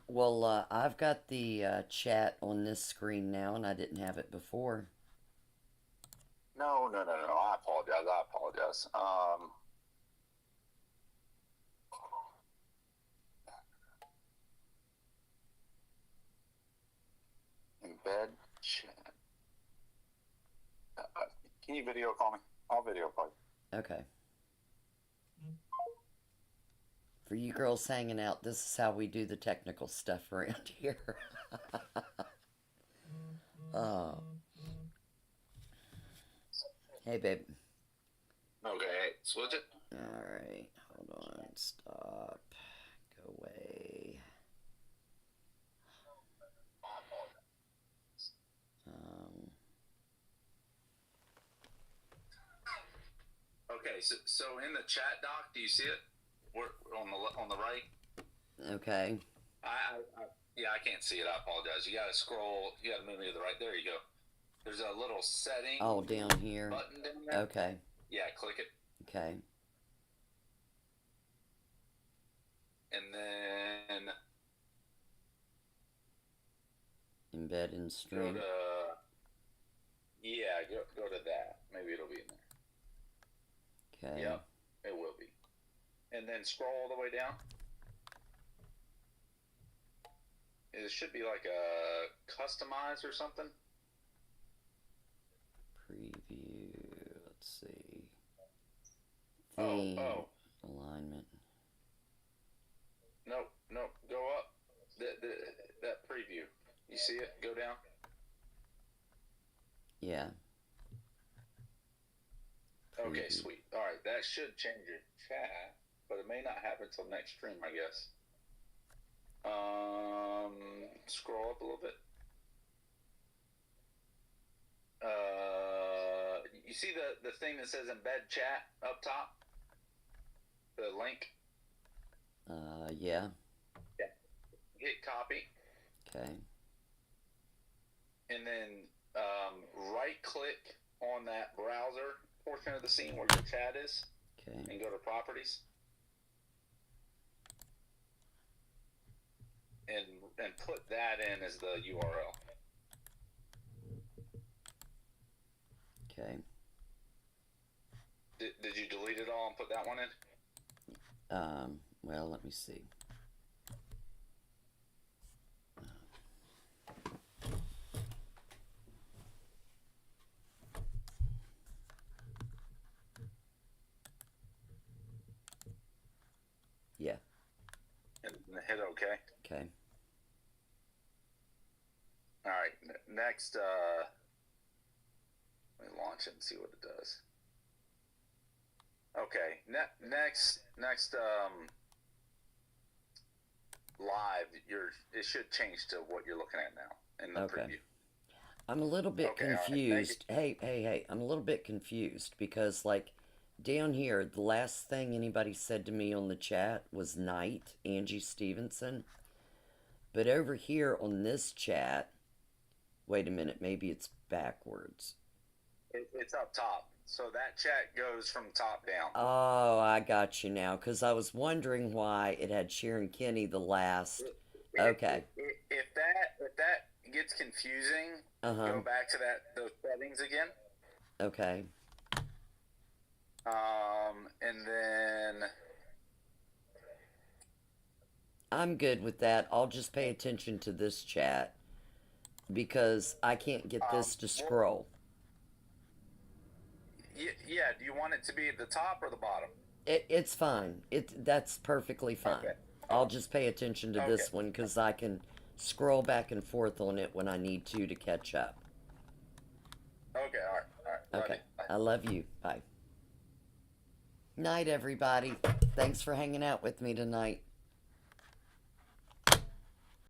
Well, I've got the chat on this screen now, and I didn't have it before. No. I apologize. Embed chat. Can you video call me? I'll video call you. Okay. For you girls hanging out, this is how we do the technical stuff around here. Oh. Hey, babe. Okay, switch it. Alright, hold on. Stop. Go away. Okay, so in the chat doc, do you see it? We're on the right. Okay. I can't see it. I apologize. You gotta scroll. You gotta move me to the right. There you go. There's a little setting. Oh, down here. Button down there. Okay. Yeah, click it. Okay. And then Embed in stream. go to that. Maybe it'll be in there. Okay. Yep, it will be. And then scroll all the way down. It should be like a customize or something. Preview. Let's see. Oh. Alignment. Nope. Go up. That preview. You see it? Go down. Yeah. Okay, Preview. sweet. All right, that should change your chat, but it may not happen until next stream, I guess. Scroll up a little bit. You see the thing that says embed chat up top? The link? Yeah. Yeah. Hit copy. Okay. And then right click on that browser portion of the scene where your chat is. Okay. And go to properties. And put that in as the URL. Okay. Did you delete it all and put that one in? Well, let me see. Yeah. hit OK. Okay. All right. Next, let me launch it and see what it does. Okay. Next, live. It should change to what you're looking at now in the Okay. preview. I'm a little bit Okay, all right. Thank confused. Hey, I'm a little bit confused because, like, down here, the last thing anybody said to me on the chat was night, Angie Stevenson. But over here on this chat, wait a minute, maybe it's backwards. It's up top. So that chat goes from top down. Oh, I got you now, because I was wondering why it had Sharon Kinney the last. Okay. If that gets confusing, go back to those settings again. Okay. And then I'm good with that. I'll just pay attention to this chat because I can't get this to scroll. Yeah, do you want it to be at the top or the bottom? It's fine. That's perfectly fine. Okay. I'll just pay attention to this one because I can scroll back and forth on it when I need to catch up. Okay, all right. Love Okay. you. Bye. I love you. Bye. Night, everybody. Thanks for hanging out with me tonight.